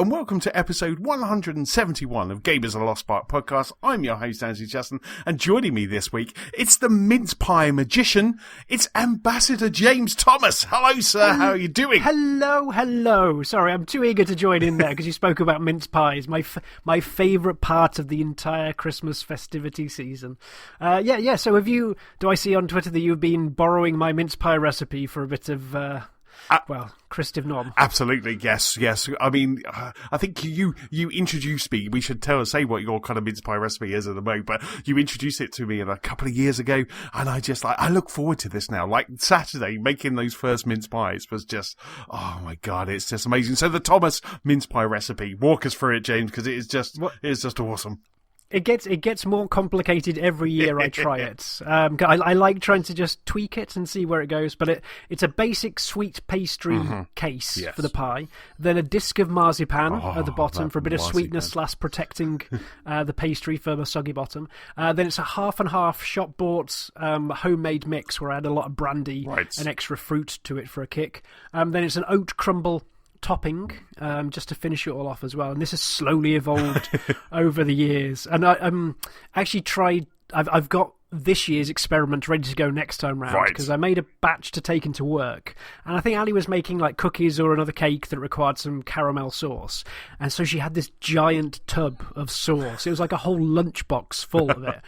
and welcome to episode 171 of Gamers and Lost Spark podcast. I'm your host, Anthony Justin, and joining me this week, it's the mince pie magician. It's Ambassador James Thomas. Hello, sir. How are you doing? Hello. Sorry, I'm too eager to join in there because you spoke about mince pies, my favourite part of the entire Christmas festivity season. Yeah. So do I see on Twitter that you've been borrowing my mince pie recipe for a bit of... Christive nom. Absolutely, yes. I mean, I think you introduced me. We should say what your kind of mince pie recipe is at the moment, but you introduced it to me a couple of years ago, and I look forward to this now. Like Saturday, making those first mince pies was just, oh my God, it's just amazing. So the Thomas mince pie recipe, walk us through it, James, because it is just awesome. It gets more complicated every year I try it. I like trying to just tweak it and see where it goes. But it's a basic sweet pastry case for the pie. Then a disc of marzipan at the bottom for a bit of sweetness / protecting the pastry from a soggy bottom. Then it's a half and half shop-bought homemade mix where I add a lot of brandy and extra fruit to it for a kick. Then it's an oat crumble topping just to finish it all off as well, and this has slowly evolved over the years. And I actually tried. I've got this year's experiment ready to go next time round because I made a batch to take into work, and I think Ali was making like cookies or another cake that required some caramel sauce, and so she had this giant tub of sauce. It was like a whole lunchbox full of it.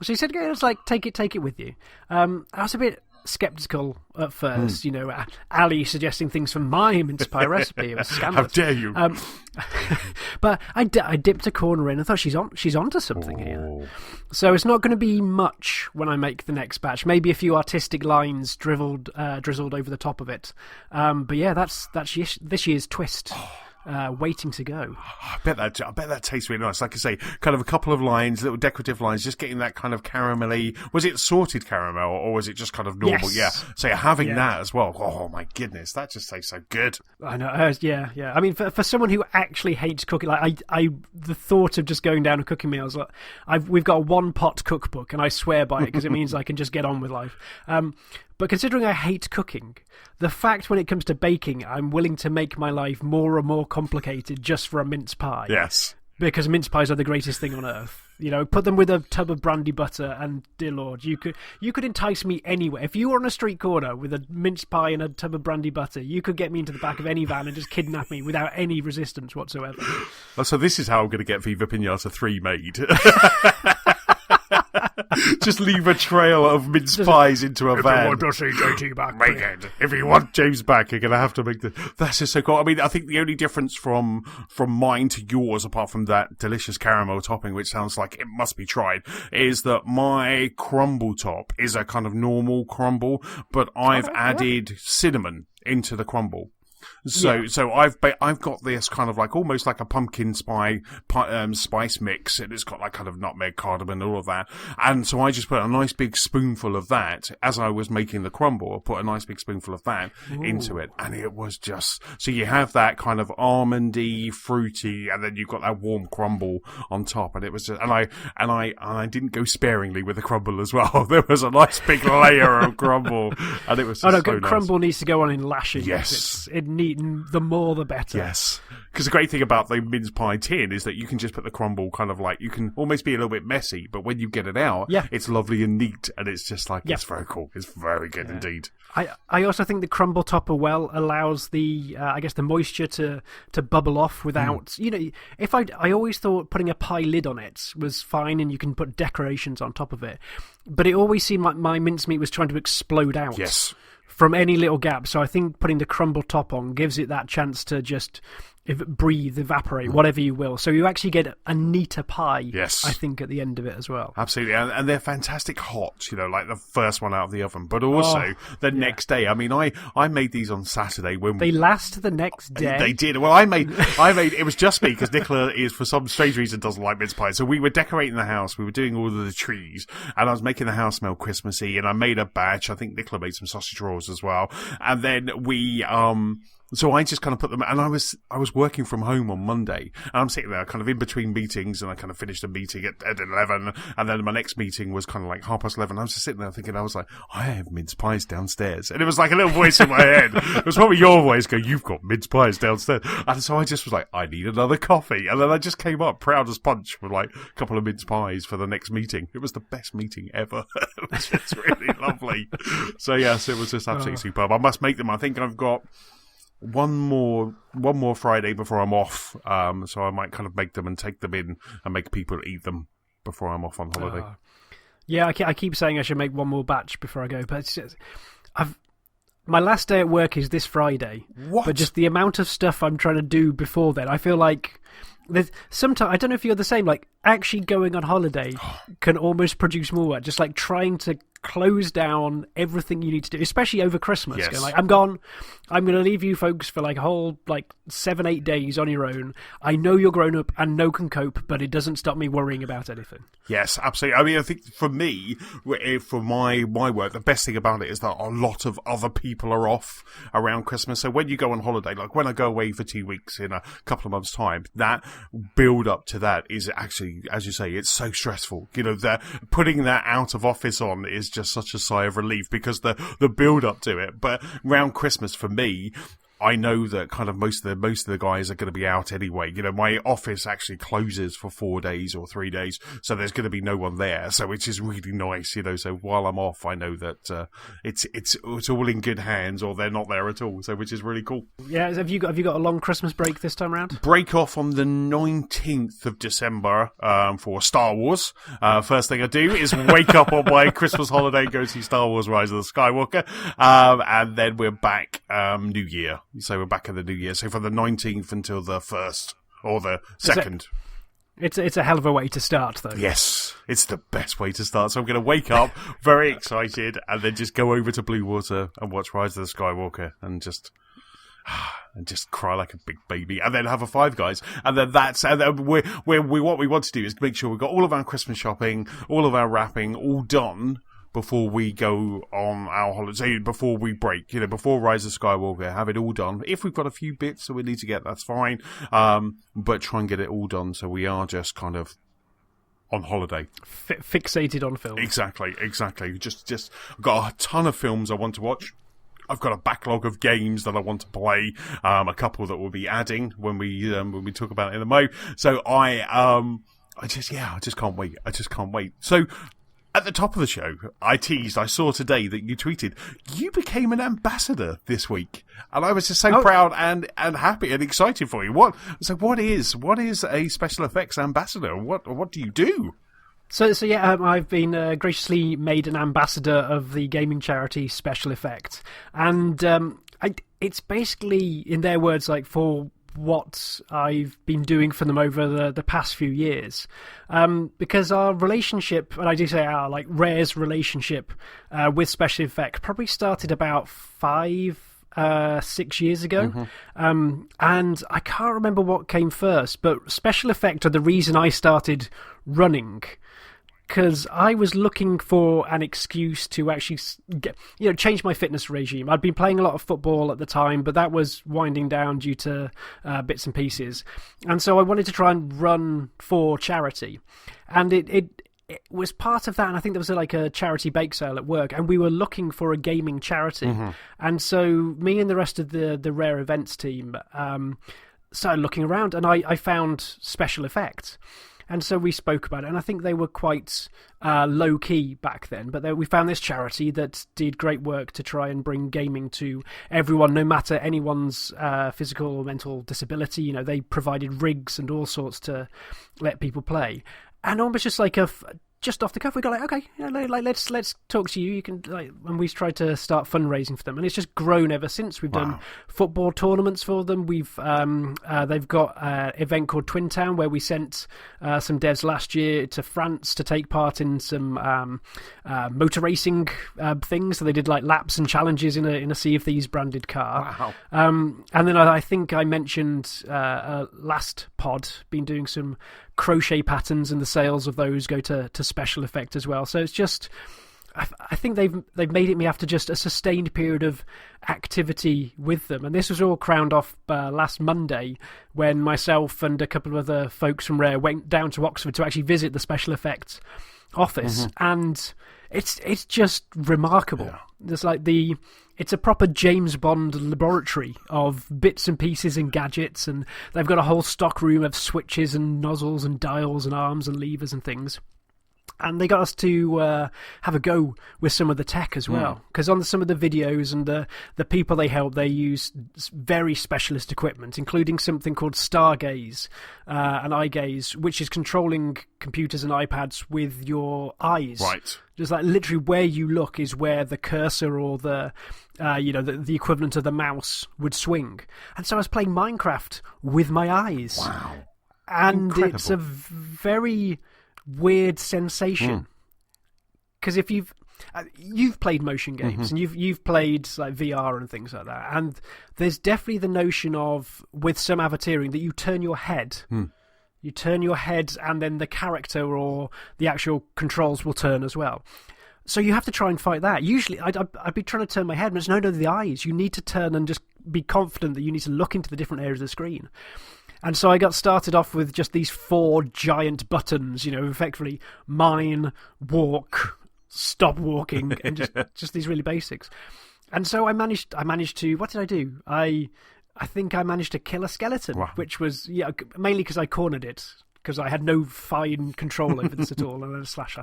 So he said, "Yeah, it's like take it with you." I was a bit skeptical at first, Ali suggesting things from my mince pie recipe. It was scandalous. How dare you? But I dipped a corner in and thought she's onto something here. So it's not going to be much when I make the next batch. Maybe a few artistic lines drizzled over the top of it. But yeah, that's this year's twist. Waiting to go. I bet that tastes really nice. Like I say, kind of a couple of lines, little decorative lines, just getting that kind of caramelly. Was it sorted caramel or was it just kind of normal? Yes. Yeah. So having that as well. Oh my goodness, that just tastes so good. I know. Yeah. I mean, for someone who actually hates cooking, like the thought of just going down and cooking meals, we've got a one pot cookbook, and I swear by it because it means I can just get on with life. But considering I hate cooking, the fact when it comes to baking, I'm willing to make my life more and more complicated just for a mince pie. Yes. Because mince pies are the greatest thing on earth. Put them with a tub of brandy butter and, dear Lord, you could entice me anywhere. If you were on a street corner with a mince pie and a tub of brandy butter, you could get me into the back of any van and just kidnap me without any resistance whatsoever. So this is how I'm going to get Viva Pinata 3 made. Just leave a trail of mince pies into a van. If you want to see JT back, make it. If you want James back, you're going to have to make That's just so cool. I mean, I think the only difference from mine to yours, apart from that delicious caramel topping, which sounds like it must be tried, is that my crumble top is a kind of normal crumble, but I've added cinnamon into the crumble. So I've got this kind of like almost like a pumpkin spice mix, and it's got like kind of nutmeg, cardamom, and all of that. And so I just put a nice big spoonful of that as I was making the crumble. I put a nice big spoonful of that into it, and it was just so you have that kind of almondy, fruity, and then you've got that warm crumble on top. And it was just, and I didn't go sparingly with the crumble as well. There was a nice big layer of crumble, and it was just so nice. Crumble needs to go on in lashings. Yes. The more the better. Yes. Because the great thing about the mince pie tin is that you can just put the crumble kind of like, you can almost be a little bit messy, but when you get it out, it's lovely and neat, and it's just like, it's very cool. It's very good indeed. I also think the crumble topper allows the moisture to bubble off without, if I always thought putting a pie lid on it was fine and you can put decorations on top of it, but it always seemed like my mincemeat was trying to explode out. Yes. From any little gap. So I think putting the crumble top on gives it that chance to just breathe, evaporate, whatever you will. So you actually get a neater pie, yes, I think, at the end of it as well. Absolutely. And they're fantastic hot, like the first one out of the oven, but also the next day. I mean, I made these on Saturday. When they last the next day. They did. Well, I made, it was just me, because Nicola is, for some strange reason, doesn't like mince pie. So we were decorating the house, we were doing all of the trees, and I was making the house smell Christmassy, and I made a batch. I think Nicola made some sausage rolls as well. And then we So I just kind of put them, and I was working from home on Monday, and I'm sitting there kind of in between meetings, and I kind of finished a meeting at 11, and then my next meeting was kind of like 11:30. I was just sitting there thinking, I was like, I have mince pies downstairs. And it was like a little voice in my head. It was probably your voice going, you've got mince pies downstairs. And so I just was like, I need another coffee. And then I just came up proud as punch with like a couple of mince pies for the next meeting. It was the best meeting ever. It was just really lovely. So yes, it was just absolutely superb. I must make them. I think I've got one more Friday before I'm off, so I might kind of make them and take them in and make people eat them before I'm off on holiday. Yeah, I keep saying I should make one more batch before I go, but it's just, my last day at work is this Friday. What? But just the amount of stuff I'm trying to do before then, I feel like there's sometimes, I don't know if you're the same, like actually going on holiday can almost produce more work. Just like trying to close down everything you need to do, especially over Christmas. Yes. Going like, I'm gone. I'm going to leave you folks for like a whole 7-8 days on your own. I know you're grown up and can cope, but it doesn't stop me worrying about anything. Yes, absolutely. I mean, I think for me, for my work, the best thing about it is that a lot of other people are off around Christmas. So when you go on holiday, like when I go away for 2 weeks in a couple of months' time, that build up to that is actually, as you say, it's so stressful. You know, that putting that out of office on is just such a sigh of relief because the build up to it. But around Christmas for me, I know that kind of most of the guys are going to be out anyway. You know, my office actually closes for 4 days or 3 days, so there's going to be no one there. So which is really nice, you know. So while I'm off, I know that it's all in good hands, or they're not there at all. So which is really cool. Yeah, have you got a long Christmas break this time around? Break off on the 19th of December for Star Wars. First thing I do is wake up on my Christmas holiday, go see Star Wars: Rise of the Skywalker, and then we're back New Year. So we're back in the new year. So from the 19th until the 1st or the 2nd. It's a hell of a way to start, though. Yes, it's the best way to start. So I'm going to wake up very excited and then just go over to Blue Water and watch Rise of the Skywalker and just cry like a big baby, and then have a Five Guys, and then what we want to do is make sure we've got all of our Christmas shopping, all of our wrapping, all done before we go on our holiday, before we break, you know, before Rise of Skywalker, have it all done. If we've got a few bits that we need to get, that's fine. But try and get it all done so we are just kind of on holiday. Fixated on film. Exactly. Just I've got a ton of films I want to watch. I've got a backlog of games that I want to play. A couple that we'll be adding when we talk about it in a mo. So I just can't wait. I just can't wait. So, at the top of the show, I saw today that you tweeted, you became an ambassador this week. And I was just so proud and happy and excited for you. What is a special effects ambassador? What do you do? So yeah, I've been graciously made an ambassador of the gaming charity Special Effect. And it's basically, in their words, like for what I've been doing for them over the past few years, because our relationship, and I do say our, like Rare's relationship with Special Effect probably started about 5-6 years ago. Mm-hmm. And I can't remember what came first, but Special Effect are the reason I started running, because I was looking for an excuse to actually change my fitness regime. I'd been playing a lot of football at the time, but that was winding down due to bits and pieces. And so I wanted to try and run for charity. And it was part of that, and I think there was a charity bake sale at work, and we were looking for a gaming charity. Mm-hmm. And so me and the rest of the Rare Events team started looking around, and I found Special Effects. And so we spoke about it, and I think they were quite low-key back then. But we found this charity that did great work to try and bring gaming to everyone, no matter anyone's physical or mental disability. You know, they provided rigs and all sorts to let people play. And almost just like just off the cuff, we got okay, let's talk to you. You can, and we tried to start fundraising for them, and it's just grown ever since. We've done football tournaments for them. They've got an event called Twin Town where we sent some devs last year to France to take part in some motor racing things. So they did like laps and challenges in a Sea of Thieves branded car. Wow. And then I think I mentioned last pod been doing some crochet patterns, and the sales of those go to Special Effect as well. So it's just I think they've made it me after just a sustained period of activity with them, and this was all crowned off last Monday when myself and a couple of other folks from Rare went down to Oxford to actually visit the special effects office, and it's just remarkable. Yeah. It's a proper James Bond laboratory of bits and pieces and gadgets, and they've got a whole stock room of switches and nozzles and dials and arms and levers and things. And they got us to have a go with some of the tech as well. Because on some of the videos and the people they help, they use very specialist equipment, including something called Stargaze and eye gaze, which is controlling computers and iPads with your eyes. Right. Just like literally where you look is where the cursor or the equivalent of the mouse would swing. And so I was playing Minecraft with my eyes. Wow. And Incredible. It's a very weird sensation, because if you've played motion games and you've played like VR and things like that, and there's definitely the notion of, with some avatarian, that you turn your head and then the character or the actual controls will turn as well. So you have to try and fight that. Usually I'd be trying to turn my head, but it's no, the eyes. You need to turn and just be confident that you need to look into the different areas of the screen. And so I got started off with just these 4 giant buttons, effectively mine, walk, stop walking, and just these really basics. And so I managed to, what did I do? I think I managed to kill a skeleton, wow. Which was mainly because I cornered it, because I had no fine control over this at all, and then slash.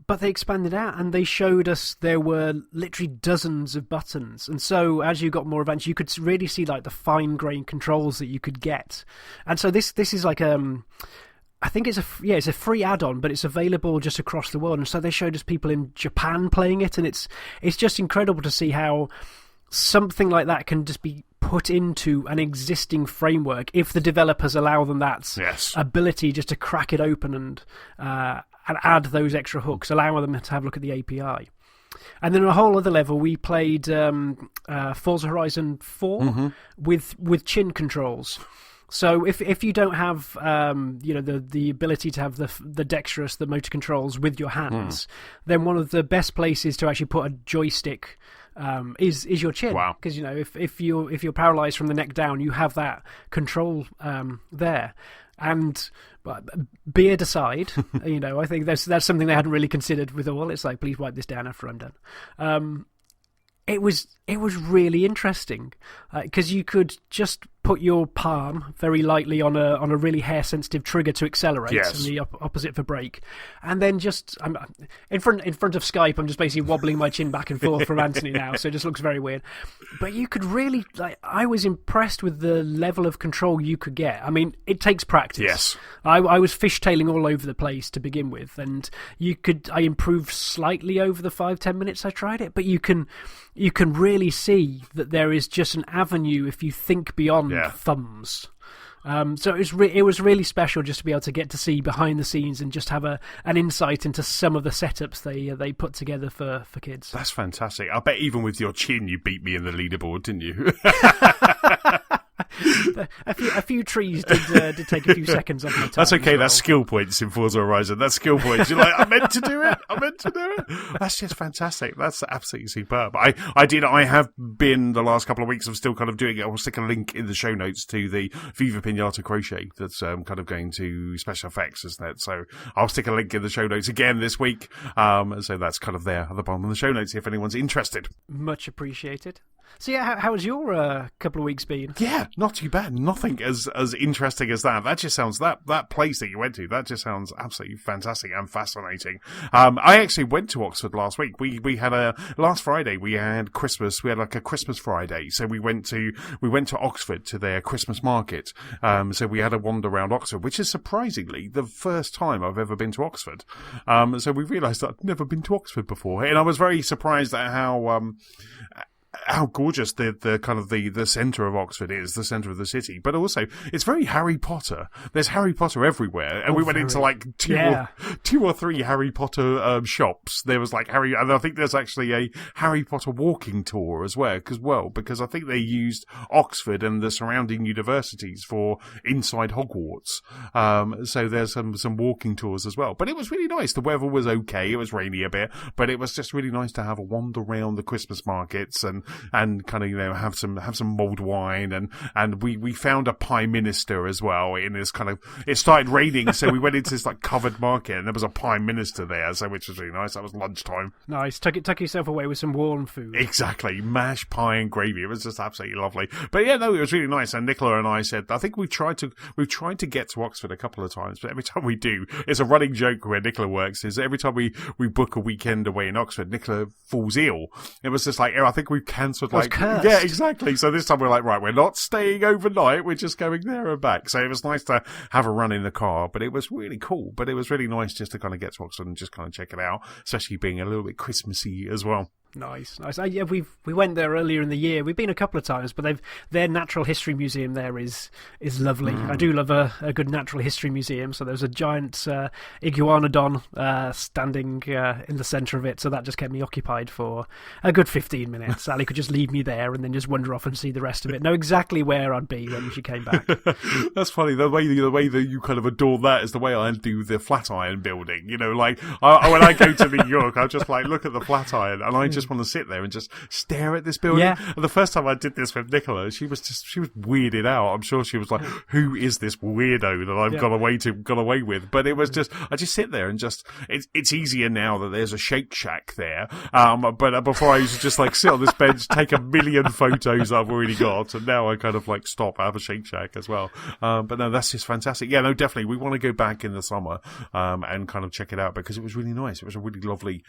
But they expanded out and they showed us there were literally dozens of buttons. And so as you got more advanced, you could really see like the fine-grained controls that you could get. And so this is like I think it's a free add-on, but it's available just across the world. And so they showed us people in Japan playing it, and it's just incredible to see how something like that can just be put into an existing framework if the developers allow them that ability just to crack it open and add those extra hooks, allowing them to have a look at the API. And then on a whole other level, we played Forza Horizon 4 with chin controls. So if you don't have the ability to have the dexterous, the motor controls with your hands, then one of the best places to actually put a joystick is your chin. Wow. Because if you're paralyzed from the neck down, you have that control there. And beard aside, I think that's something they hadn't really considered with all. It's like, please wipe this down after I'm done. It was really interesting because you could just put your palm very lightly on a really hair sensitive trigger to accelerate, and the opposite for brake, and then just in front of Skype, I'm just basically wobbling my chin back and forth from Antony now, so it just looks very weird. But you could really I was impressed with the level of control you could get. I mean, it takes practice. Yes, I was fishtailing all over the place to begin with, and I improved slightly over the 5-10 minutes I tried it, but you can really see that there is just an avenue if you think beyond thumbs. So it was really special just to be able to get to see behind the scenes and just have an insight into some of the setups they put together for kids. That's fantastic. I bet even with your chin you beat me in the leaderboard, didn't you? A few trees did take a few seconds off my time. That's okay. Well. That's skill points in Forza Horizon. That's skill points. You're like, I meant to do it. That's just fantastic. That's absolutely superb. I have been the last couple of weeks. I'm still kind of doing it. I'll stick a link in the show notes to the Viva Pinata Crochet that's kind of going to special effects, isn't it? So I'll stick a link in the show notes again this week. So that's kind of there at the bottom of the show notes if anyone's interested. Much appreciated. So how has your couple of weeks been? Yeah, not too bad. Nothing as interesting as that. That just sounds that place that you went to. That just sounds absolutely fantastic and fascinating. I actually went to Oxford last week. We had last Friday. We had Christmas. We had like a Christmas Friday. So we went to Oxford to their Christmas market. So we had a wander around Oxford, which is surprisingly the first time I've ever been to Oxford. So we realised that I'd never been to Oxford before, and I was very surprised at how gorgeous the kind of the centre of Oxford is, the centre of the city, but also it's very Harry Potter. There's Harry Potter everywhere, and we went into like two or three Harry Potter shops. There was like and I think there's actually a Harry Potter walking tour as well, because I think they used Oxford and the surrounding universities for inside Hogwarts. So there's some walking tours as well. But it was really nice. The weather was okay. It was rainy a bit, but it was just really nice to have a wander around the Christmas markets and kind of, have some mulled wine, and we found a pie minister as well in this kind of, it started raining, so we went into this like covered market, and there was a pie minister there, so which was really nice. That was lunchtime. Nice. Tuck yourself away with some warm food. Exactly. Mashed pie and gravy. It was just absolutely lovely. But yeah, no, it was really nice. And Nicola and I said, I think we've tried to get to Oxford a couple of times, but every time we do, it's a running joke where Nicola works, is every time we book a weekend away in Oxford, Nicola falls ill. It was just like, I think we've cancelled like, yeah, exactly. So this time we're like, right, we're not staying overnight. We're just going there and back. So it was nice to have a run in the car, but it was really cool. But it was really nice just to kind of get to Oxford and just kind of check it out, especially being a little bit Christmassy as well. Nice. Yeah, we went there earlier in the year. We've been a couple of times, but their natural history museum there is lovely. I do love a good natural history museum. So there's a giant iguanodon standing in the centre of it. So that just kept me occupied for a good 15 minutes. Ali could just leave me there and then just wander off and see the rest of it. Know exactly where I'd be when she came back. That's funny. The way that you kind of adore that is the way I do the Flatiron building. Like when I go to New York, I just like look at the Flatiron and I just want to sit there and just stare at this building. Yeah. And the first time I did this with Nicola, she was weirded out. I'm sure she was like, who is this weirdo that I've got away with? But it was just, I just sit there and just, it's easier now that there's a Shake Shack there. But before I used to just like sit on this bench, take a million photos I've already got, and now I kind of like stop, I have a Shake Shack as well. But no, that's just fantastic. Yeah, no, definitely. We want to go back in the summer, and kind of check it out because it was really nice. It was a really lovely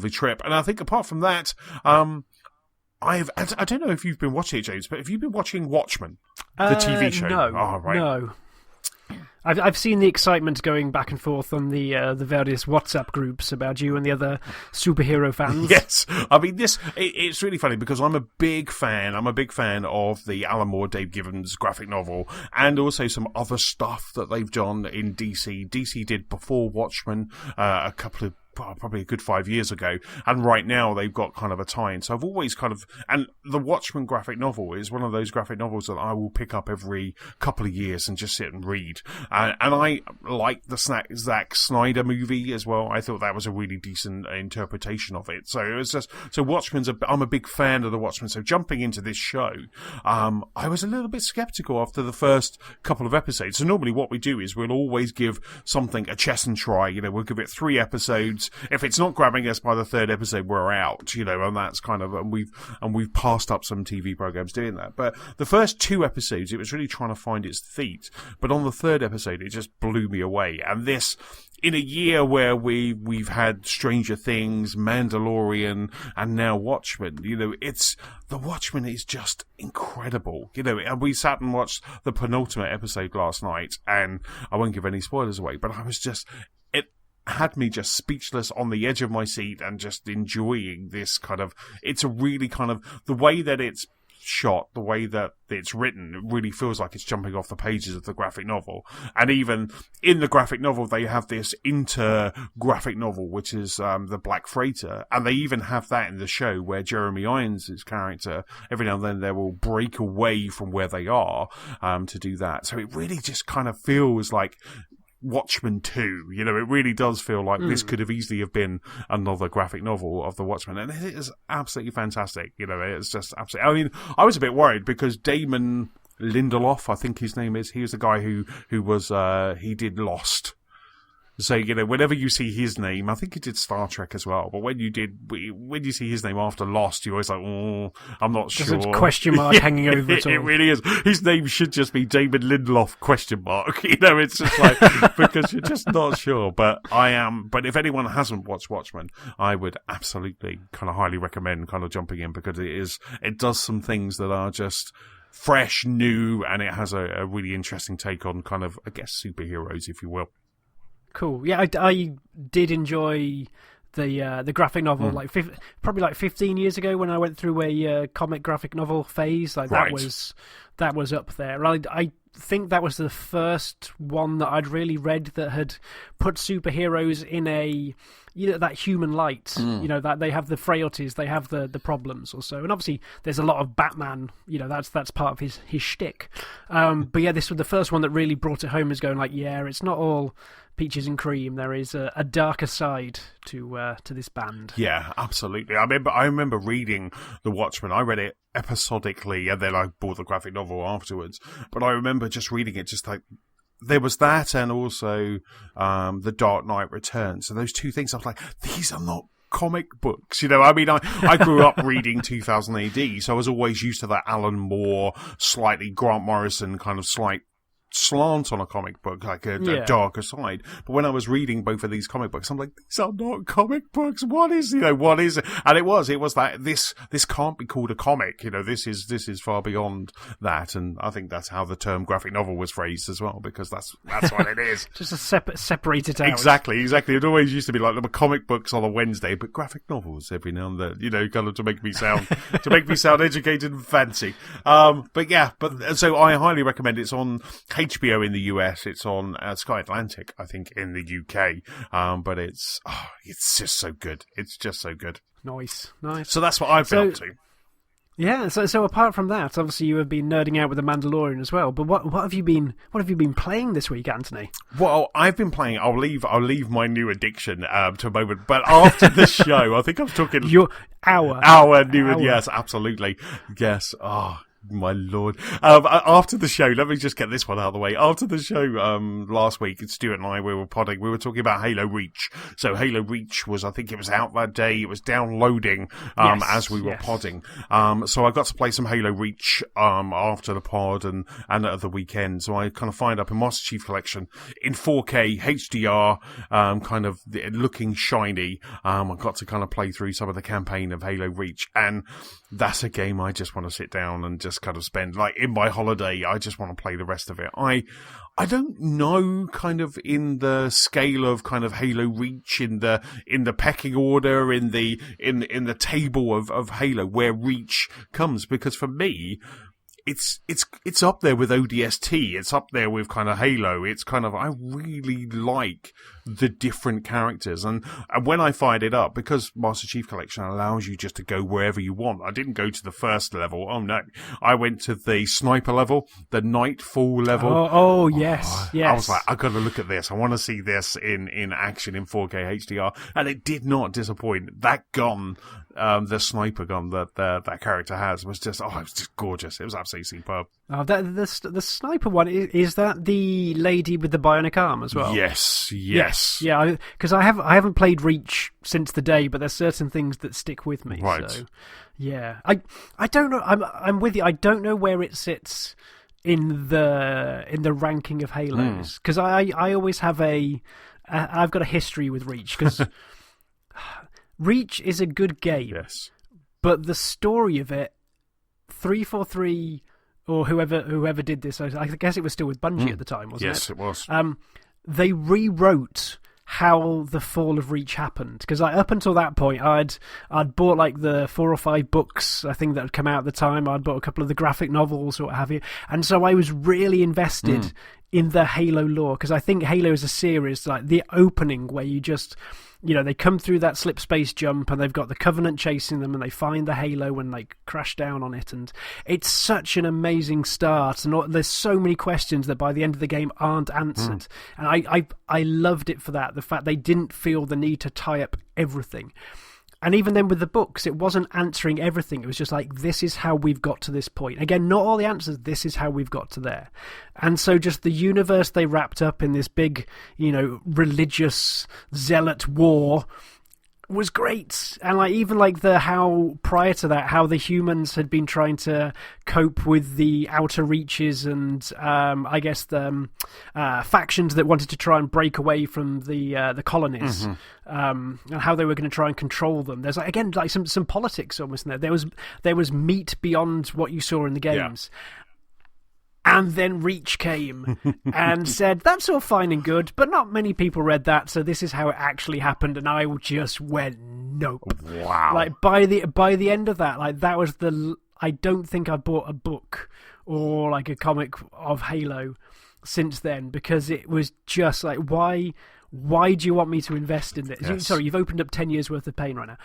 trip. And I think apart from that, I don't know if you've been watching it, James, but have you been watching Watchmen, the TV show? No, right. No. I've seen the excitement going back and forth on the various WhatsApp groups about you and the other superhero fans. Yes, I mean it's really funny because I'm a big fan of the Alan Moore, Dave Gibbons graphic novel, and also some other stuff that they've done in DC. DC did before Watchmen probably a good 5 years ago, and right now they've got kind of a tie-in. So I've always and the Watchmen graphic novel is one of those graphic novels that I will pick up every couple of years and just sit and read. And I like the Zack Snyder movie as well. I thought that was a really decent interpretation of it. So it was just, I'm a big fan of the Watchmen. So jumping into this show, I was a little bit skeptical after the first couple of episodes. So normally what we do is we'll always give something a chess and try. We'll give it 3 episodes. If it's not grabbing us by the 3rd episode, we're out, and that's kind of, and we've passed up some TV programs doing that. But the first 2 episodes, it was really trying to find its feet. But on the 3rd episode, it just blew me away. And this, in a year where we've had Stranger Things, Mandalorian, and now Watchmen, the Watchmen is just incredible, and we sat and watched the penultimate episode last night, and I won't give any spoilers away, but it had me just speechless on the edge of my seat and just enjoying this kind of, it's a really kind of, the way that it's shot, the way that it's written, it really feels like it's jumping off the pages of the graphic novel. And even in the graphic novel, they have this inter-graphic novel, which is the Black Freighter, and they even have that in the show where Jeremy Irons' character, every now and then, they will break away from where they are to do that. So it really just kind of feels like Watchmen 2, it really does feel like this could have easily have been another graphic novel of the Watchmen, and it is absolutely fantastic. It's just absolutely. I mean, I was a bit worried because Damon Lindelof, I think his name is, he was the guy who was he did Lost. So, whenever you see his name, I think he did Star Trek as well, but when you see his name after Lost, you're always like, I'm not sure. There's a question mark hanging over it all. It really is. His name should just be David Lindelof ? It's just like, because you're just not sure, but if anyone hasn't watched Watchmen, I would absolutely kind of highly recommend kind of jumping in, because it does some things that are just fresh, new, and it has a really interesting take on kind of, I guess, superheroes, if you will. Cool. Yeah, I did enjoy the graphic novel, probably like 15 years ago when I went through a comic graphic novel phase. Like that was up there. I think that was the first one that I'd really read that had put superheroes in a that human light. That they have the frailties, they have the problems also. And obviously there's a lot of Batman. That's part of his shtick. But yeah, this was the first one that really brought it home, as going like, yeah, it's not all peaches and cream. There is a darker side to this band. Yeah, absolutely. I remember reading The Watchmen. I read it episodically, and then I bought the graphic novel afterwards. But I remember just reading it, just like there was that, and also The Dark Knight Returns. So those two things, I was like, these are not comic books. I grew up reading 2000 AD, so I was always used to that Alan Moore, slightly Grant Morrison kind of slight slant on a comic book, like a darker side. But when I was reading both of these comic books, I'm like, these are not comic books. What is it? And it was that this can't be called a comic. This is far beyond that. And I think that's how the term graphic novel was phrased as well, because that's what it is. Just a separate it out. Exactly. It always used to be like there were comic books on a Wednesday, but graphic novels every now and then, kind of to make me sound educated and fancy. But so I highly recommend it. It's on HBO in the US. It's on Sky Atlantic, I think, in the UK. But it's just so good. It's just so good. Nice. So that's what I've been up to. Yeah. So apart from that, obviously you have been nerding out with The Mandalorian as well. But what have you been playing this week, Anthony? Well, I've been playing. I'll leave my new addiction to a moment. But after the show, I think I was talking our new. Yes, absolutely. Yes. Oh, my lord. After the show, let me just get this one out of the way. After the show last week, Stuart and I, we were podding, we were talking about Halo Reach. So Halo Reach I think it was out that day, it was downloading as we were podding. So I got to play some Halo Reach after the pod and at the weekend. So I kind of fired up a Master Chief Collection in 4K HDR, kind of looking shiny. I got to kind of play through some of the campaign of Halo Reach, and that's a game I just want to sit down and just kind of spend, like, in my holiday. I just want to play the rest of it. I don't know, kind of in the scale of kind of Halo Reach, in the pecking order, in the table of Halo, where Reach comes, because for me, it's up there with ODST. It's up there with kind of Halo. It's kind of, I really like the different characters. And when I fired it up, because Master Chief Collection allows you just to go wherever you want. I didn't go to the first level. Oh no. I went to the sniper level, the Nightfall level. Oh yes. Yes. I was like, I gotta look at this. I want to see this in action in 4K HDR. And it did not disappoint. That gun, the sniper gun that character has, was just, it was just gorgeous. It was absolutely superb. Oh, the sniper one, is that the lady with the bionic arm as well? Yes. Yeah, because I haven't played Reach since the day, but there's certain things that stick with me. Right. So, yeah, I don't know. I'm with you. I don't know where it sits in the ranking of Halos, because I always have I've got a history with Reach, because Reach is a good game. Yes. But the story of it, 343 or whoever did this, I guess it was still with Bungie at the time, wasn't it? Yes, it was. They rewrote how the fall of Reach happened, because up until that point, I'd bought like the 4 or 5 books I think that had come out at the time. I'd bought a couple of the graphic novels or what have you, and so I was really invested in the Halo lore, because I think Halo is a series, like the opening where you just, they come through that slip space jump and they've got the Covenant chasing them and they find the Halo and they crash down on it, and it's such an amazing start, and there's so many questions that by the end of the game aren't answered. And I loved it for that, the fact they didn't feel the need to tie up everything. And even then with the books, it wasn't answering everything. It was just like, this is how we've got to this point. Again, not all the answers, this is how we've got to there. And so just the universe they wrapped up in this big, religious zealot war was great. And even how prior to that, how the humans had been trying to cope with the outer reaches, and I guess the factions that wanted to try and break away from the colonies, and how they were going to try and control them. There's some politics almost in there. There was meat beyond what you saw in the games. Yeah. And then Reach came and said, that's all fine and good, but not many people read that, so this is how it actually happened. And I just went, nope. Wow. Like, by the end of that, like, that was I don't think I bought a book or, like, a comic of Halo since then, because it was just like, why do you want me to invest in this? Yes. Sorry, you've opened up 10 years worth of pain right now.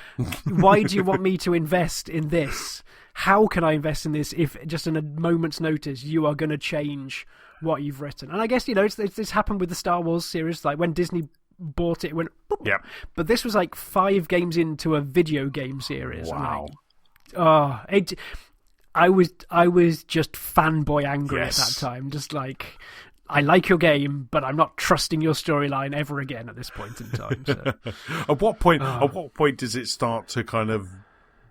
Why do you want me to invest in this? How can I invest in this if just in a moment's notice you are going to change what you've written? And I guess, it's happened with the Star Wars series. Like, when Disney bought it went, boop. Yeah. But this was like 5 games into a video game series. Wow. I was just fanboy angry Yes. at that time. Just like, I like your game, but I'm not trusting your storyline ever again at this point in time. So. At what point does it start to kind of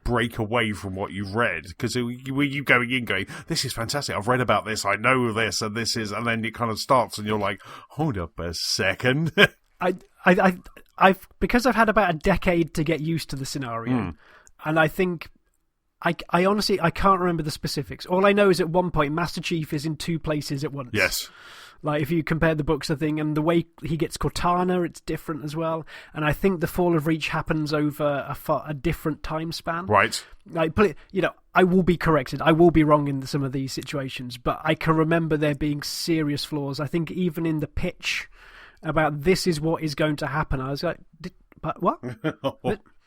break away from what you've read? Because were you going in going, this is fantastic, I've read about this, I know this, and this is, and then it kind of starts and you're like, hold up a second. I've because I've had about a decade to get used to the scenario, and I think I honestly I can't remember the specifics. All I know is at one point Master Chief is in 2 places at once. Yes. Like, if you compare the books, I think, and the way he gets Cortana, it's different as well. And I think the Fall of Reach happens over a different time span. Right. Like, I will be corrected. I will be wrong in some of these situations, but I can remember there being serious flaws. I think even in the pitch about this is what is going to happen, I was like, but what?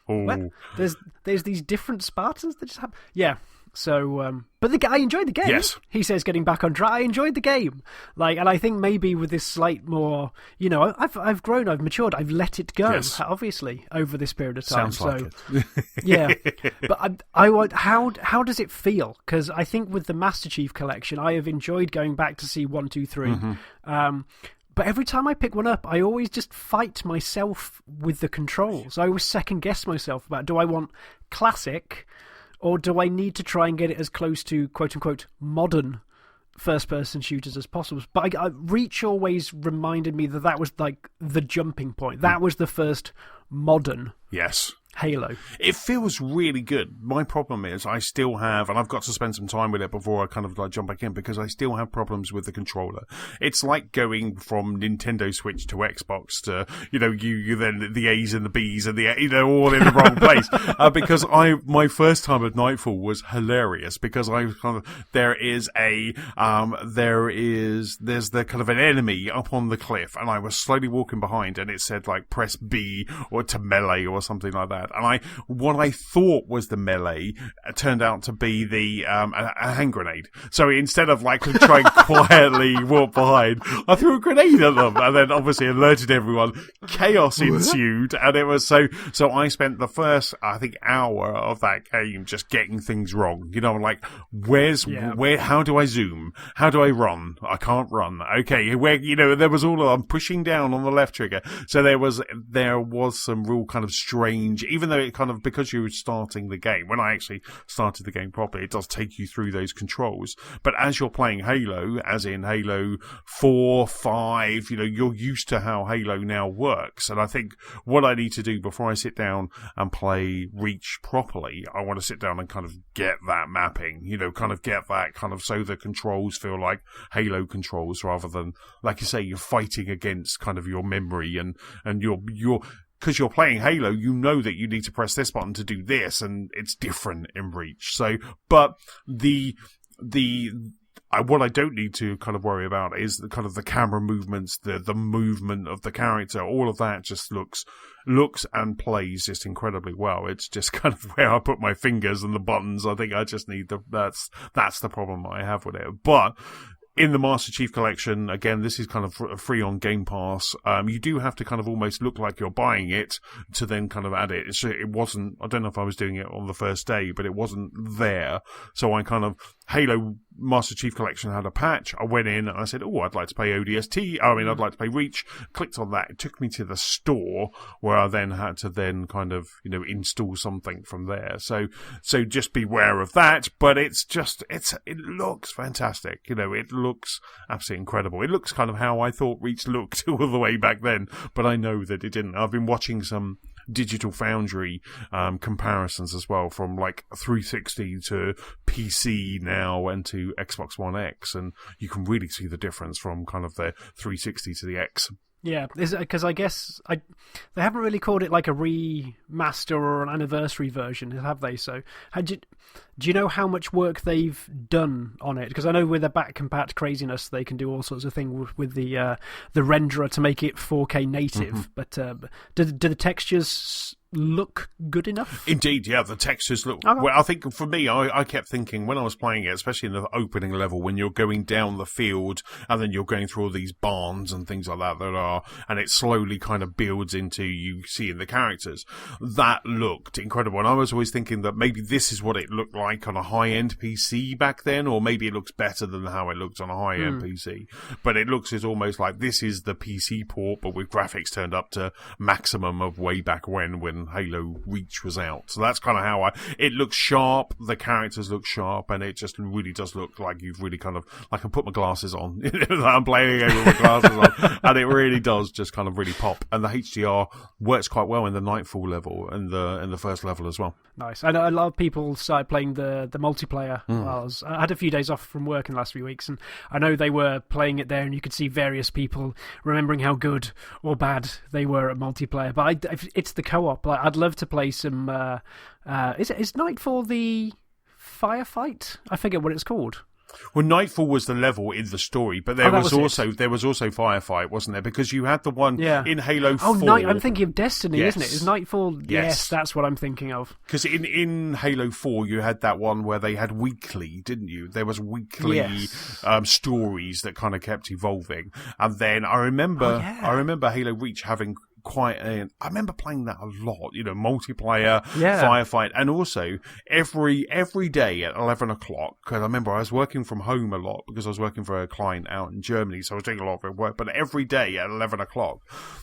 What? There's these different Spartans that just happen. Yeah. So, but I enjoyed the game. Yes. He says, getting back on track, I enjoyed the game. Like, and I think maybe with this slight more, I've grown, I've matured, I've let it go, yes. Obviously, over this period of time. Sounds like it. Yeah. But I want, how does it feel? Because I think with the Master Chief collection, I have enjoyed going back to see 1, 2, 3. But every time I pick one up, I always just fight myself with the controls. I always second guess myself about, do I want classic, or do I need to try and get it as close to quote-unquote modern first-person shooters as possible? But Reach always reminded me that was like the jumping point. That was the first modern Halo. It feels really good. My problem is I still have, and I've got to spend some time with it before I kind of like jump back in, because I still have problems with the controller. It's like going from Nintendo Switch to Xbox to, you then the A's and the B's and the, all in the wrong place. Because my first time at Nightfall was hilarious, because I was kind of, there's the kind of an enemy up on the cliff, and I was slowly walking behind, and it said like press B or to melee or something like that. And what I thought was the melee turned out to be the a hand grenade. So instead of like trying quietly walk behind, I threw a grenade at them, and then obviously alerted everyone. Chaos ensued, and it was so I spent the first, I think, hour of that game just getting things wrong. Like where? How do I zoom? How do I run? I can't run. Okay, where? There was I'm pushing down on the left trigger. So there was some real kind of strange, even though it kind of, because you were starting the game, when I actually started the game properly, it does take you through those controls. But as you're playing Halo, as in Halo 4, 5, you're used to how Halo now works. And I think what I need to do before I sit down and play Reach properly, I want to sit down and kind of get that mapping, kind of get that kind of, so the controls feel like Halo controls rather than, like you say, you're fighting against kind of your memory and you're because you're playing Halo, you know that you need to press this button to do this, and it's different in Reach. So, but what I don't need to kind of worry about is the kind of the camera movements, the movement of the character. All of that just looks and plays just incredibly well. It's just kind of where I put my fingers and the buttons. I think I just need that's the problem I have with it. But in the Master Chief Collection, again, this is kind of free on Game Pass. You do have to kind of almost look like you're buying it to then kind of add it. It wasn't, I don't know if I was doing it on the first day, but it wasn't there. So I kind of, Halo Master Chief Collection had a patch. I went in and I said, I'd like to play ODST. I'd like to play Reach. Clicked on that. It took me to the store where I then had to then kind of, install something from there. So just beware of that. But it looks fantastic. It looks absolutely incredible. It looks kind of how I thought Reach looked all the way back then, but I know that it didn't. I've been watching some Digital Foundry comparisons as well, from like 360 to PC now and to Xbox One X, and you can really see the difference from kind of the 360 to the X. Yeah, because I guess they haven't really called it like a remaster or an anniversary version, have they? So, do you know how much work they've done on it? Because I know with the back compat craziness, they can do all sorts of things with the renderer to make it 4K native. But do the textures look good enough? Indeed, yeah, the textures look... Okay. Well, I think for me, I kept thinking when I was playing it, especially in the opening level, when you're going down the field and then you're going through all these barns and things like that and it slowly kind of builds into you seeing the characters. That looked incredible. And I was always thinking that maybe this is what it looked like on a high-end PC back then, or maybe it looks better than how it looked on a high-end PC. But it looks as almost like this is the PC port, but with graphics turned up to maximum of way back when Halo Reach was out. So that's kind of how it looks sharp, the characters look sharp, and it just really does look like you've really kind of, I can put my glasses on, I'm playing a game with my glasses on, and it really does just kind of really pop. And the HDR works quite well in the Nightfall level and in the first level as well. Nice. I know a lot of people started playing the multiplayer. I had a few days off from work in the last few weeks, and I know they were playing it there, and you could see various people remembering how good or bad they were at multiplayer. But it's the co-op. Like, I'd love to play some... is Nightfall the firefight? I forget what it's called. Well, Nightfall was the level in the story, but there was also Firefight, wasn't there? Because you had the one in Halo 4. Oh, I'm thinking of Destiny, isn't it? Is Nightfall? Yes, that's what I'm thinking of. Because in Halo 4, you had that one where they had weekly, didn't you? There was weekly stories that kind of kept evolving, and then I remember Halo Reach having I remember playing that a lot, multiplayer, firefight, and also every day at 11 o'clock, because I remember I was working from home a lot because I was working for a client out in Germany, so I was doing a lot of work, but every day at 11 o'clock,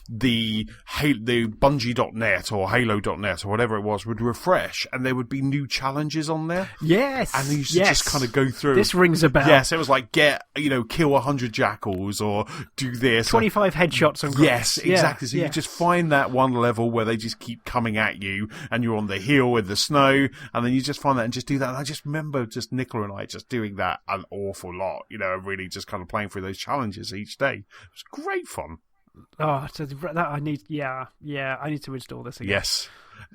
the Bungie.net or Halo.net or whatever it was would refresh, and there would be new challenges on there. Yes. And you used to just kind of go through. This rings a bell. Yes, it was like, kill 100 jackals or do this. 25 headshots on groups. Yes, exactly. So you just find that one level where they just keep coming at you and you're on the hill in the snow, and then you just find that and just do that. And I just remember just Nicola and I just doing that an awful lot, really just kind of playing through those challenges each day. It was great fun. Oh, so that I need to install this again. Yes.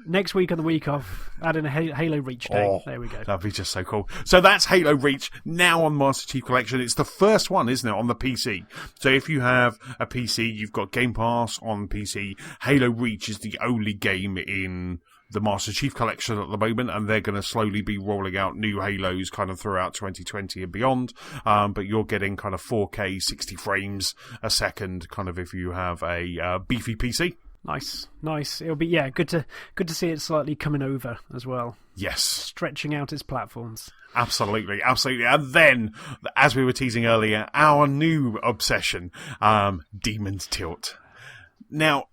Next week on the week off, add in a Halo Reach day. Oh, there we go. That'd be just so cool. So that's Halo Reach now on Master Chief Collection. It's the first one, isn't it, on the PC? So if you have a PC, you've got Game Pass on PC. Halo Reach is the only game in the Master Chief Collection at the moment, and they're going to slowly be rolling out new Halos kind of throughout 2020 and beyond. But you're getting kind of 4K 60 frames a second, kind of if you have a beefy PC. Nice. It'll be good to see it slightly coming over as well. Yes, stretching out its platforms. Absolutely. And then, as we were teasing earlier, our new obsession, Demon's Tilt. Now,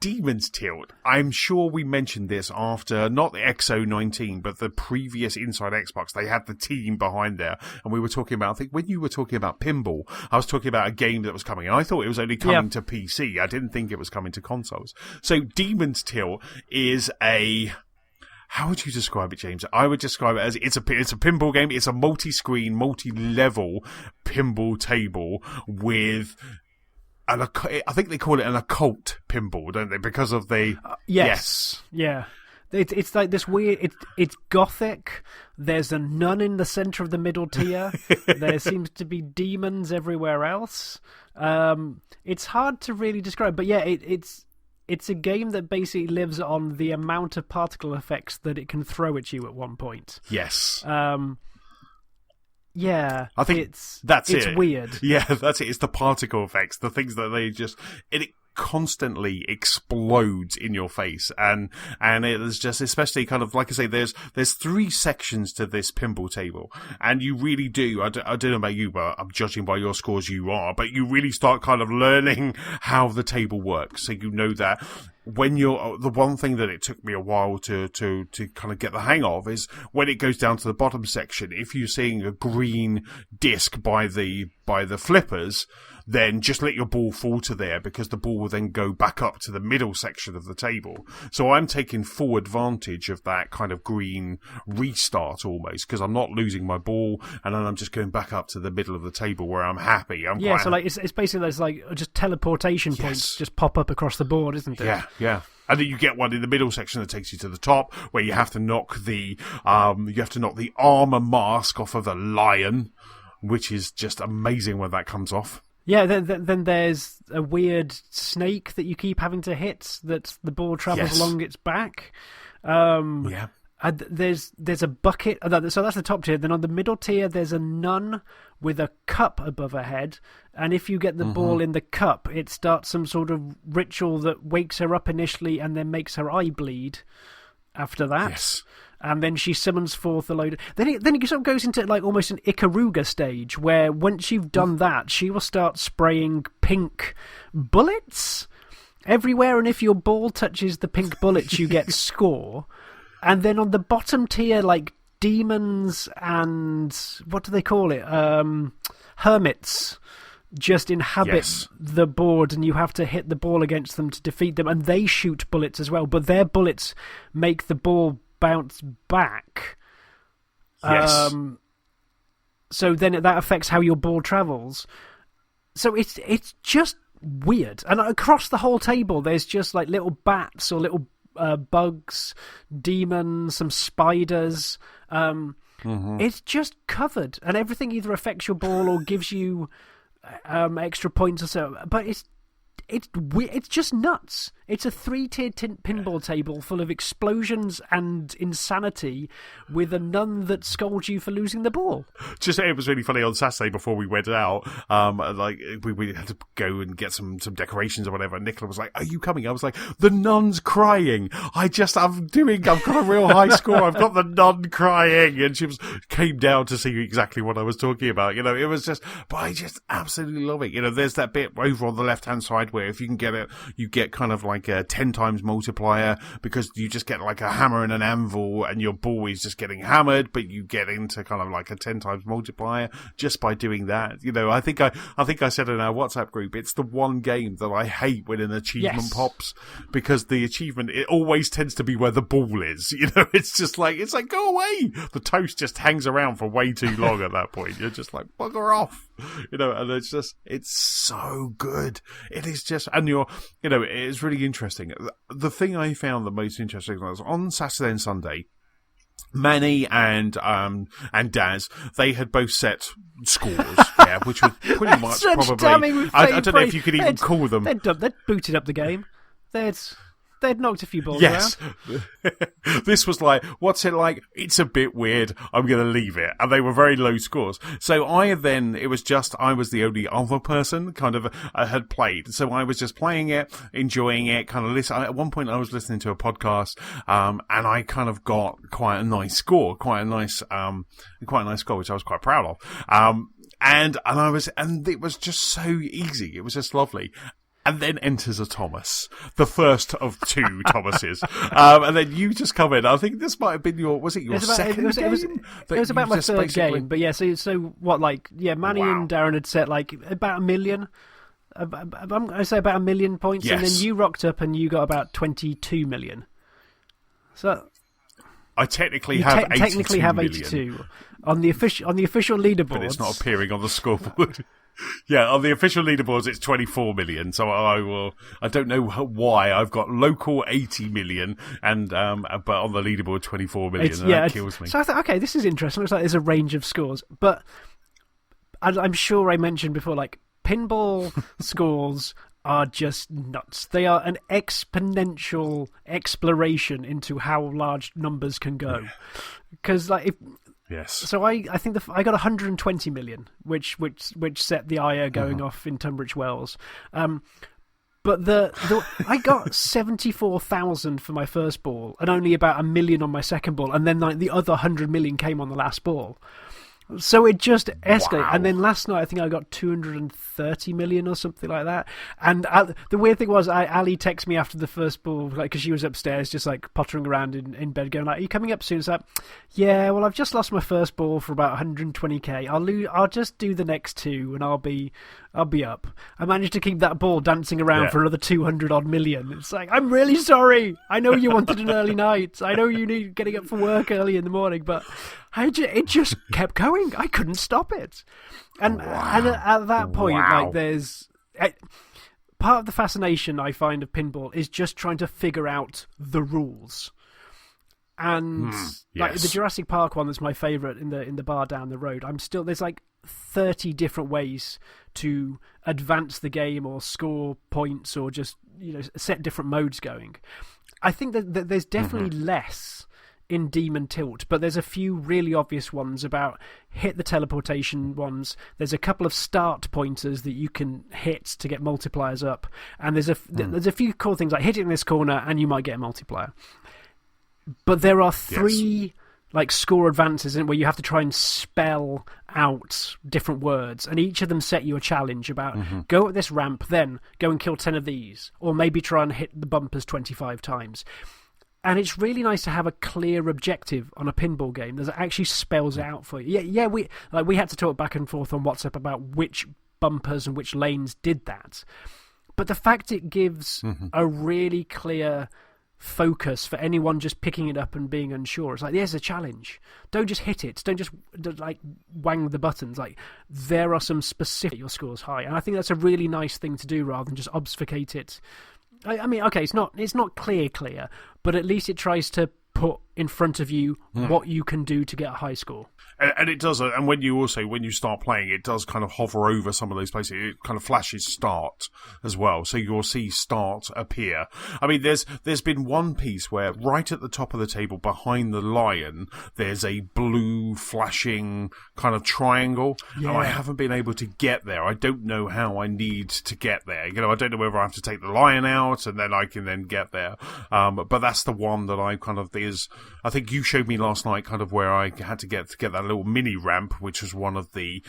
Demon's Tilt, I'm sure we mentioned this after, not the XO19, but the previous Inside Xbox. They had the team behind there, and we were talking about, I think when you were talking about pinball, I was talking about a game that was coming, and I thought it was only coming to PC. I didn't think it was coming to consoles. So Demon's Tilt is how would you describe it, James? I would describe it as it's a pinball game. It's a multi-screen, multi-level pinball table with... I think they call it an occult pinball, don't they? Because of the... Yes. Yeah. It's like this weird... It's gothic. There's a nun in the centre of the middle tier. There seems to be demons everywhere else. It's hard to really describe, but yeah, it's a game that basically lives on the amount of particle effects that it can throw at you at one point. Yes. Yeah, I think it's weird. Yeah, that's it. It's the particle effects, the things that it constantly explodes in your face, and it is just, especially kind of like I say, there's 3 sections to this pinball table, and you really do. I don't know about you, but I'm judging by your scores you are, but you really start kind of learning how the table works, so you know that. When the one thing that it took me a while to kind of get the hang of is when it goes down to the bottom section, if you're seeing a green disc by the by the flippers, then just let your ball fall to there, because the ball will then go back up to the middle section of the table. So I'm taking full advantage of that kind of green restart almost, because I'm not losing my ball, and then I'm just going back up to the middle of the table where I'm happy. So like it's basically there's like just teleportation points just pop up across the board, isn't it? Yeah. And then you get one in the middle section that takes you to the top, where you have to knock the armor mask off of a lion, which is just amazing when that comes off. Yeah, then there's a weird snake that you keep having to hit, that the ball travels along its back. And there's a bucket. So that's the top tier. Then on the middle tier, there's a nun with a cup above her head. And if you get the ball in the cup, it starts some sort of ritual that wakes her up initially and then makes her eye bleed after that. Yes. And then she summons forth a load. Then it sort of goes into like almost an Ikaruga stage, where once you've done that, she will start spraying pink bullets everywhere. And if your ball touches the pink bullets, you get score. And then on the bottom tier, like demons and what do they call it? Hermits just inhabit the board, and you have to hit the ball against them to defeat them. And they shoot bullets as well, but their bullets make the ball bounce back. Yes. So then that affects how your ball travels. So it's just weird. And across the whole table, there's just like little bats or little bugs, demons, some spiders. It's just covered, and everything either affects your ball or gives you extra points or so. But it's just nuts. It's a 3-tiered pinball table full of explosions and insanity, with a nun that scolds you for losing the ball. It was really funny on Saturday before we went out. Like we had to go and get some decorations or whatever. And Nicola was like, "Are you coming?" I was like, "The nun's crying. I've got a real high score. I've got the nun crying," and she came down to see exactly what I was talking about. You know, it was just, but I just absolutely love it. You know, there's that bit over on the left hand side where if you can get it, you get kind of like a 10 times multiplier, because you just get like a hammer and an anvil, and your ball is just getting hammered, but you get into kind of like a 10 times multiplier just by doing that. You know, I think I said in our WhatsApp group, it's the one game that I hate when an achievement pops, because the achievement, it always tends to be where the ball is. You know, it's like go away. The toast just hangs around for way too long at that point. You're just like, bugger off. You know, and it's so good. It is just, and it's really interesting. The thing I found the most interesting was on Saturday and Sunday, Manny and Daz, they had both set scores, which was pretty much probably, I don't know if you could even call them. They'd booted up the game. They'd knocked a few balls around. This was like, what's it like? It's a bit weird. I'm going to leave it. And they were very low scores. So I was the only other person kind of had played. So I was just playing it, enjoying it, kind of listening. At one point I was listening to a podcast, and I kind of got quite a nice score, which I was quite proud of. And it was just so easy. It was just lovely. And then enters a Thomas, the first of two Thomases. And then you just come in. I think this might have been your second game? It was about my third game. But yeah, so what, Manny and Darren had set like about 1 million. I'm going to say about 1 million points. Yes. And then you rocked up and you got about 22 million. So I technically have 82 on the official leaderboard. But it's not appearing on the scoreboard. Yeah, on the official leaderboards, it's 24 million. So I don't know why I've got local 80 million, and but on the leaderboard 24 million. That kills me. So I thought, okay, this is interesting. Looks like there's a range of scores, but I'm sure I mentioned before, like pinball scores are just nuts. They are an exponential exploration into how large numbers can go. Because Yes. So I think I got 120 million, which set the ire going off in Tunbridge Wells. But I got 74,000 for my first ball, and only about 1 million on my second ball, and then the other 100 million came on the last ball. So it just escalated. Wow. And then last night, I think I got 230 million or something like that. And the weird thing was, Ali texted me after the first ball, because she was upstairs just pottering around in bed going, are you coming up soon? It's yeah, well, I've just lost my first ball for about 120k. I'll just do the next two and I'll be up. I managed to keep that ball dancing around for another 200 odd million. It's I'm really sorry. I know you wanted an early night. I know you need getting up for work early in the morning, but it just kept going. I couldn't stop it. And at that point, there's part of the fascination I find of pinball is just trying to figure out the rules. And the Jurassic Park one that's my favourite in the bar down the road. There's 30 different ways to advance the game or score points or just set different modes going. I think that there's definitely less in Demon Tilt, but there's a few really obvious ones about hit the teleportation ones. There's a couple of start pointers that you can hit to get multipliers up, and there's a few cool things like hitting this corner and you might get a multiplier. But there are three score advances where you have to try and spell out different words, and each of them set you a challenge about go at this ramp, then go and kill 10 of these, or maybe try and hit the bumpers 25 times. And it's really nice to have a clear objective on a pinball game that actually spells out for you. Yeah, we had to talk back and forth on WhatsApp about which bumpers and which lanes did that. But the fact it gives a really clear focus for anyone just picking it up and being unsure. It's there's a challenge. Don't just hit it. Don't just wang the buttons. There are some specific your score's high. And I think that's a really nice thing to do rather than just obfuscate it. I mean, okay, it's not clear, but at least it tries to put in front of you what you can do to get a high score. And it does, and when you start playing, it does kind of hover over some of those places. It kind of flashes start as well, so you'll see start appear. I mean, there's been one piece where right at the top of the table, behind the lion, there's a blue flashing kind of triangle, and I haven't been able to get there. I don't know how I need to get there. I don't know whether I have to take the lion out and then I can then get there. But that's the one that I kind of I think you showed me last night, kind of where I had to get that little mini ramp, which was one of the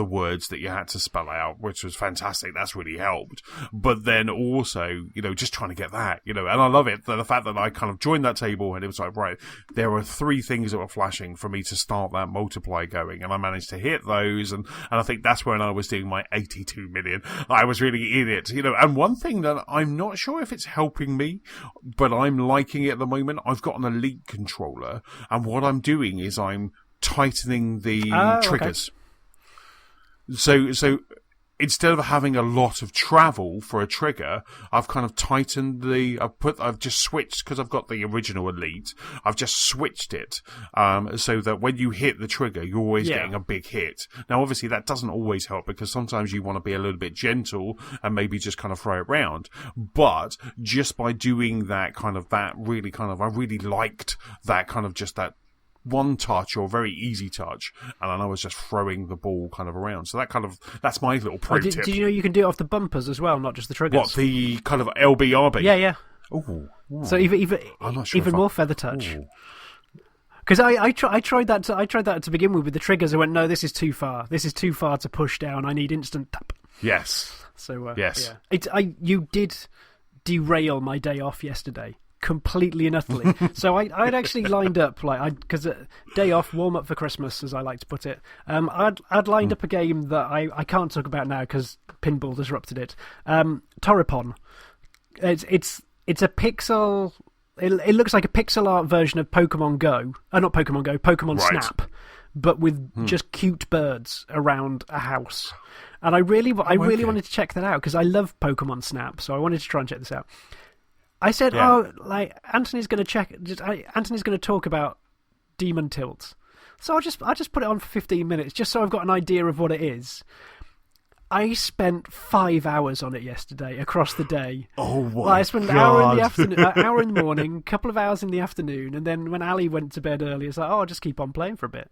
words that you had to spell out, which was fantastic. That's really helped. But then also, just trying to get that, and I love it, the fact that I kind of joined that table and it was right, there were 3 things that were flashing for me to start that multiply going, and I managed to hit those, and I think that's when I was doing my 82 million. I was really in it, and one thing that I'm not sure if it's helping me, but I'm liking it at the moment, I've got an Elite controller, and what I'm doing is I'm tightening the triggers. Okay. So instead of having a lot of travel for a trigger, I've kind of tightened I've just switched, because I've got the original Elite, I've just switched it so that when you hit the trigger, you're always getting a big hit. Now, obviously, that doesn't always help, because sometimes you want to be a little bit gentle and maybe just kind of throw it round. But just by doing that I really liked that kind of just that one touch or very easy touch, and I was just throwing the ball kind of around. So that's my little pro tip. Did you know you can do it off the bumpers as well, not just the triggers? What, the kind of LBRB? Yeah. Ooh. So even more feather touch. Because I tried that to begin with the triggers. I went, no, this is too far. This is too far to push down. I need instant tap. Yes. So yes. Yeah. You did derail my day off yesterday. Completely and utterly. So I'd actually lined up because day off, warm up for Christmas, as I like to put it. I'd lined up a game that I can't talk about now because pinball disrupted it. Toripon. It's a pixel. It looks like a pixel art version of Pokemon Go. Not Pokemon Go, Pokemon Snap, but with just cute birds around a house. And I really wanted to check that out because I love Pokemon Snap, so I wanted to try and check this out. I said, Anthony's going to talk about Demon Tilt. So I'll just put it on for 15 minutes, just so I've got an idea of what it is. I spent 5 hours on it yesterday across the day. Oh, my I spent an hour in the afternoon, an hour in the morning, a couple of hours in the afternoon, and then when Ali went to bed early, it's I'll just keep on playing for a bit.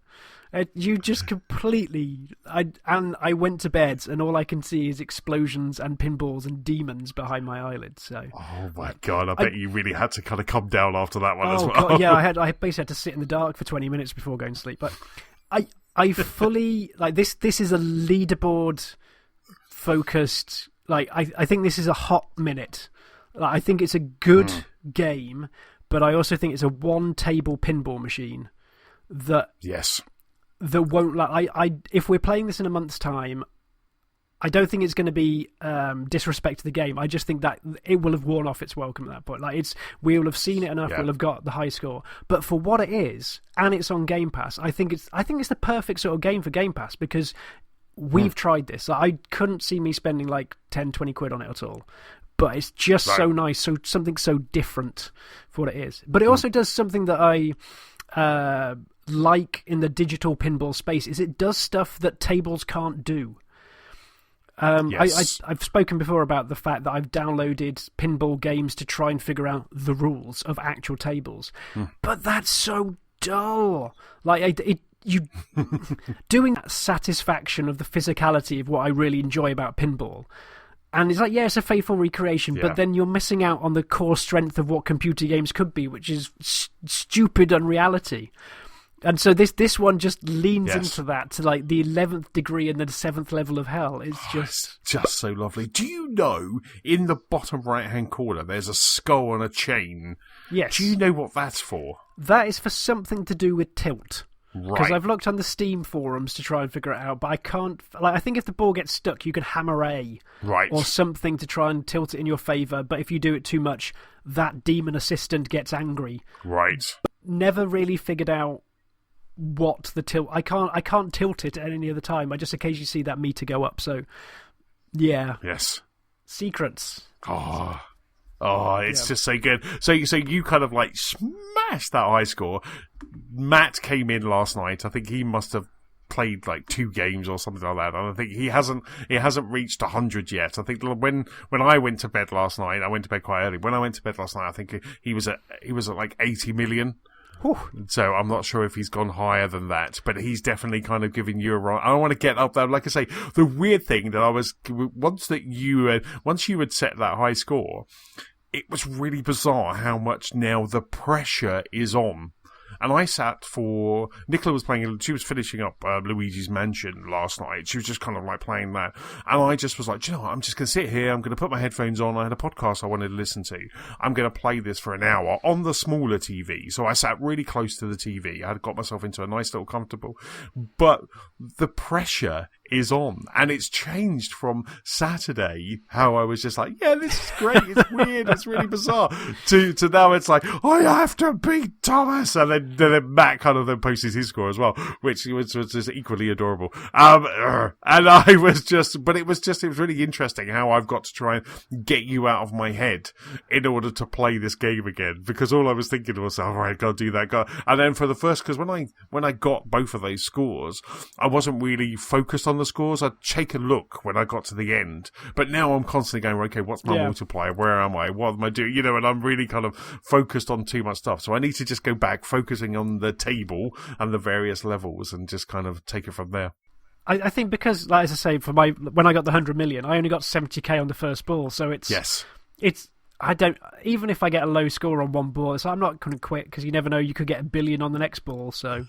You just completely... I went to bed, and all I can see is explosions and pinballs and demons behind my eyelids. So. Oh, my God. I bet you really had to kind of come down after that one as well. God, yeah, I basically had to sit in the dark for 20 minutes before going to sleep. But I fully like this. This is a leaderboard focused. Like I think this is a hot minute. Like, I think it's a good game, but I also think it's a one-table pinball machine that won't like. I if we're playing this in a month's time, I don't think it's going to be disrespect to the game. I just think that it will have worn off its welcome at that point. Like we will have seen it enough. We'll have got the high score. But for what it is, and it's on Game Pass, I think it's the perfect sort of game for Game Pass because we've tried this. Like, I couldn't see me spending like 10, 20 quid on it at all. But it's just so nice, so something so different for what it is. But it also does something that I like in the digital pinball space. Is it does stuff that tables can't do. I've spoken before about the fact that I've downloaded pinball games to try and figure out the rules of actual tables, but that's so dull. Like you doing that satisfaction of the physicality of what I really enjoy about pinball. And it's like, it's a faithful recreation, but then you're missing out on the core strength of what computer games could be, which is stupid unreality. And so this one just leans into that to like the 11th degree and the 7th level of hell. It's just so lovely. Do you know in the bottom right-hand corner there's a skull on a chain? Yes. Do you know what that's for? That is for something to do with tilt. Right. Because I've looked on the Steam forums to try and figure it out, but I can't. Like, I think if the ball gets stuck, you can hammer A, or something to try and tilt it in your favour. But if you do it too much, that demon assistant gets angry. Right. Never really figured out what the tilt. I can't tilt it at any other time. I just occasionally see that meter go up. So, yeah. Yes. Secrets. Oh, it's just so good. So you kind of like smashed that high score. Matt came in last night. I think he must have played like 2 games or something like that. And I think he hasn't reached 100 yet. I think when I went to bed last night, I went to bed quite early. When I went to bed last night, I think he was at like 80 million. Whew. So I'm not sure if he's gone higher than that, but he's definitely kind of giving you a run. I want to get up there. Like I say, the weird thing that I was once you had set that high score, it was really bizarre how much now the pressure is on. And I sat for... Nicola was playing... She was finishing up Luigi's Mansion last night. She was just kind of like playing that. And I just was like, do you know what? I'm just going to sit here. I'm going to put my headphones on. I had a podcast I wanted to listen to. I'm going to play this for an hour on the smaller TV. So I sat really close to the TV. I had got myself into a nice little comfortable. But the pressure is on. And it's changed from Saturday, how I was just like, yeah, this is great. It's weird. It's really bizarre. To now it's like, I have to beat Thomas. And then Matt kind of then posted his score as well, which was just equally adorable. And I was just, but it was really interesting how I've got to try and get you out of my head in order to play this game again, because all I was thinking was, all right, gotta do that. And then for the first, because when I got both of those scores, I wasn't really focused on the scores. I'd take a look when I got to the end, but now I'm constantly going, okay, what's my multiplier? Where am I? What am I doing? And I'm really kind of focused on too much stuff. So I need to just go back, focusing on the table and the various levels, and just kind of take it from there. I think because, like, as I say, when I got the 100 million, I only got 70k on the first ball, so it's I don't, even if I get a low score on one ball, so I'm not going to quit, because you never know, you could get 1 billion on the next ball. So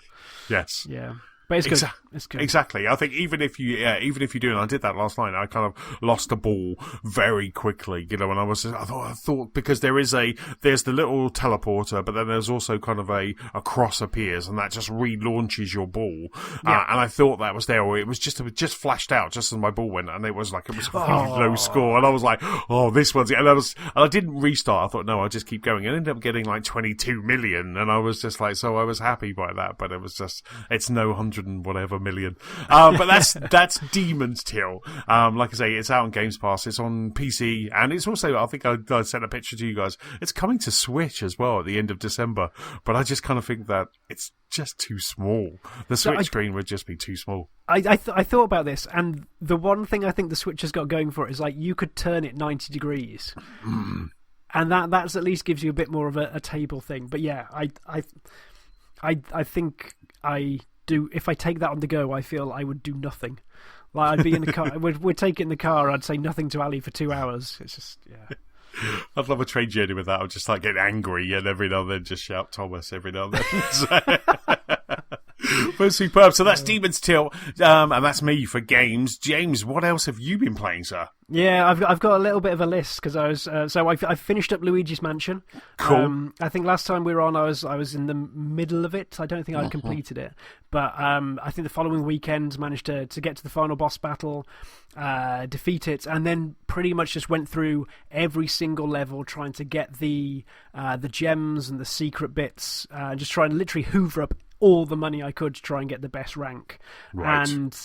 yes, yeah. But it's good. It's good. Exactly. I think even if you do, and I did that last night, I kind of lost the ball very quickly, and I thought because there's the little teleporter, but then there's also kind of a cross appears, and that just relaunches your ball. Yeah. And I thought that was there, or it just flashed out just as my ball went, and it was a really low score, and I was like, oh, this one's it. And I didn't restart. I thought, no, I'll just keep going. And I ended up getting like 22 million, and I was just like, so I was happy by that, but it was just, it's no 100 and whatever million. But that's Demon's Till. Like I say, it's out on Games Pass. It's on PC, and it's also, I think I sent a picture to you guys. It's coming to Switch as well at the end of December. But I just kind of think that it's just too small. The Switch screen would just be too small. I thought about this, and the one thing I think the Switch has got going for it is, like, you could turn it 90 degrees. And that's at least gives you a bit more of a table thing. But yeah, I think I do. If I take that on the go, I feel I would do nothing. Like, I'd be in the car. We'd take it in the car. I'd say nothing to Ali for 2 hours. It's just, yeah. I'd love a train journey with that. I'd just like get angry, and every now and then just shout Thomas every now and then. But superb. So that's Demon's Tilt, and that's me for games. James, what else have you been playing, sir? Yeah, I've got a little bit of a list because I finished up Luigi's Mansion. Cool. I think last time we were on, I was in the middle of it. I don't think I'd completed it, but I think the following weekend managed to get to the final boss battle, defeat it, and then pretty much just went through every single level trying to get the gems and the secret bits, just trying to literally hoover up all the money I could to try and get the best rank. Right. And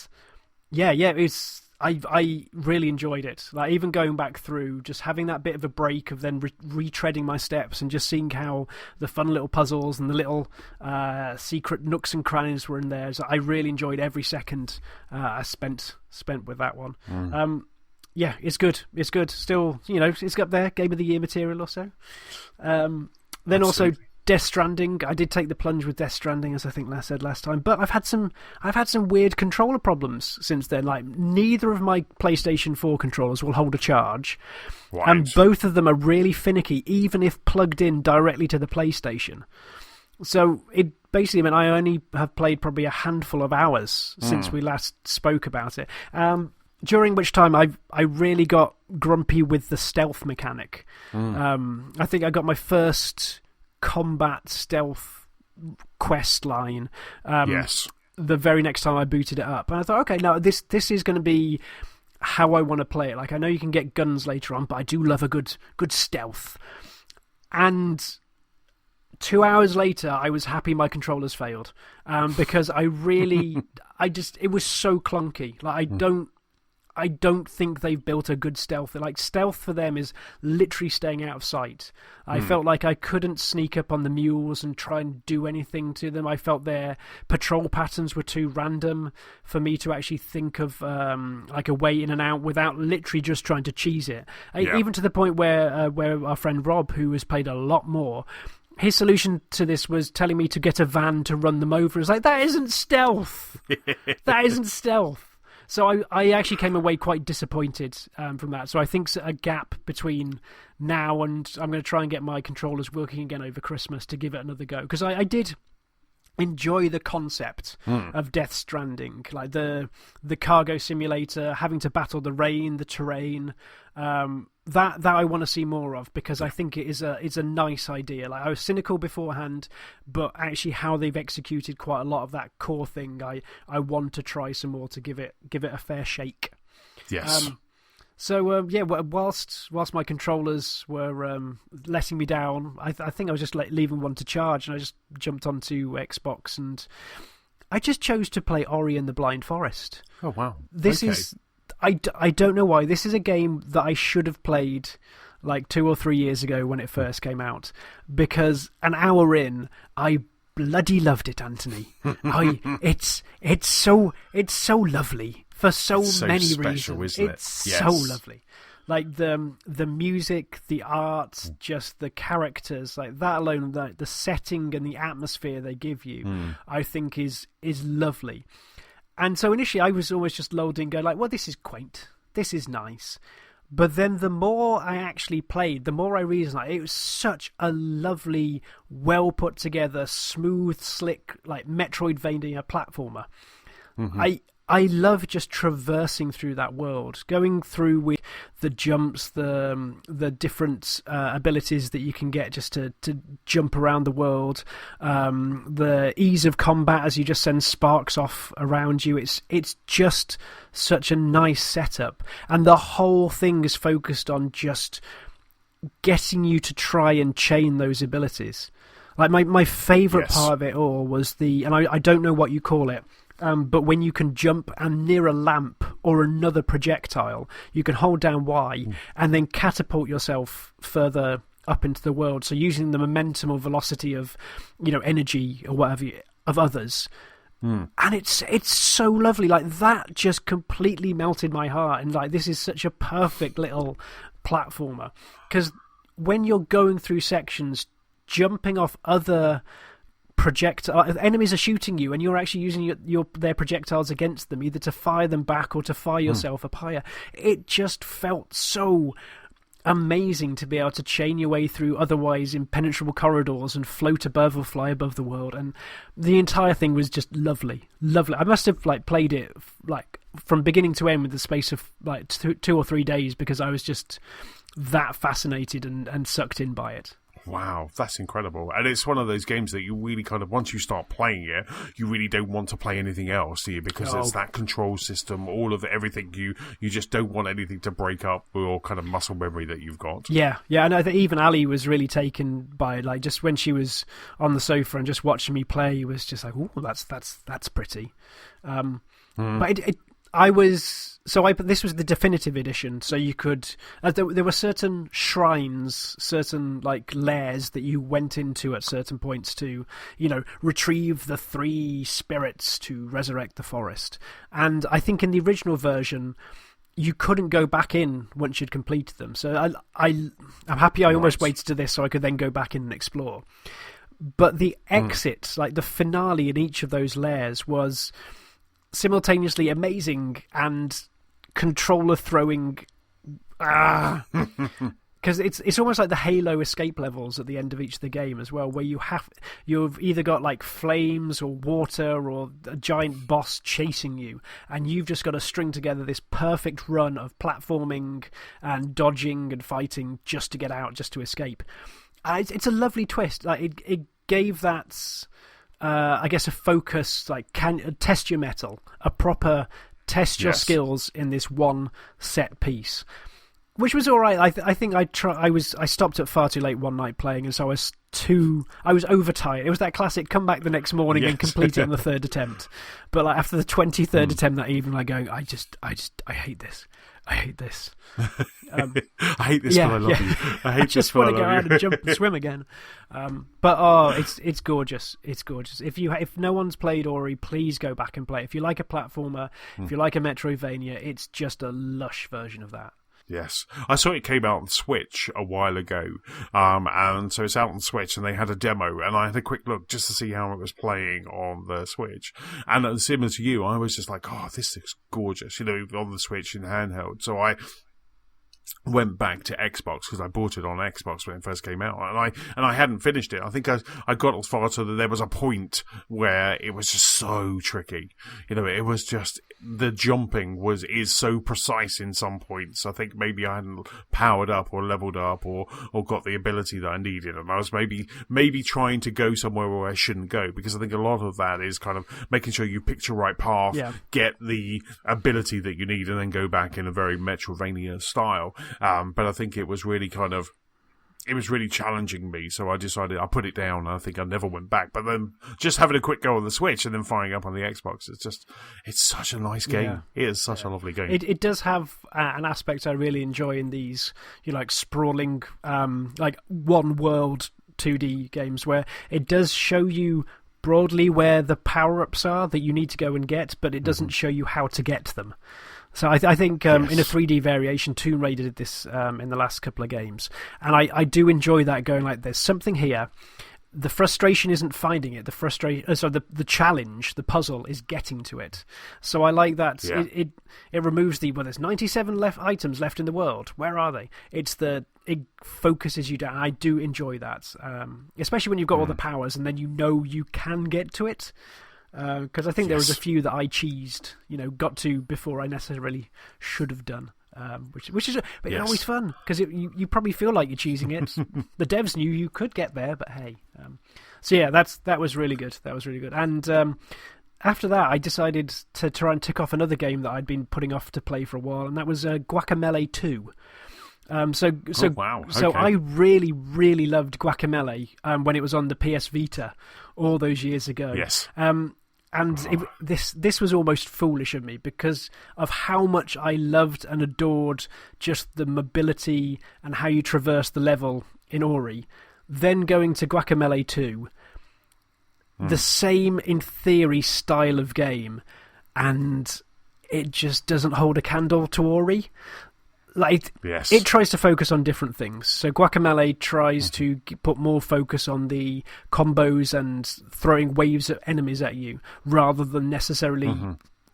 yeah, it's. I really enjoyed it. Like, even going back through, just having that bit of a break of then retreading my steps and just seeing how the fun little puzzles and the little secret nooks and crannies were in there. So I really enjoyed every second I spent with that one. Yeah, it's good. It's good. Still, it's up there, Game of the Year material or so. Then Absolutely. Also Death Stranding. I did take the plunge with Death Stranding, as I think I said last time, but I've had some weird controller problems since then. Like, neither of my PlayStation 4 controllers will hold a charge, Right. and both of them are really finicky, even if plugged in directly to the PlayStation. So it basically meant I only have played probably a handful of hours since we last spoke about it. During which time I really got grumpy with the stealth mechanic. I think I got my first combat stealth quest line Yes. the very next time I booted it up, and I thought, okay, now this is going to be how I want to play it. Like, I know you can get guns later on, but I do love a good stealth. And 2 hours later, I was happy my controllers failed, because I really it was so clunky. Like, I don't think they've built a good stealth. Like, stealth for them is literally staying out of sight. I felt like I couldn't sneak up on the mules and try and do anything to them. I felt their patrol patterns were too random for me to actually think of like a way in and out without literally just trying to cheese it. Yeah. Even to the point where our friend Rob, who has played a lot more, his solution to this was telling me to get a van to run them over. It's like, that isn't stealth. That isn't stealth. So I actually came away quite disappointed from that. So I think a gap between now and I'm going to try and get my controllers working again over Christmas to give it another go. Because I did enjoy the concept of Death Stranding, like the cargo simulator, having to battle the rain, the terrain. That I want to see more of, because I think it's a nice idea. Like, I was cynical beforehand, but actually how they've executed quite a lot of that core thing, I want to try some more to give it a fair shake. Yes. Yeah, whilst my controllers were letting me down, I think I was just leaving one to charge, and I just jumped onto Xbox and I just chose to play Ori and the Blind Forest. Oh wow! This is. I don't know why. This is a game that I should have played like 2 or 3 years ago when it first came out, because an hour in, I bloody loved it, Anthony. It's so lovely for so many special, reasons. isn't it? It's Yes. so lovely. Like the music, the art, just the characters, like that alone, the setting and the atmosphere they give you, I think is lovely. And so initially I was always just lulled in, going like, well, this is quaint, this is nice. But then the more I actually played, the more I realized like, it was such a lovely, well put together, smooth, slick, like Metroidvania platformer. I love just traversing through that world, going through with the jumps, the different abilities that you can get just to jump around the world, the ease of combat as you just send sparks off around you. It's just such a nice setup, and the whole thing is focused on just getting you to try and chain those abilities. Like my favourite part of it all was and I don't know what you call it, but when you can jump and near a lamp or another projectile, you can hold down Y and then catapult yourself further up into the world. So using the momentum or velocity of, energy or whatever of others. And it's so lovely. Like, that just completely melted my heart. And like, this is such a perfect little platformer, because when you're going through sections, jumping off other enemies are shooting you, and you're actually using their projectiles against them, either to fire them back or to fire yourself up higher. It just felt so amazing to be able to chain your way through otherwise impenetrable corridors and float above or fly above the world, and the entire thing was just lovely. I must have played it from beginning to end with the space of 2 or 3 days, because I was just that fascinated and sucked in by it. Wow, that's incredible. And it's one of those games that you really kind of, once you start playing it, you really don't want to play anything else, do you? Because it's that control system, all of everything. You just don't want anything to break up your kind of muscle memory that you've got. Yeah. And I think even Ali was really taken by it. Just when she was on the sofa and just watching me play, it was just like, oh, that's pretty. But this was the definitive edition, so you could there were certain shrines, certain lairs that you went into at certain points to retrieve the 3 spirits to resurrect the forest. And I think in the original version you couldn't go back in once you'd completed them, so I'm happy I almost waited to this so I could then go back in and explore. But the exit, the finale in each of those lairs, was simultaneously amazing and controller throwing, because it's almost like the Halo escape levels at the end of each of the game as well, where you've either got flames or water or a giant boss chasing you, and you've just got to string together this perfect run of platforming and dodging and fighting just to get out, just to escape. It's a lovely twist. It gave that I guess a focus, test your mettle, a proper test your skills in this one set piece, which was all right. I think I stopped at far too late one night playing, and so I was overtired. It was that classic come back the next morning and complete it on the 3rd attempt. But after the 23rd attempt that evening, I hate this. I hate this. I hate this, but I love you. I just want to go out and jump and swim again. It's gorgeous. It's gorgeous. If no one's played Ori, please go back and play. If you like a platformer, if you like a Metroidvania, it's just a lush version of that. Yes. I saw it came out on Switch a while ago, and so it's out on Switch, and they had a demo, and I had a quick look just to see how it was playing on the Switch. And similar to you, I was just like, oh, this looks gorgeous, on the Switch in handheld. So I went back to Xbox, because I bought it on Xbox when it first came out, and I hadn't finished it. I think I got as far to that there was a point where it was just so tricky. It was just, the jumping is so precise in some points. I think maybe I hadn't powered up or leveled up or got the ability that I needed, and I was maybe trying to go somewhere where I shouldn't go, because I think a lot of that is kind of making sure you pick your right path, get the ability that you need, and then go back in a very Metroidvania style. But I think it was really challenging me, so I decided I put it down, and I think I never went back. But then just having a quick go on the Switch and then firing up on the Xbox, it's such a nice game. It is such a lovely game. It does have an aspect I really enjoy in these sprawling one world 2D games, where it does show you broadly where the power-ups are that you need to go and get, but it doesn't show you how to get them. So I think in a 3D variation, Tomb Raider did this in the last couple of games. And I do enjoy that, going there's something here. The frustration isn't finding it. The challenge, the puzzle, is getting to it. So I like that. Yeah. It removes there's 97 items left in the world. Where are they? It focuses you down. I do enjoy that, especially when you've got all the powers and then you can get to it. Because I think there was a few that I cheesed, got to before I necessarily should have done, which is it's always fun, because you probably feel like you're cheesing it. The devs knew you could get there, but hey. That was really good. That was really good. And after that, I decided to try and tick off another game that I'd been putting off to play for a while, and that was Guacamelee 2. So I really, really loved Guacamelee when it was on the PS Vita all those years ago. Yes. This was almost foolish of me, because of how much I loved and adored just the mobility and how you traverse the level in Ori. Then going to Guacamelee 2, the same, in theory, style of game, and it just doesn't hold a candle to Ori. It tries to focus on different things. So Guacamelee tries to put more focus on the combos and throwing waves of enemies at you, rather than necessarily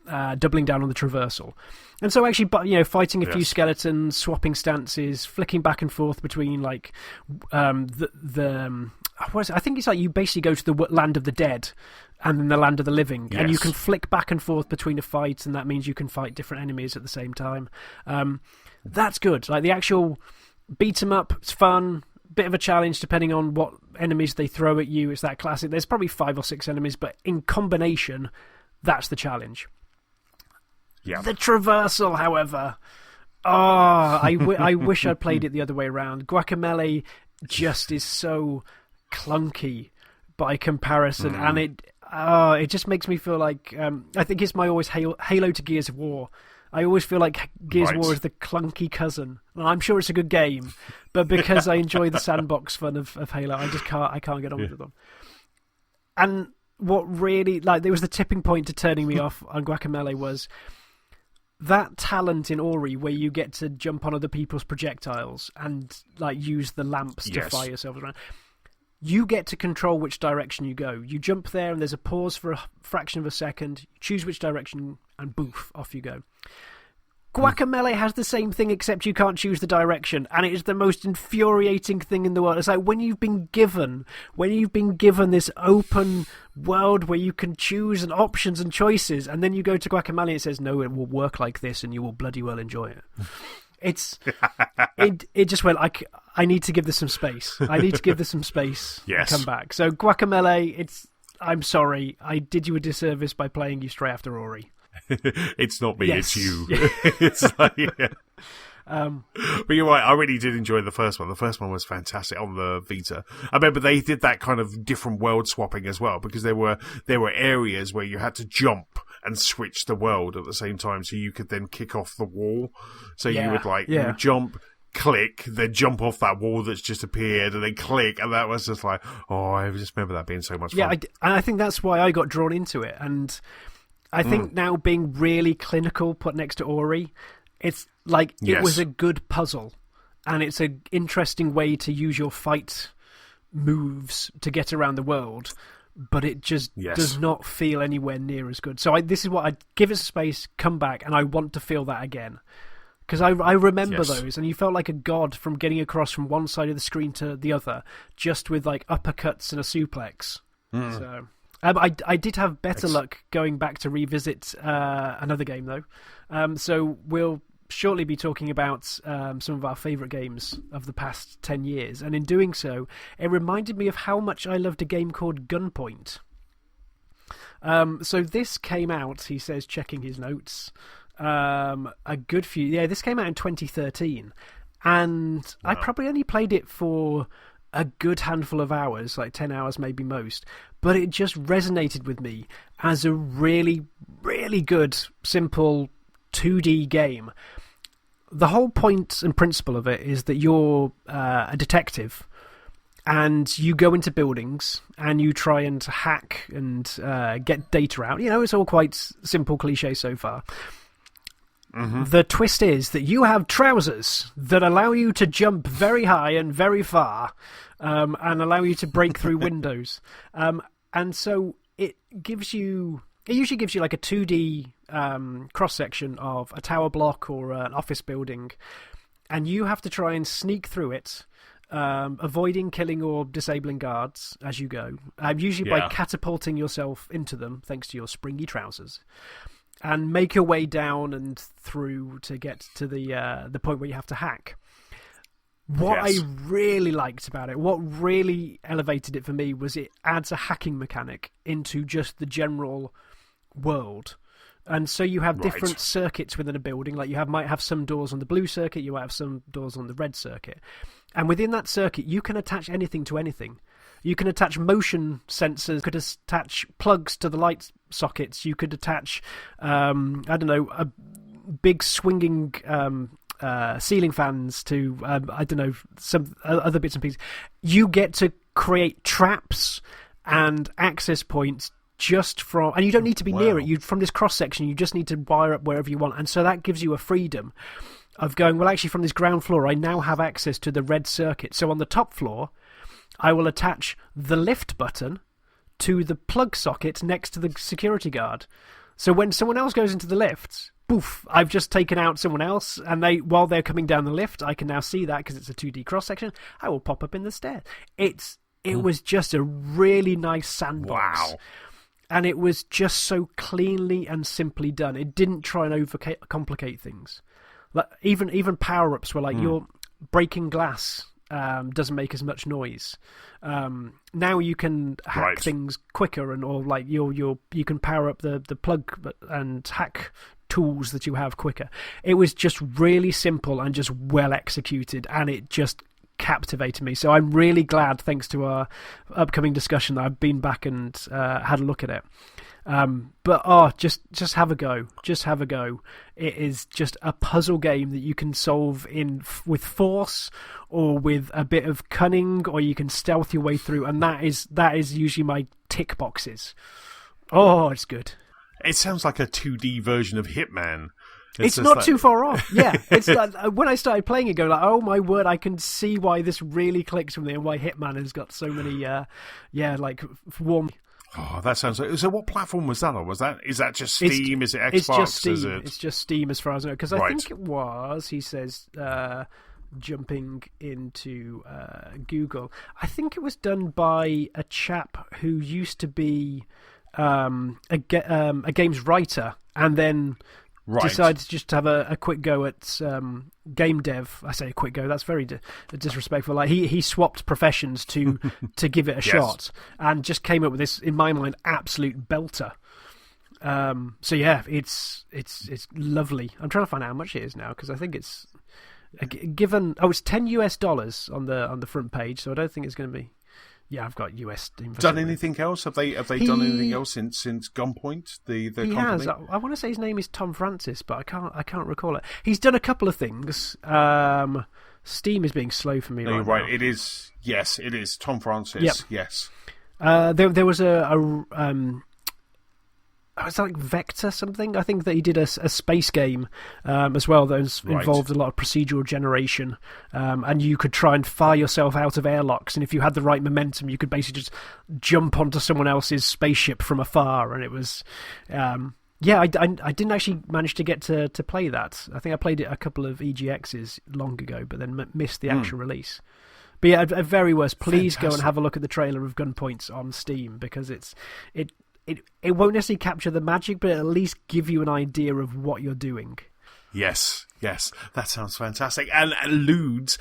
doubling down on the traversal. And so actually, fighting a few skeletons, swapping stances, flicking back and forth between what is it? I think it's like you basically go to the land of the dead and then the land of the living, and you can flick back and forth between a fight, and that means you can fight different enemies at the same time. That's good. Like the actual beat 'em up, it's fun. Bit of a challenge depending on what enemies they throw at you. It's that classic. There's probably 5 or 6 enemies, but in combination, that's the challenge. Yeah. The traversal, however, I wish I'd played it the other way around. Guacamelee just is so clunky by comparison, and it just makes me feel like I think it's my always Halo to Gears of War. I always feel like Gears of War is the clunky cousin. And I'm sure it's a good game, but because I enjoy the sandbox fun of Halo, I can't get on with them. And what really, there was the tipping point to turning me off on Guacamelee was that talent in Ori where you get to jump on other people's projectiles and use the lamps to fire yourself around. You get to control which direction you go. You jump there and there's a pause for a fraction of a second. You choose which direction and boof, off you go. Guacamelee has the same thing except you can't choose the direction, and it is the most infuriating thing in the world. It's like when you've been given this open world where you can choose and options and choices, and then you go to Guacamelee and it says, no, it will work like this and you will bloody well enjoy it. It just went, I need to give this some space. I need to give this some space and come back. So Guacamelee, I'm sorry, I did you a disservice by playing you straight after Ori. It's not me, it's you. It's like, but you're right, I really did enjoy the first one. The first one was fantastic on the Vita. I remember they did that kind of different world swapping as well, because there were areas where you had to jump and switch the world at the same time, so you could then kick off the wall. So you would you would jump, click, then jump off that wall that's just appeared, and then click, and that was just like, I just remember that being so much fun. And I think that's why I got drawn into it, and I think now being really clinical put next to Ori, it's like it was a good puzzle, and it's an interesting way to use your fight moves to get around the world, but it just does not feel anywhere near as good. So this is what I'd give it a space, come back, and I want to feel that again. Because I remember those, and you felt like a god from getting across from one side of the screen to the other, just with uppercuts and a suplex. So I did have better luck going back to revisit another game, though. So we'll shortly be talking about some of our favourite games of the past 10 years. And in doing so, it reminded me of how much I loved a game called Gunpoint. So this came out, he says, checking his notes, a good few... Yeah, this came out in 2013. And I probably only played it for a good handful of hours, like 10 hours maybe most, but it just resonated with me as a really, really good, simple 2D game. The whole point and principle of it is that you're a detective, and you go into buildings and you try and hack and get data out. It's all quite simple cliche so far. The twist is that you have trousers that allow you to jump very high and very far, and allow you to break through windows. And so it usually gives you like a 2D cross-section of a tower block or an office building, and you have to try and sneak through it, avoiding killing or disabling guards as you go, usually by catapulting yourself into them thanks to your springy trousers, and make your way down and through to get to the point where you have to hack. What I really liked about it, what really elevated it for me, was it adds a hacking mechanic into just the general world. And so you have different circuits within a building. Like might have some doors on the blue circuit, you might have some doors on the red circuit. And within that circuit, you can attach anything to anything. You can attach motion sensors, you could attach plugs to the light sockets, you could attach, a big swinging ceiling fans to, some other bits and pieces. You get to create traps and access points just from, and you don't need to be near it. From this cross section, you just need to wire up wherever you want, and so that gives you a freedom of going, well, actually, from this ground floor, I now have access to the red circuit. So on the top floor, I will attach the lift button to the plug socket next to the security guard. So when someone else goes into the lift, poof, I've just taken out someone else, and while they're coming down the lift, I can now see that because it's a 2D cross-section. I will pop up in the stair. It was just a really nice sandbox. Wow. And it was just so cleanly and simply done. It didn't try and overcomplicate things. Like even power-ups were like your breaking glass doesn't make as much noise. Now you can hack things quicker, or like you can power up the plug and hack tools that you have quicker. It was just really simple and just well executed, and it just captivated me. So I'm really glad, thanks to our upcoming discussion, that I've been back and had a look at it. But just have a go. Just have a go. It is just a puzzle game that you can solve with force or with a bit of cunning, or you can stealth your way through, and that is usually my tick boxes. Oh, it's good. It sounds like a 2D version of Hitman. It's not too far off. Yeah, it's like, when I started playing it, going like, oh my word, I can see why this really clicks with me, and why Hitman has got so many, like warm. Oh, that sounds like. So, what platform was that on? Is that just Steam? Is it Xbox? It's just Steam. It's just Steam, as far as I know, because I think it was. He says, jumping into Google. I think it was done by a chap who used to be a games writer, and then decided just to have a quick go at game dev. I say a quick go, that's very disrespectful. Like he swapped professions to give it a shot, and just came up with this, in my mind, absolute belter. So yeah, it's lovely. I'm trying to find out how much it is now, because I think it's it's $10 on the front page, so I don't think it's going to be. Yeah, I've got US. Done anything else? Have they done anything else since Gunpoint? The company? Has. I want to say his name is Tom Francis, but I can't recall it. He's done a couple of things. Steam is being slow for me. You're right. It is. Yes, it is Tom Francis. Yep. Yes. There was it's like Vector something. I think that he did a space game as well that involved a lot of procedural generation, and you could try and fire yourself out of airlocks, and if you had the right momentum, you could basically just jump onto someone else's spaceship from afar, and it was... I didn't actually manage to get to play that. I think I played it a couple of EGXs long ago, but then missed the actual release. But yeah, at very worst, please go and have a look at the trailer of Gunpoint on Steam, because it won't necessarily capture the magic, but it'll at least give you an idea of what you're doing. Yes, that sounds fantastic, and leads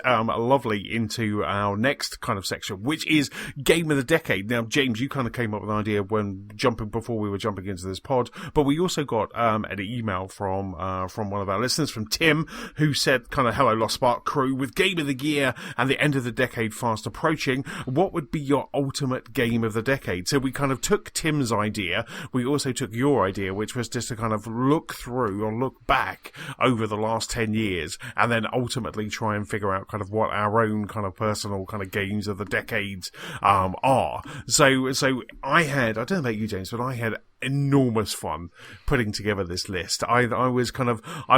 lovely into our next kind of section, which is Game of the Decade. Now, James, you kind of came up with an idea before we were jumping into this pod, but we also got an email from one of our listeners, from Tim, who said, kind of, hello, Lost Spark crew, with Game of the Year and the end of the decade fast approaching, what would be your ultimate Game of the Decade? So we kind of took Tim's idea, we also took your idea, which was just to kind of look through or look back over the last 10 years, and then ultimately try and figure out kind of what our own kind of personal kind of games of the decades are. So I don't know about you, James, but I had enormous fun putting together this list. I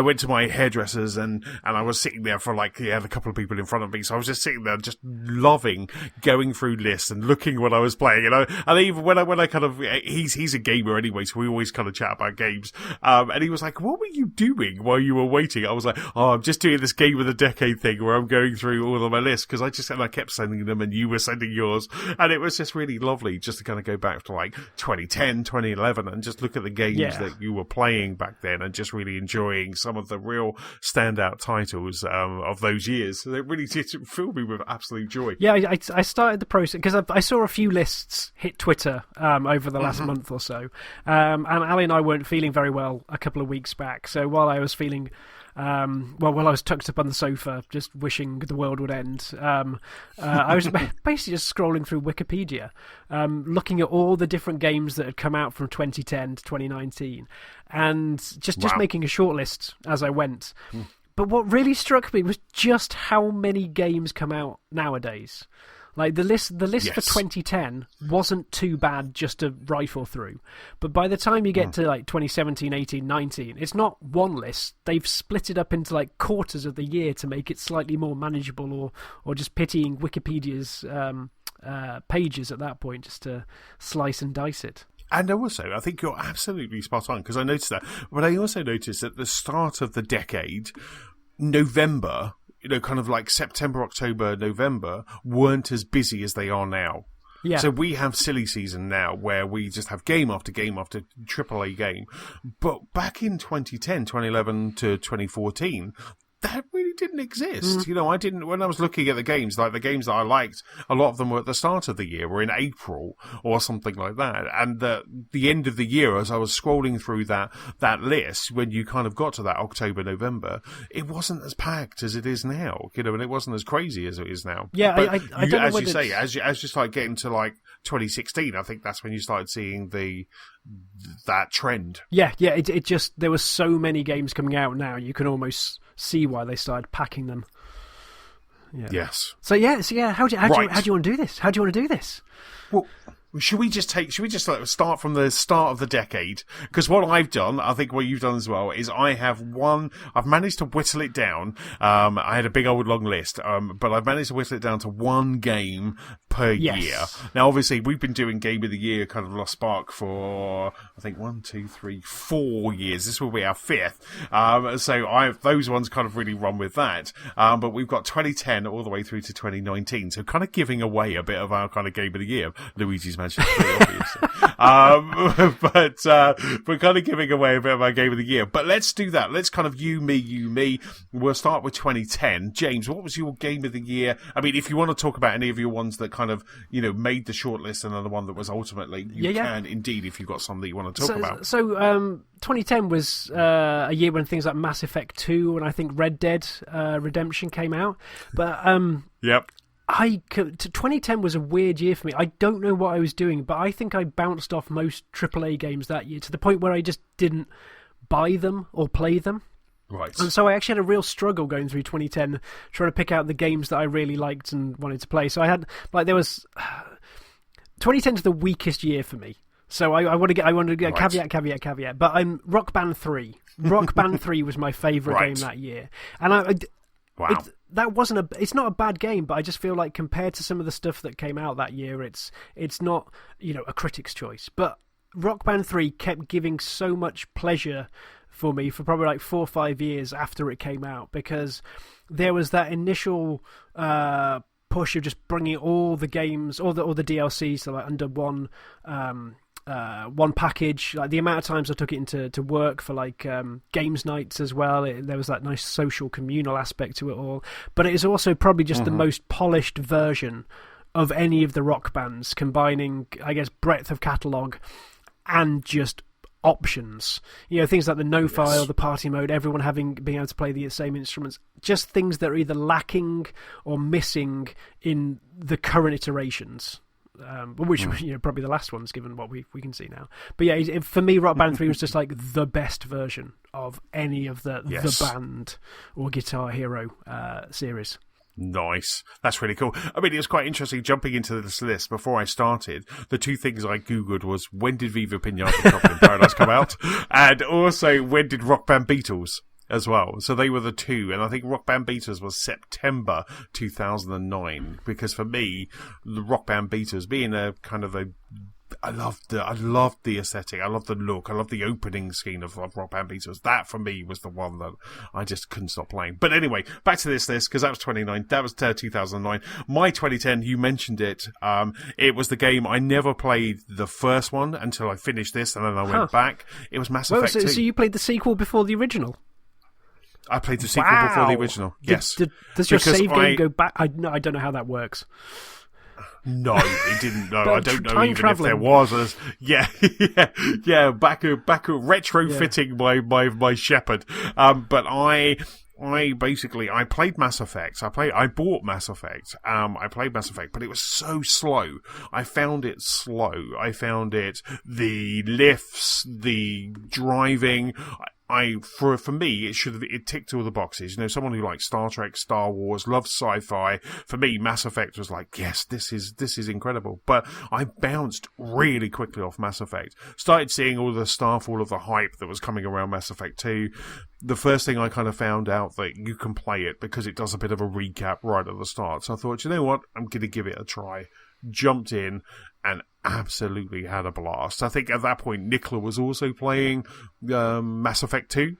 went to my hairdressers and I was sitting there for a couple of people in front of me, so I was just sitting there just loving going through lists and looking what I was playing, and even when I kind of, he's a gamer anyway, so we always kind of chat about games, and he was like, what were you doing while you were waiting? I was like, I'm just doing this Game of the Decade thing where I'm going through all of my lists, because I kept sending them and you were sending yours, and it was just really lovely just to kind of go back to 2010, 2011 and just look at the games that you were playing back then, and just really enjoying some of the real standout titles of those years. So it really did fill me with absolute joy. Yeah, I started the process because I saw a few lists hit Twitter over the last month or so, and Ali and I weren't feeling very well a couple of weeks back, so while I was feeling while I was tucked up on the sofa, just wishing the world would end, I was basically just scrolling through Wikipedia, looking at all the different games that had come out from 2010 to 2019, and just making a shortlist as I went. But what really struck me was just how many games come out nowadays. Like the list for 2010 wasn't too bad just to rifle through. But by the time you get to 2017, 18, 19, it's not one list. They've split it up into quarters of the year to make it slightly more manageable, or just pitying Wikipedia's pages at that point, just to slice and dice it. And also, I think you're absolutely spot on, because I noticed that. But I also noticed at the start of the decade, November, kind of like September, October, November, weren't as busy as they are now. Yeah. So we have silly season now where we just have game after game after AAA game. But back in 2010, 2011 to 2014, that really didn't exist. I didn't, when I was looking at the games, like the games that I liked, a lot of them were at the start of the year, were in April or something like that. And the end of the year, as I was scrolling through that list, when you kind of got to that October, November, it wasn't as packed as it is now, and it wasn't as crazy as it is now. Yeah, but I don't know as what you say, as you start getting to like 2016, I think that's when you started seeing that trend. Yeah, it just, there were so many games coming out now, you can almost see why they started packing them. Yeah. Yes. So how do you want to do this? How do you want to do this? Well, should we just start from the start of the decade? Because what I've done, I think what you've done as well, is I've managed to whittle it down. I had a big old long list, but I've managed to whittle it down to one game per year. Now, obviously, we've been doing Game of the Year, kind of Lost Spark, for, I think, 4 years. This will be our fifth. So those ones kind of really run with that. But we've got 2010 all the way through to 2019. So kind of giving away a bit of our kind of Game of the Year. Luigi's Mansion 3, obviously. But we're kind of giving away a bit of our Game of the Year. But let's do that. Let's kind of you, me. We'll start with 2010. James, what was your Game of the Year? I mean, if you want to talk about any of your ones that kind of, made the shortlist and then the one that was ultimately, you can indeed, if you've got some that you want to talk about. So 2010 was a year when things like Mass Effect 2 and I think Red Dead Redemption came out. But yep. 2010 was a weird year for me. I don't know what I was doing, but I think I bounced off most AAA games that year to the point where I just didn't buy them or play them. Right. And so I actually had a real struggle going through 2010, trying to pick out the games that I really liked and wanted to play. So I had, 2010 is the weakest year for me. So I want to get right. caveat. But Rock Band 3. Rock Band 3 was my favourite game that year. And wow. It's not a bad game, but I just feel like compared to some of the stuff that came out that year, it's not, a critic's choice. But Rock Band 3 kept giving so much pleasure for me for probably like 4 or 5 years after it came out, because there was that initial push of just bringing all the games, all the DLCs, so like under one package. Like the amount of times I took it into work for like games nights as well. There was that nice social communal aspect to it all. But it is also probably just the most polished version of any of the Rock Bands, combining, I guess, breadth of catalogue and just options. Things like the no file, the party mode, everyone being able to play the same instruments. Just things that are either lacking or missing in the current iterations. Which probably the last ones, given what we can see now. But yeah, for me, Rock Band 3 was just like the best version of any of the band or Guitar Hero series. Nice. That's really cool. I mean, it was quite interesting jumping into this list. Before I started, the two things I Googled was, when did Viva Pinata Chocolate in Paradise come out? And also, when did Rock Band Beatles as well? So they were the two, and I think Rock Band Beatles was September 2009, because for me, the Rock Band Beatles being a kind of I loved the aesthetic, I loved the look, I loved the opening scene of Rock Band Beatles. That for me was the one that I just couldn't stop playing. But anyway, back to this list, because that was 2009. My 2010, you mentioned it. It was the game I never played the first one until I finished this, and then I went back. It was Mass Effect 2. So you played the sequel before the original? I played the sequel before the original. Yes. Does your save game go back? I don't know how that works. No, it didn't. No, I don't know even traveling. if there was. Yeah, back retrofitting my Shepherd. But I basically played Mass Effect. I bought Mass Effect. I played Mass Effect, but it was so slow. I found it slow. I found it, the lifts, the driving. For me, it ticked all the boxes. Someone who likes Star Trek, Star Wars, loves sci-fi. For me, Mass Effect was like, yes, this is incredible. But I bounced really quickly off Mass Effect. Started seeing all the stuff, all of the hype that was coming around Mass Effect 2. The first thing I kind of found out that you can play it because it does a bit of a recap right at the start. So I thought, you know what? I'm going to give it a try. Jumped in and absolutely had a blast. I think at that point Nicola was also playing Mass Effect 2.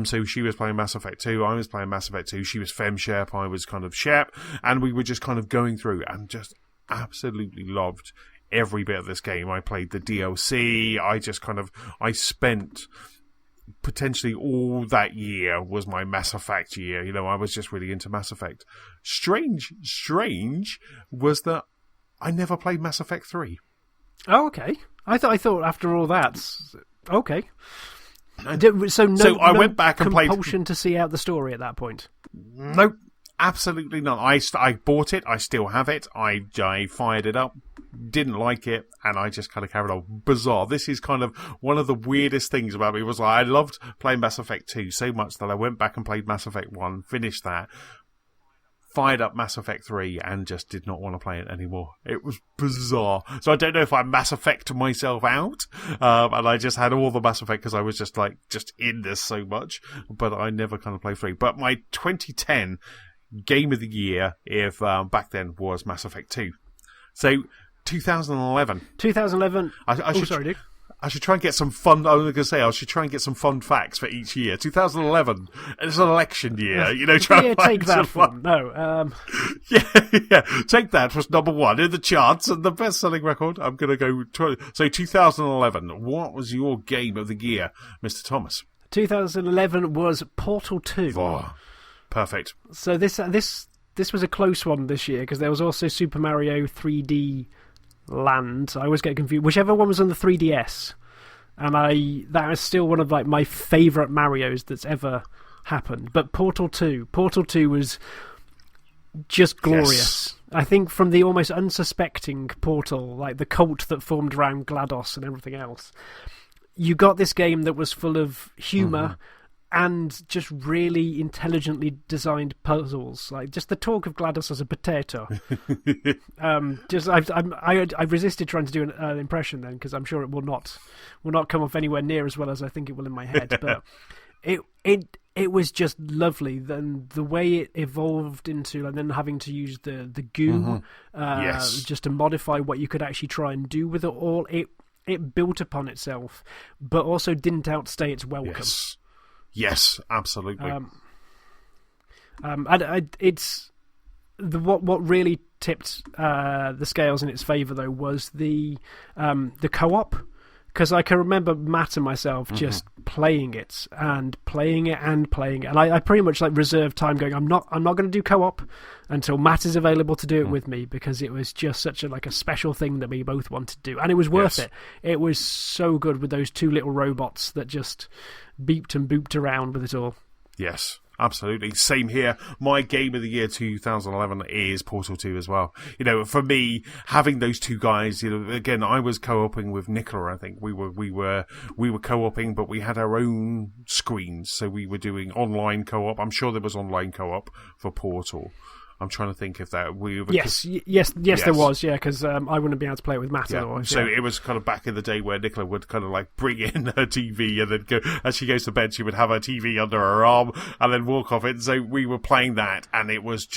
So she was playing Mass Effect 2, I was playing Mass Effect 2, she was Fem Shep, I was kind of Shep, and we were just kind of going through and just absolutely loved every bit of this game. I played the DLC, I spent potentially all that year was my Mass Effect year. I was just really into Mass Effect. Strange was that I never played Mass Effect 3. Oh, okay. I thought after all that's okay. So I went back and played. Compulsion to see out the story at that point. Nope, absolutely not. I bought it. I still have it. I fired it up. Didn't like it, and I just kind of carried on. Bizarre. This is kind of one of the weirdest things about me. Was I loved playing Mass Effect 2 so much that I went back and played Mass Effect 1, finished that, fired up Mass Effect 3, and just did not want to play it anymore. It was bizarre. So I don't know if I Mass Effect myself out, and I just had all the Mass Effect because I was just in this so much, but I never kind of played 3. But my 2010 Game of the Year, if back then, was Mass Effect 2. So 2011. 2011. Sorry, dude. I should try and get some fun. I was going to say I should try and get some fun facts for each year. 2011. It's an election year. Try and take that fun. No. Yeah. Take that was number 1 in the charts and the best-selling record. I'm going to go. So 2011. What was your game of the year, Mr. Thomas? 2011 was Portal 2. Oh, perfect. So this was a close one this year because there was also Super Mario 3D Land. I always get confused. Whichever one was on the 3DS, and that is still one of my favourite Marios that's ever happened. But Portal 2 was just glorious. Yes. I think from the almost unsuspecting Portal, the cult that formed around GLaDOS and everything else, you got this game that was full of humour. And just really intelligently designed puzzles, just the talk of GLaDOS as a potato. I resisted trying to do an impression then because I'm sure it will not come off anywhere near as well as I think it will in my head. But it was just lovely. Then the way it evolved into, and then having to use the goo, just to modify what you could actually try and do with it all. It built upon itself, but also didn't outstay its welcome. Yes, absolutely. It's what really tipped the scales in its favour though was the co-op, because I can remember Matt and myself just playing it, and I pretty much reserved time going. I'm not going to do co-op until Matt is available to do it with me, because it was just such a special thing that we both wanted to do, and it was worth it. It was so good with those two little robots that just beeped and booped around with it all. Yes, absolutely. Same here. My game of the year 2011 is Portal 2 as well. For me, having those two guys, again, I was co-oping with Nicola, I think. We were co-oping, but we had our own screens, so we were doing online co-op. I'm sure there was online co-op for Portal. I'm trying to think if that Yes, there was, because I wouldn't be able to play it with Matt otherwise. So it was kind of back in the day where Nicola would kind of bring in her TV and then go, as she goes to bed, she would have her TV under her arm and then walk off it. And so we were playing that, and it was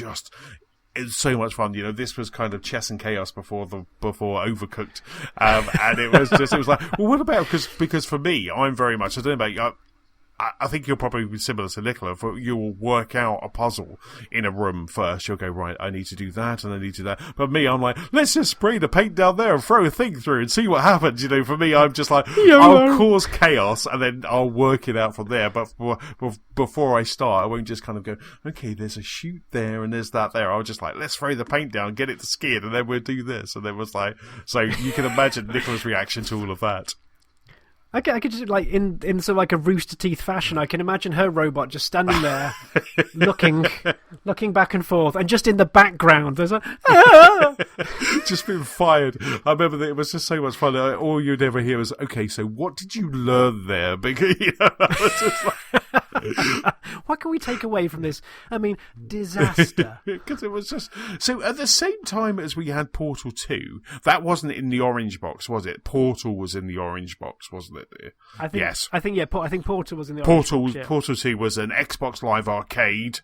so much fun. This was kind of chess and chaos before Overcooked, and it was well, what about because for me, I'm very much, I don't know about you. I think you'll probably be similar to Nicola. You'll work out a puzzle in a room first. You'll go, right, I need to do that and I need to do that. But me, I'm let's just spray the paint down there and throw a thing through and see what happens. For me, I'm just I'll cause chaos and then I'll work it out from there. But before I start, I won't just kind of go, okay, there's a chute there and there's that there. I'll just let's throw the paint down, get it to skid, and then we'll do this. And then so you can imagine Nicola's reaction to all of that. I could just in sort of a Rooster Teeth fashion. I can imagine her robot just standing there, looking back and forth, and just in the background there's just being fired. I remember that it was just so much fun. All you'd ever hear was, "Okay, so what did you learn there?" Because what can we take away from this? I mean, disaster. Because it was just so. At the same time as we had Portal 2, that wasn't in the orange box, was it? Portal was in the orange box, wasn't it? I think, yes. I think Portal was in the Portal. Portal 2 was an Xbox Live Arcade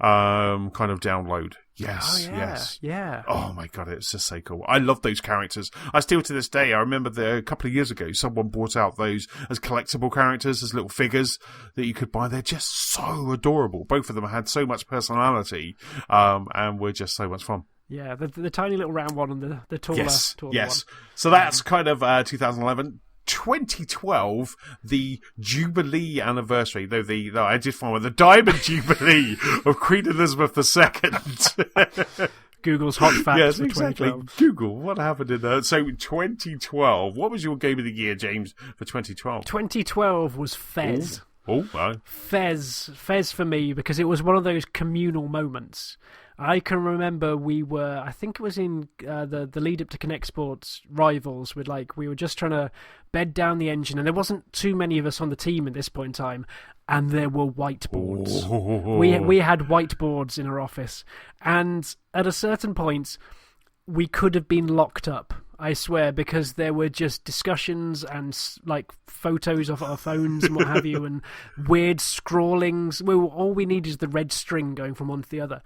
kind of download. Yes, yes. Yeah. Oh my god, it's just so cool. I love those characters. I still to this day, I remember a couple of years ago, someone brought out those as collectible characters, as little figures that you could buy. They're just so adorable. Both of them had so much personality, and were just so much fun. Yeah, the tiny little round one and the taller, taller one. So that's kind of 2011. 2012, the Jubilee anniversary. No, I did find one. The Diamond Jubilee of Queen Elizabeth II. Google's hot facts. Yes, for exactly. 2012. Google, what happened in there? So, 2012. What was your game of the year, James, for 2012? 2012 was Fez. Oh, wow. Fez for me, because it was one of those communal moments. I can remember I think it was in the lead up to Connect Sports Rivals, we were just trying to bed down the engine, and there wasn't too many of us on the team at this point in time, and there were whiteboards. Oh. We had whiteboards in our office, and at a certain point, we could have been locked up. I swear, because there were just discussions and photos of our phones and what have you, and weird scrawlings. All we need is the red string going from one to the other.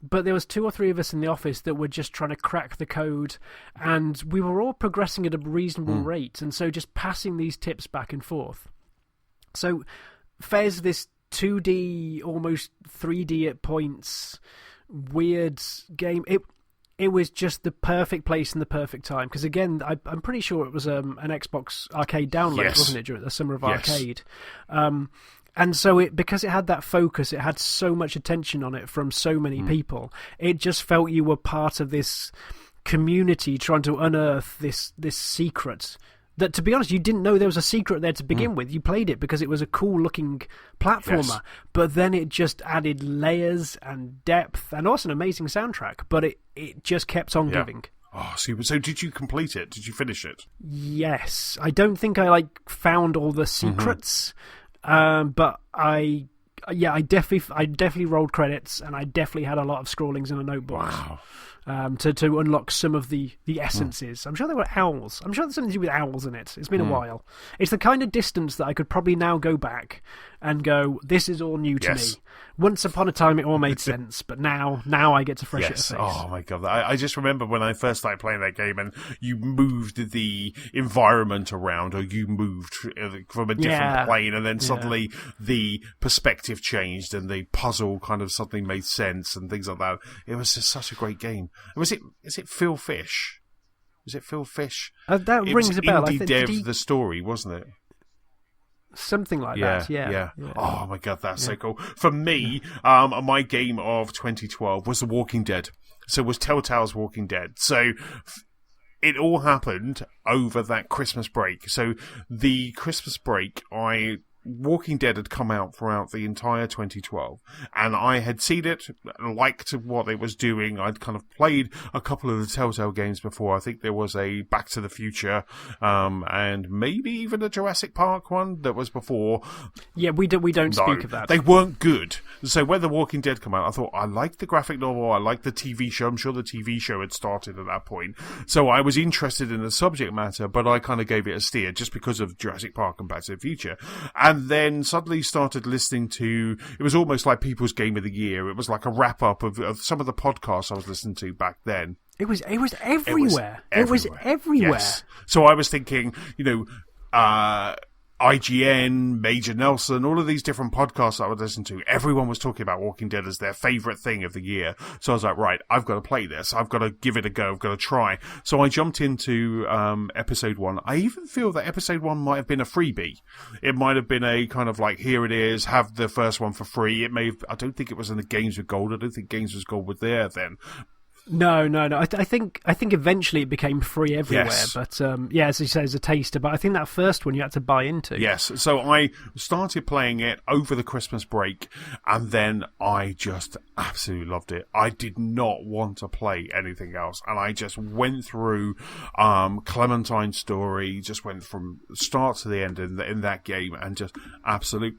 But there was 2 or 3 of us in the office that were just trying to crack the code, and we were all progressing at a reasonable rate, and so just passing these tips back and forth. So Fez, this 2D, almost 3D at points, weird game, it was just the perfect place and the perfect time. Because again, I'm pretty sure it was an Xbox Arcade download, wasn't it, during the summer of Arcade? And so because it had that focus, it had so much attention on it from so many people, it just felt you were part of this community trying to unearth this secret. That, to be honest, you didn't know there was a secret there to begin with. You played it because it was a cool-looking platformer, but then it just added layers and depth, and also an amazing soundtrack, but it just kept on giving. Oh, so did you complete it? Did you finish it? Yes. I don't think I found all the secrets, but I definitely rolled credits, and I definitely had a lot of scrawlings in a notebook. Wow. To unlock some of the essences. I'm sure there were owls. I'm sure there's something to do with owls in it. It's been a while. It's the kind of distance that I could probably now go back and go, this is all new to me. Once upon a time it all made sense, but now I get to fresh it a face. Oh my god. I just remember when I first started playing that game and you moved the environment around, or you moved from a different plane, and then suddenly the perspective changed and the puzzle kind of suddenly made sense and things like that. It was just such a great game. Is it Phil Fish? Was it Phil Fish? That rings a bell. Indie Dev The Story, wasn't it? Something like that, yeah. Oh my god, that's so cool. For me, my game of 2012 was The Walking Dead. So it was Telltale's Walking Dead. So it all happened over that Christmas break. So the Christmas break, Walking Dead had come out throughout the entire 2012, and I had seen it, liked what it was doing. I'd kind of played a couple of the Telltale games before. I think there was a Back to the Future, and maybe even a Jurassic Park one that was before. Yeah, we don't speak of that. They weren't good. So when The Walking Dead came out, I thought, I liked the graphic novel, I liked the TV show. I'm sure the TV show had started at that point. So I was interested in the subject matter, but I kind of gave it a steer just because of Jurassic Park and Back to the Future. And then suddenly started listening to, it was almost like people's game of the year. It was like a wrap up of some of the podcasts I was listening to back then. It was everywhere. It was everywhere. Yes. So I was thinking, IGN, Major Nelson, all of these different podcasts I would listen to, everyone was talking about Walking Dead as their favourite thing of the year. So I was like, right, I've got to play this. I've got to give it a go. I've got to try. So I jumped into episode 1. I even feel that episode 1 might have been a freebie. It might have been a kind of like, here it is, have the first one for free. I don't think it was in the Games with Gold. I don't think Games with Gold was there then. No. I think eventually it became free everywhere. Yes. But as you say, as a taster. But I think that first one you had to buy into. Yes. So I started playing it over the Christmas break, and then I just absolutely loved it. I did not want to play anything else, and I just went through Clementine's story, just went from start to the end in that game, and just absolutely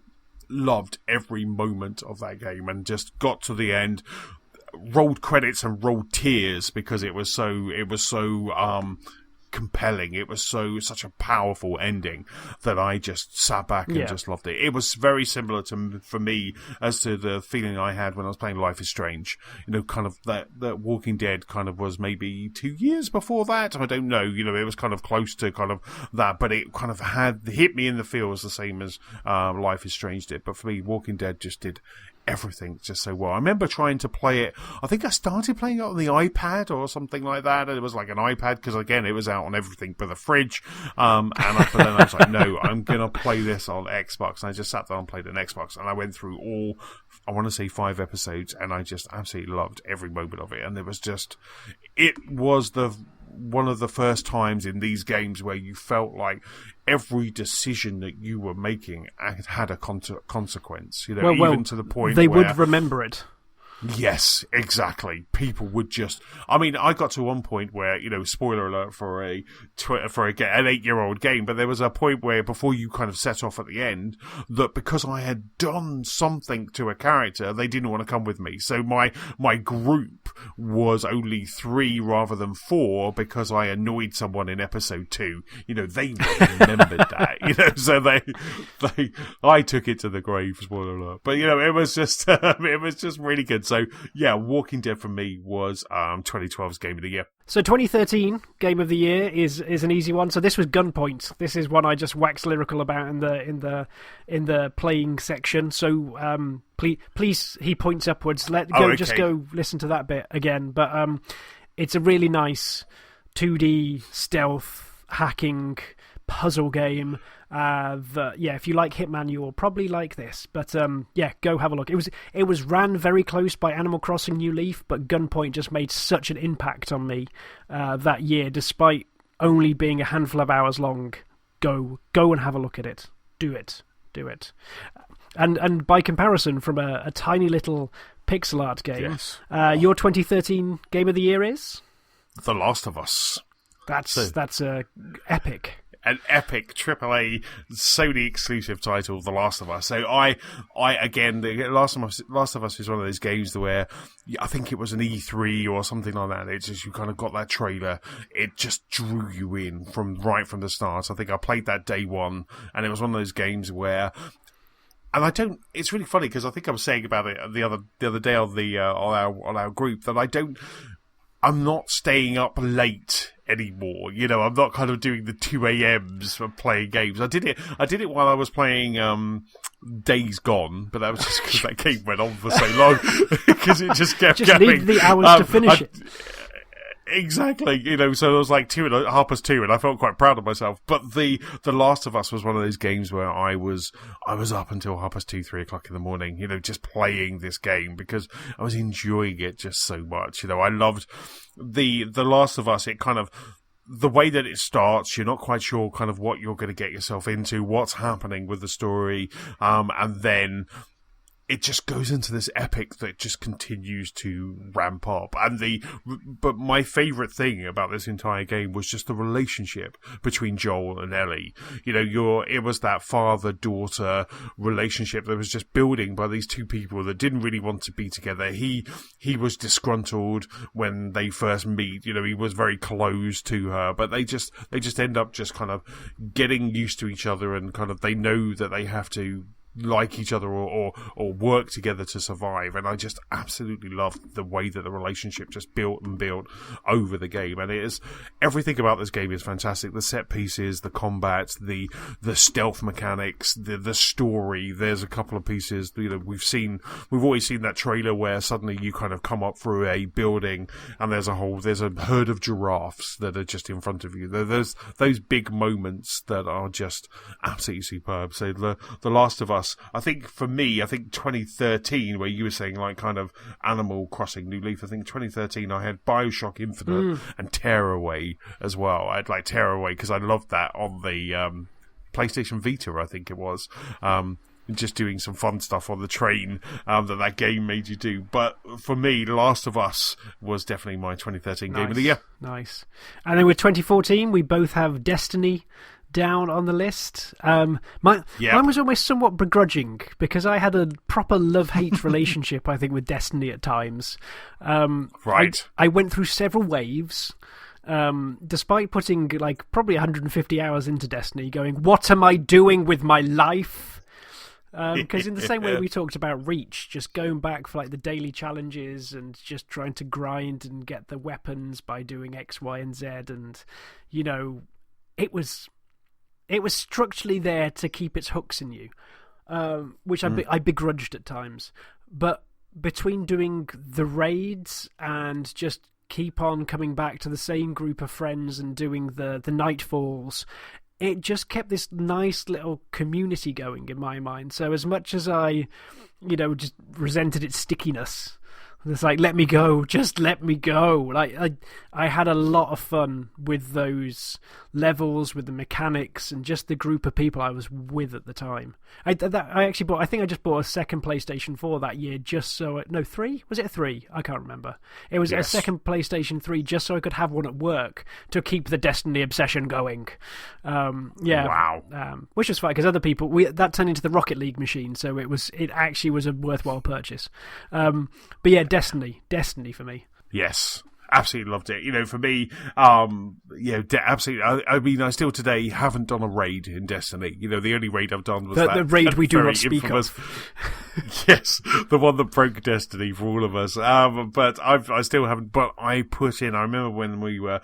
loved every moment of that game, and just got to the end. Rolled credits and rolled tears because it was so compelling. It was such a powerful ending that I just sat back and just loved it. It was very similar for me as to the feeling I had when I was playing Life is Strange. Kind of that Walking Dead kind of was maybe 2 years before that. I don't know. It was kind of close to kind of that, but it kind of had hit me in the feels the same as Life is Strange did. But for me, Walking Dead just did everything just so well. I remember trying to play it. I think I started playing it on the iPad or something like that. And it was like an iPad because, again, it was out on everything but the fridge. But then I was like, no, I'm going to play this on Xbox. And I just sat there and played it on Xbox. And I went through all, I want to say 5 episodes. And I just absolutely loved every moment of it. And it was one of the first times in these games where you felt like every decision that you were making had a consequence, even to the point they where would remember it. Yes, exactly. People would just... I mean, I got to one point where, spoiler alert for an 8-year-old game, but there was a point where before you kind of set off at the end, that because I had done something to a character, they didn't want to come with me. So my group was only 3 rather than 4 because I annoyed someone in episode 2. They remembered that. So I took it to the grave, spoiler alert. But, it was just really good. So, yeah, Walking Dead for me was 2012's Game of the Year. So 2013 Game of the Year is an easy one. So this was Gunpoint. This is one I just waxed lyrical about in the playing section. So please, he points upwards. Just go listen to that bit again. But it's a really nice 2D stealth hacking puzzle game. If you like Hitman, you will probably like this. But go have a look. It was ran very close by Animal Crossing New Leaf, but Gunpoint just made such an impact on me that year, despite only being a handful of hours long. Go and have a look at it. Do it. And by comparison, from a tiny little pixel art game, your 2013 Game of the Year is The Last of Us. That's epic. An epic AAA Sony exclusive title, The Last of Us. So I again, The Last of Us is one of those games where I think it was an E3 or something like that. It's just, you kind of got that trailer. It just drew you in right from the start. I think I played that day one, and it was one of those games where, and it's really funny because I think I was saying about it the other day on our group that I'm not staying up late anymore. I'm not kind of doing the 2 a.m.s for playing games. I did it while I was playing Days Gone, but that was just because that game went on for so long because it just kept going. Need the hours to finish it. Exactly, so it was like 2:30, and I felt quite proud of myself. But the Last of Us was one of those games where I was up until 2:30, 3 o'clock in the morning, just playing this game because I was enjoying it just so much. I loved the Last of Us. It kind of, the way that it starts, you're not quite sure kind of what you're going to get yourself into, what's happening with the story, and then it just goes into this epic that just continues to ramp up. But my favourite thing about this entire game was just the relationship between Joel and Ellie. It was that father-daughter relationship that was just building by these two people that didn't really want to be together. He was disgruntled when they first meet. He was very close to her, but they just end up just kind of getting used to each other, and kind of they know that they have to like each other or work together to survive. And I just absolutely loved the way that the relationship just built and built over the game. And everything about this game is fantastic. The set pieces, the combat, the stealth mechanics, the story. There's a couple of pieces, we've always seen that trailer where suddenly you kind of come up through a building and there's a herd of giraffes that are just in front of you. There's those big moments that are just absolutely superb. So the Last of Us, I think 2013, where you were saying like kind of Animal Crossing New Leaf, I think 2013 I had BioShock Infinite and Tearaway as well. I'd like Tearaway because I loved that on the PlayStation Vita, I think it was. Just doing some fun stuff on the train that game made you do. But for me, The Last of Us was definitely my 2013 Game of the Year. Nice. And then with 2014, we both have Destiny down on the list. Mine was almost somewhat begrudging because I had a proper love-hate relationship, I think, with Destiny at times. Right. I went through several waves. despite putting like probably 150 hours into Destiny, going, what am I doing with my life? Because in the same way we talked about Reach, just going back for like the daily challenges and just trying to grind and get the weapons by doing X, Y, and Z, and it was structurally there to keep its hooks in you, which I begrudged at times. But between doing the raids and just keep on coming back to the same group of friends and doing the nightfalls, it just kept this nice little community going in my mind. So as much as I, just resented its stickiness, it's like, let me go, just let me go. Like I had a lot of fun with those levels, with the mechanics, and just the group of people I was with at the time. I think I just bought a second PlayStation 4 that year just so... No, 3? Was it a 3? I can't remember. It was a second PlayStation 3 just so I could have one at work to keep the Destiny obsession going. Wow. Which was fine, because other people... that turned into the Rocket League machine, so it actually was a worthwhile purchase. But yeah, Destiny for me. Yes. Absolutely loved it. For me, absolutely. I mean, I still today haven't done a raid in Destiny. The only raid I've done was the raid we do not speak infamous, of. Yes, the one that broke Destiny for all of us. But I still haven't. But I put in. I remember when we were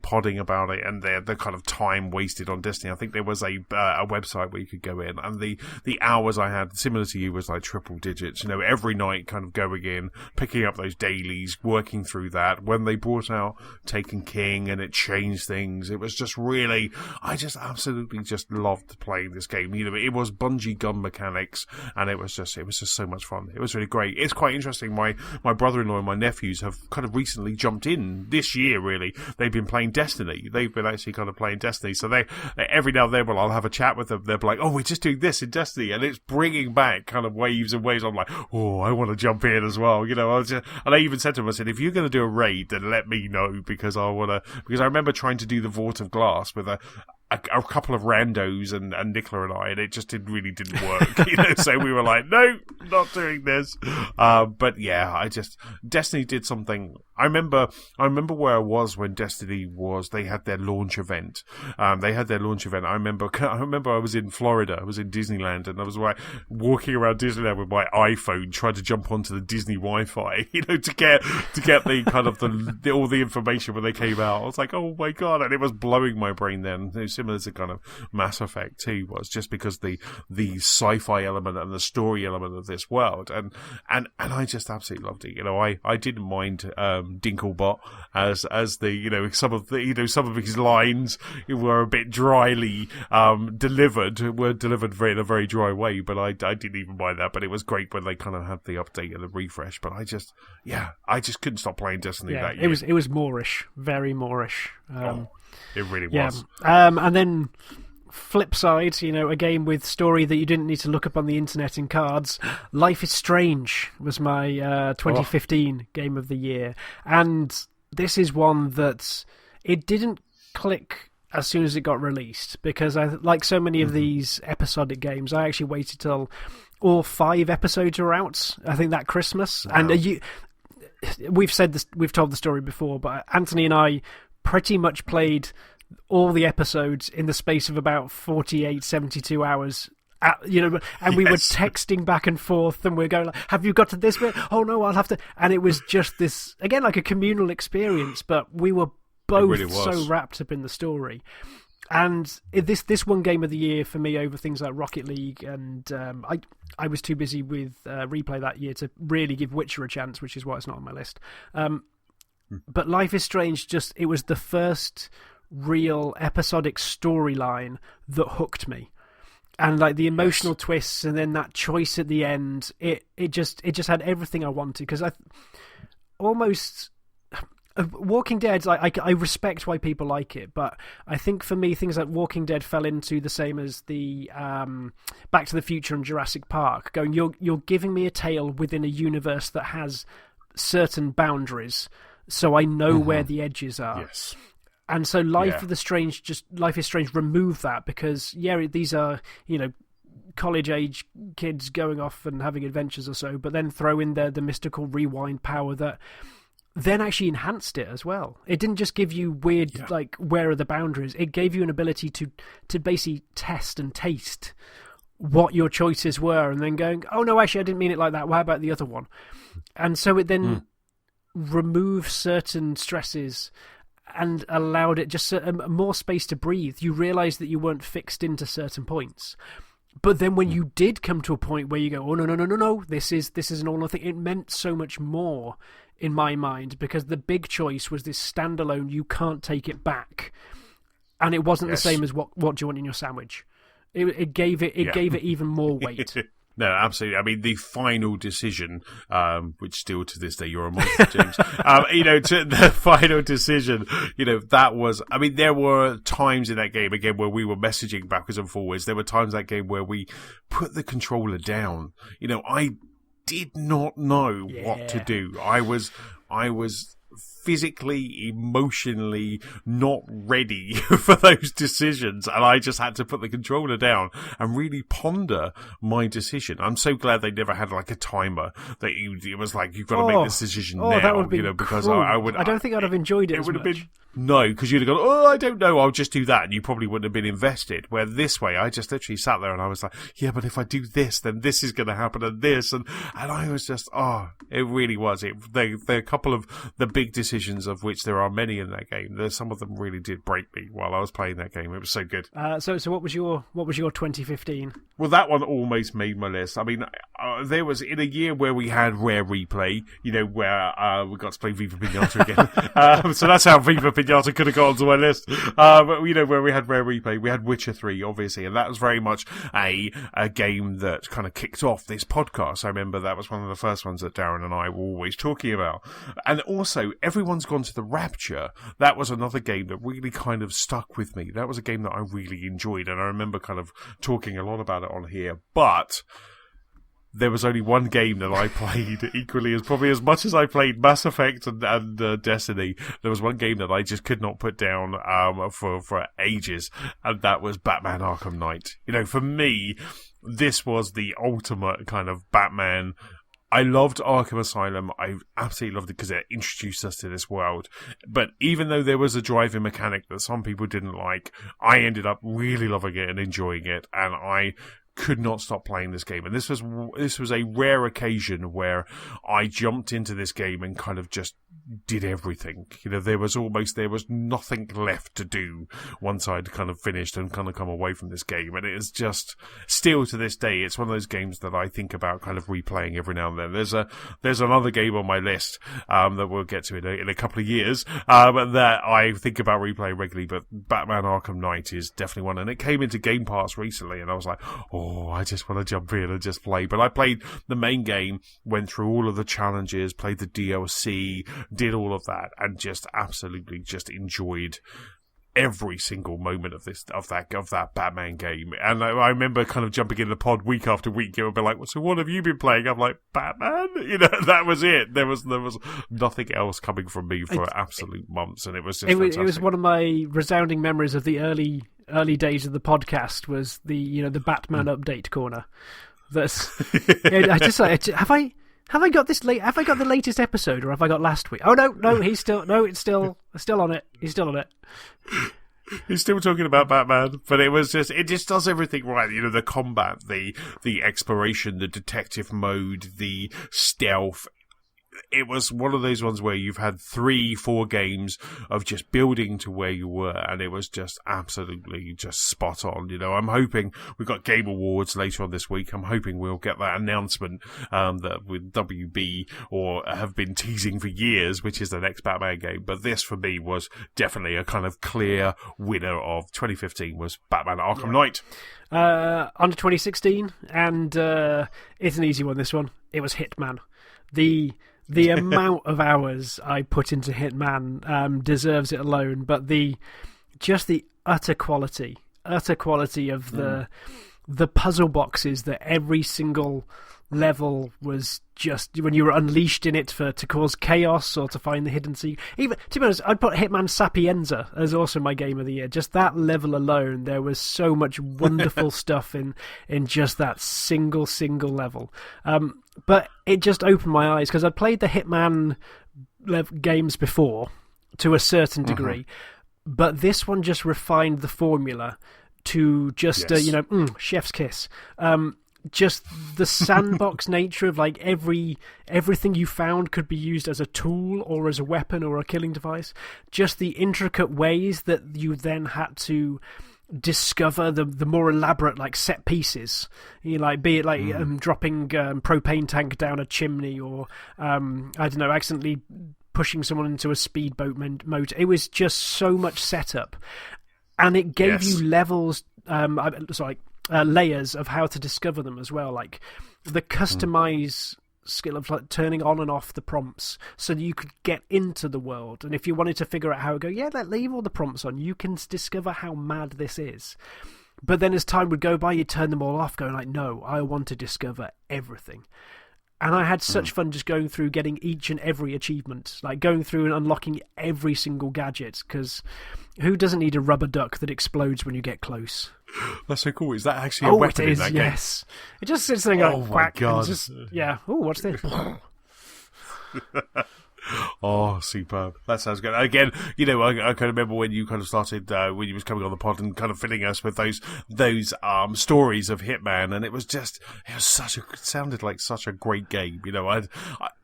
podding about it, and the kind of time wasted on Destiny. I think there was a website where you could go in, and the hours I had, similar to you, was like triple digits. Every night, kind of going in, picking up those dailies, working through that. When they brought out Taken King and it changed things, it was just really, I just absolutely just loved playing this game. It was bungee gun mechanics, and it was just so much fun. It was really great. It's quite interesting. My brother-in-law and my nephews have kind of recently jumped in this year. Really, they've been playing Destiny. They've been actually kind of playing Destiny. So they every now and then, I'll have a chat with them. They'll be like, "Oh, we're just doing this in Destiny," and it's bringing back kind of waves and waves. I'm like, "Oh, I want to jump in as well." And I even said to him, I said, "If you're going to do a raid, then let me know, because I remember trying to do the Vault of Glass with a couple of randos and Nicola and I, and it just didn't work. So we were like, no, not doing this. But yeah, Destiny did something. I remember where I was when Destiny they had their launch event. I remember I was in Florida. I was in Disneyland, and I was like walking around Disneyland with my iPhone, trying to jump onto the Disney Wi-Fi, to get the kind of all the information when they came out. I was like, oh my god, and it was blowing my brain then. Similar to kind of Mass Effect 2 was, just because the sci-fi element and the story element of this world, and I just absolutely loved it. I didn't mind Dinklebot as the some of his lines were a bit dryly delivered in a very dry way, but I didn't even mind that. But it was great when they kind of had the update and the refresh. But I just couldn't stop playing Destiny that year. It was Moorish, very Moorish. It really was. And then flip side, a game with story that you didn't need to look up on the internet in cards. Life is Strange was my 2015 game of the year. And this is one that it didn't click as soon as it got released, because like so many of these episodic games, I actually waited till all 5 episodes were out, I think that Christmas. Wow. And we've told the story before, but Anthony and I pretty much played all the episodes in the space of about 48, 72 hours. And we were texting back and forth, and we're going like, have you got to this bit? Oh no, I'll have to. And it was just this, again, like a communal experience, but we were both so wrapped up in the story. And this one game of the year for me over things like Rocket League, and I was too busy with Replay that year to really give Witcher a chance, which is why it's not on my list. But Life is Strange, it was the first real episodic storyline that hooked me. And like the emotional twists, and then that choice at the end, it just had everything I wanted. Because Walking Dead, I respect why people like it, but I think for me things like Walking Dead fell into the same as the Back to the Future and Jurassic Park. Going, you're giving me a tale within a universe that has certain boundaries, so I know where the edges are. Yes. And so Life is Strange removed that, because these are college age kids going off and having adventures or so, but then throw in the mystical rewind power that then actually enhanced it as well. It didn't just give you weird, like, where are the boundaries? It gave you an ability to basically test and taste what your choices were, and then going, oh no, actually I didn't mean it like that. Well, how about the other one? And so it then removed certain stresses and allowed it just more space to breathe. You realised that you weren't fixed into certain points. But then when you did come to a point where you go, oh, no, this is an all nothing, it meant so much more in my mind, because the big choice was this standalone, you can't take it back. And it wasn't the same as what do you want in your sandwich. It gave it even more weight. No, absolutely. I mean, the final decision, which still to this day you're a monster, James. To the final decision, that was. I mean, there were times in that game again where we were messaging backwards and forwards. There were times in that game where we put the controller down. I did not know what to do. I was physically, emotionally not ready for those decisions, and I just had to put the controller down and really ponder my decision. I'm so glad they never had like a timer that it was like, you've got to make this decision now. That would be because cool. I don't think I'd have enjoyed it as would have much. been. No, because you'd have gone, oh, I don't know, I'll just do that, and you probably wouldn't have been invested. Where this way, I just literally sat there and I was like, yeah, but if I do this, then this is going to happen, and this, and I was just, it really was. They're a couple of the big decisions, of which there are many in that game. Some of them really did break me while I was playing that game. It was so good. So what was your 2015? Well, that one almost made my list. I mean, there was in a year where we had Rare Replay, where we got to play Viva Pinata again. So that's how Viva Pinata could have got onto my list. But, where we had Rare Replay, we had Witcher 3, obviously, and that was very much a game that kind of kicked off this podcast. I remember that was one of the first ones that Darren and I were always talking about. And also, Everyone's Gone to the Rapture. That was another game that really kind of stuck with me. That was a game that I really enjoyed, and I remember kind of talking a lot about it on here. But there was only one game that I played equally as much as I played Mass Effect and Destiny. There was one game that I just could not put down for ages, and that was Batman Arkham Knight. For me, this was the ultimate kind of Batman. I loved Arkham Asylum. I absolutely loved it because it introduced us to this world. But even though there was a driving mechanic that some people didn't like, I ended up really loving it and enjoying it, and I could not stop playing this game. And this was a rare occasion where I jumped into this game and kind of just did everything. There was nothing left to do once I'd kind of finished and kind of come away from this game. And it is just, still to this day, it's one of those games that I think about kind of replaying every now and then. There's another game on my list that we'll get to in a couple of years that I think about replaying regularly, but Batman Arkham Knight is definitely one. And it came into Game Pass recently, and I was like, I just want to jump in and just play. But I played the main game, went through all of the challenges, played the DLC, did all of that, and just absolutely just enjoyed every single moment of that Batman game. And I remember kind of jumping in the pod week after week. It would be like, so what have you been playing? I'm like, Batman? That was it. There was nothing else coming from me for absolute months, and it was just fantastic. It was one of my resounding memories of the early days of the podcast was the Batman update corner. That's I just like, have I got this late? Have I got the latest episode, or have I got last week? Oh no, it's still on it. He's still on it. He's still talking about Batman, but it just does everything right. The combat, the exploration, the detective mode, the stealth. It was one of those ones where you've had 3-4 games of just building to where you were, and it was just absolutely just spot on. I'm hoping we've got Game Awards later on this week. I'm hoping we'll get that announcement that with WB or have been teasing for years, which is the next Batman game. But this for me was definitely a kind of clear winner of 2015 was Batman Arkham Knight. On to 2016, and it's an easy one. This one, it was Hitman. The amount of hours I put into Hitman deserves it alone, but the utter quality of the puzzle boxes, that every single level was just when you were unleashed in it to cause chaos or to find the hidden secret. Even, to be honest, I'd put Hitman Sapienza as also my game of the year. Just that level alone, there was so much wonderful stuff in just that single level. But it just opened my eyes, because I'd played the Hitman games before to a certain degree, but this one just refined the formula to just chef's kiss. Just the sandbox nature of like everything you found could be used as a tool or as a weapon or a killing device. Just the intricate ways that you then had to discover the more elaborate like set pieces, be it like dropping propane tank down a chimney, or I don't know, accidentally pushing someone into a speedboat motor. It was just so much setup, and it gave you levels. Layers of how to discover them as well, like the customize skill of like turning on and off the prompts so that you could get into the world. And if you wanted to figure out how to go, leave all the prompts on, you can discover how mad this is. But then as time would go by, you turn them all off, going like, no, I want to discover everything. And I had such fun just going through getting each and every achievement, like going through and unlocking every single gadget, because who doesn't need a rubber duck that explodes when you get close? That's so cool. Is that actually a weapon in that game? Yes. It just sits there going, quack, and just, what's this? Oh, superb. That sounds good. Again, I kind of remember when you kind of started, when you was coming on the pod and kind of filling us with those stories of Hitman, and it sounded like such a great game.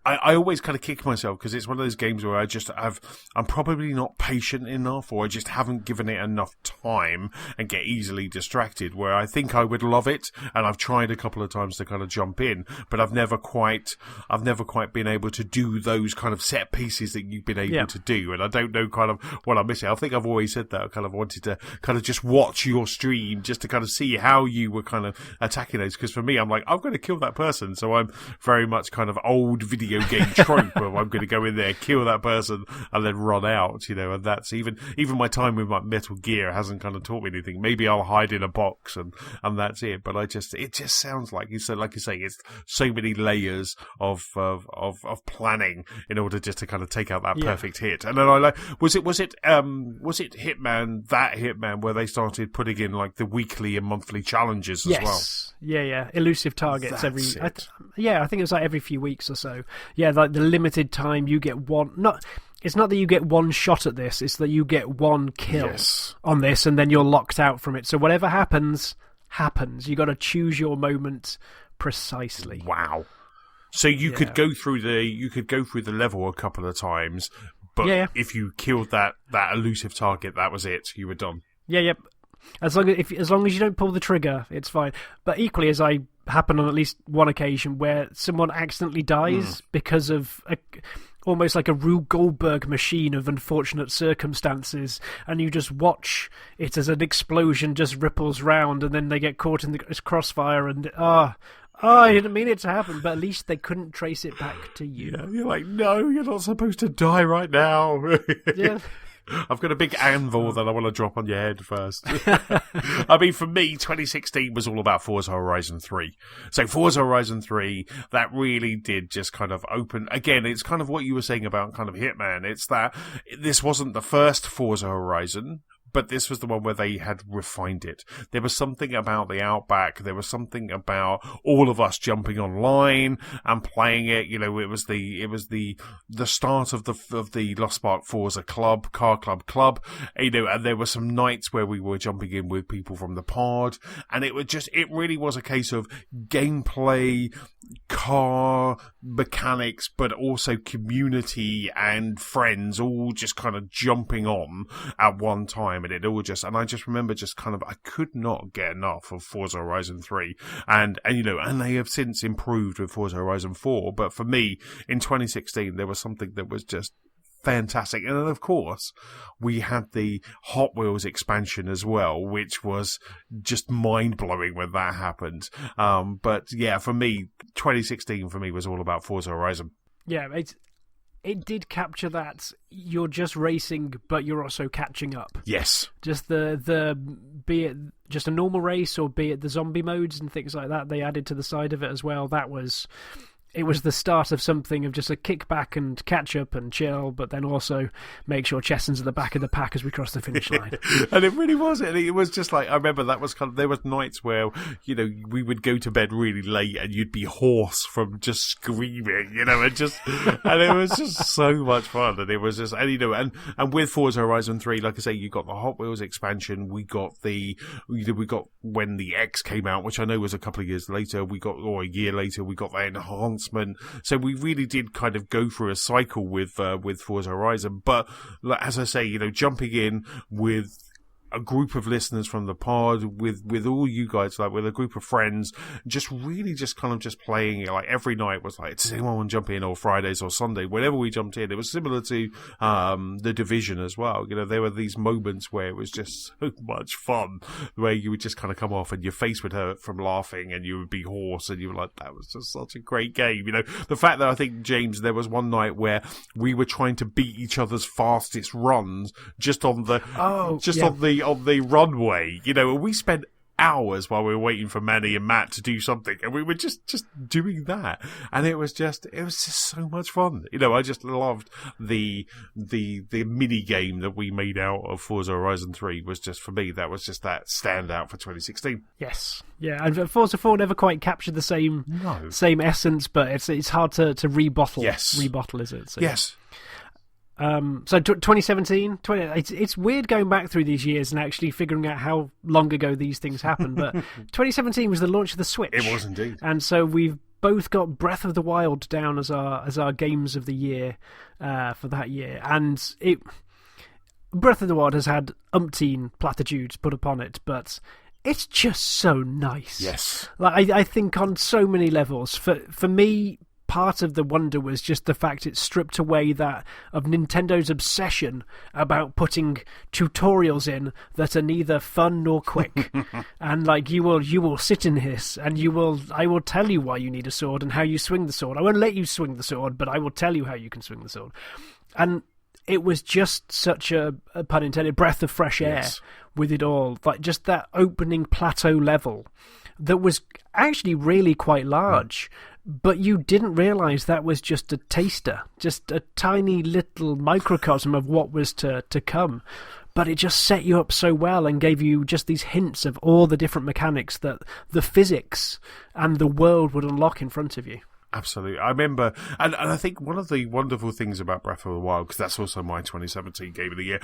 I always kind of kick myself because it's one of those games where I'm probably not patient enough, or I just haven't given it enough time and get easily distracted, where I think I would love it, and I've tried a couple of times to kind of jump in, but I've never quite been able to do those kind of set pieces that you've been able to do, and I don't know kind of what I'm missing. I think I've always said that I kind of wanted to kind of just watch your stream just to kind of see how you were kind of attacking those, because for me, I'm like, I'm going to kill that person, so I'm very much kind of old video game trope where I'm going to go in there, kill that person, and then run out, and that's even my time with my Metal Gear hasn't kind of taught me anything. Maybe I'll hide in a box and that's it, but it just sounds like you say, it's so many layers of planning in order just to kind of take out that perfect hit. And then was it Hitman where they started putting in like the weekly and monthly challenges as well? Yeah, elusive targets I think it was like every few weeks or so. Yeah, like the limited time you get one. It's not that you get one shot at this; it's that you get one kill on this, and then you're locked out from it. So whatever happens. You got to choose your moment precisely. Wow. So you could go through the level a couple of times, but if you killed that elusive target, that was it. You were done. Yeah. As long as you don't pull the trigger, it's fine. But equally, as I happened on at least one occasion where someone accidentally dies because of almost like a Rube Goldberg machine of unfortunate circumstances, and you just watch it as an explosion just ripples round, and then they get caught in the crossfire, and I didn't mean it to happen, but at least they couldn't trace it back to you. Yeah, you're like, no, you're not supposed to die right now. Yeah. I've got a big anvil that I want to drop on your head first. I mean, for me, 2016 was all about Forza Horizon 3. So Forza Horizon 3, that really did just kind of open... Again, it's kind of what you were saying about kind of Hitman. It's that this wasn't the first Forza Horizon, but this was the one where they had refined it. There was something about the Outback. There was something about all of us jumping online and playing it. It was the start of the Lost Spark Forza Club, Car Club. And there were some nights where we were jumping in with people from the pod, and it really was a case of gameplay, car mechanics, but also community and friends all just kind of jumping on at one time. And I just remember just kind of, I could not get enough of Forza Horizon 3. And they have since improved with Forza Horizon 4. But for me, in 2016, there was something that was just fantastic. And then, of course, we had the Hot Wheels expansion as well, which was just mind-blowing when that happened. But yeah, for me, 2016 for me was all about Forza Horizon. Yeah, it did capture that you're just racing, but you're also catching up. Yes. Just the be it just a normal race, or be it the zombie modes and things like that, they added to the side of it as well. That was it was the start of something of just a kick back and catch up and chill, but then also make sure Chesson's at the back of the pack as we cross the finish line. And it really was. It was just like, I remember that was there was nights where, we would go to bed really late and you'd be hoarse from just screaming, and it was just so much fun. And it was just, and with Forza Horizon 3, like I say, you got the Hot Wheels expansion, we got when the X came out, which I know was a couple of years later, or a year later, we got that enhancement. So we really did kind of go through a cycle with Forza Horizon. But as I say, jumping in with a group of listeners from the pod, with all you guys, like with a group of friends, just really just kind of just playing it. Like every night was like, does anyone want to jump in, or Fridays or Sunday, whenever we jumped in. It was similar to the Division as well. There were these moments where it was just so much fun, where you would just kind of come off and your face would hurt from laughing and you would be hoarse and you were like, that was just such a great game. The fact that I think, James, there was one night where we were trying to beat each other's fastest runs just on the on the runway, we spent hours while we were waiting for Manny and Matt to do something, and we were just doing that, and it was just so much fun. I just loved the mini game that we made out of Forza Horizon 3. Was just, for me, that was just that standout for 2016. Yes, yeah, and Forza 4 never quite captured the same essence, but it's hard to rebottle. Yes, rebottle, is it? So, yes. So 2017, it's weird going back through these years and actually figuring out how long ago these things happened. But 2017 was the launch of the Switch. It was indeed. And so we've both got Breath of the Wild down as our games of the year for that year. And Breath of the Wild has had umpteen platitudes put upon it, but it's just so nice. Yes. Like I think on so many levels. For me, part of the wonder was just the fact it stripped away that of Nintendo's obsession about putting tutorials in that are neither fun nor quick. And like you will sit in this and I will tell you why you need a sword and how you swing the sword. I won't let you swing the sword, but I will tell you how you can swing the sword. And it was just such a pun intended, breath of fresh air with it all. Like just that opening plateau level that was actually really quite large. But you didn't realise that was just a taster, just a tiny little microcosm of what was to come. But it just set you up so well and gave you just these hints of all the different mechanics that the physics and the world would unlock in front of you. Absolutely. I remember, and I think one of the wonderful things about Breath of the Wild, because that's also my 2017 Game of the Year,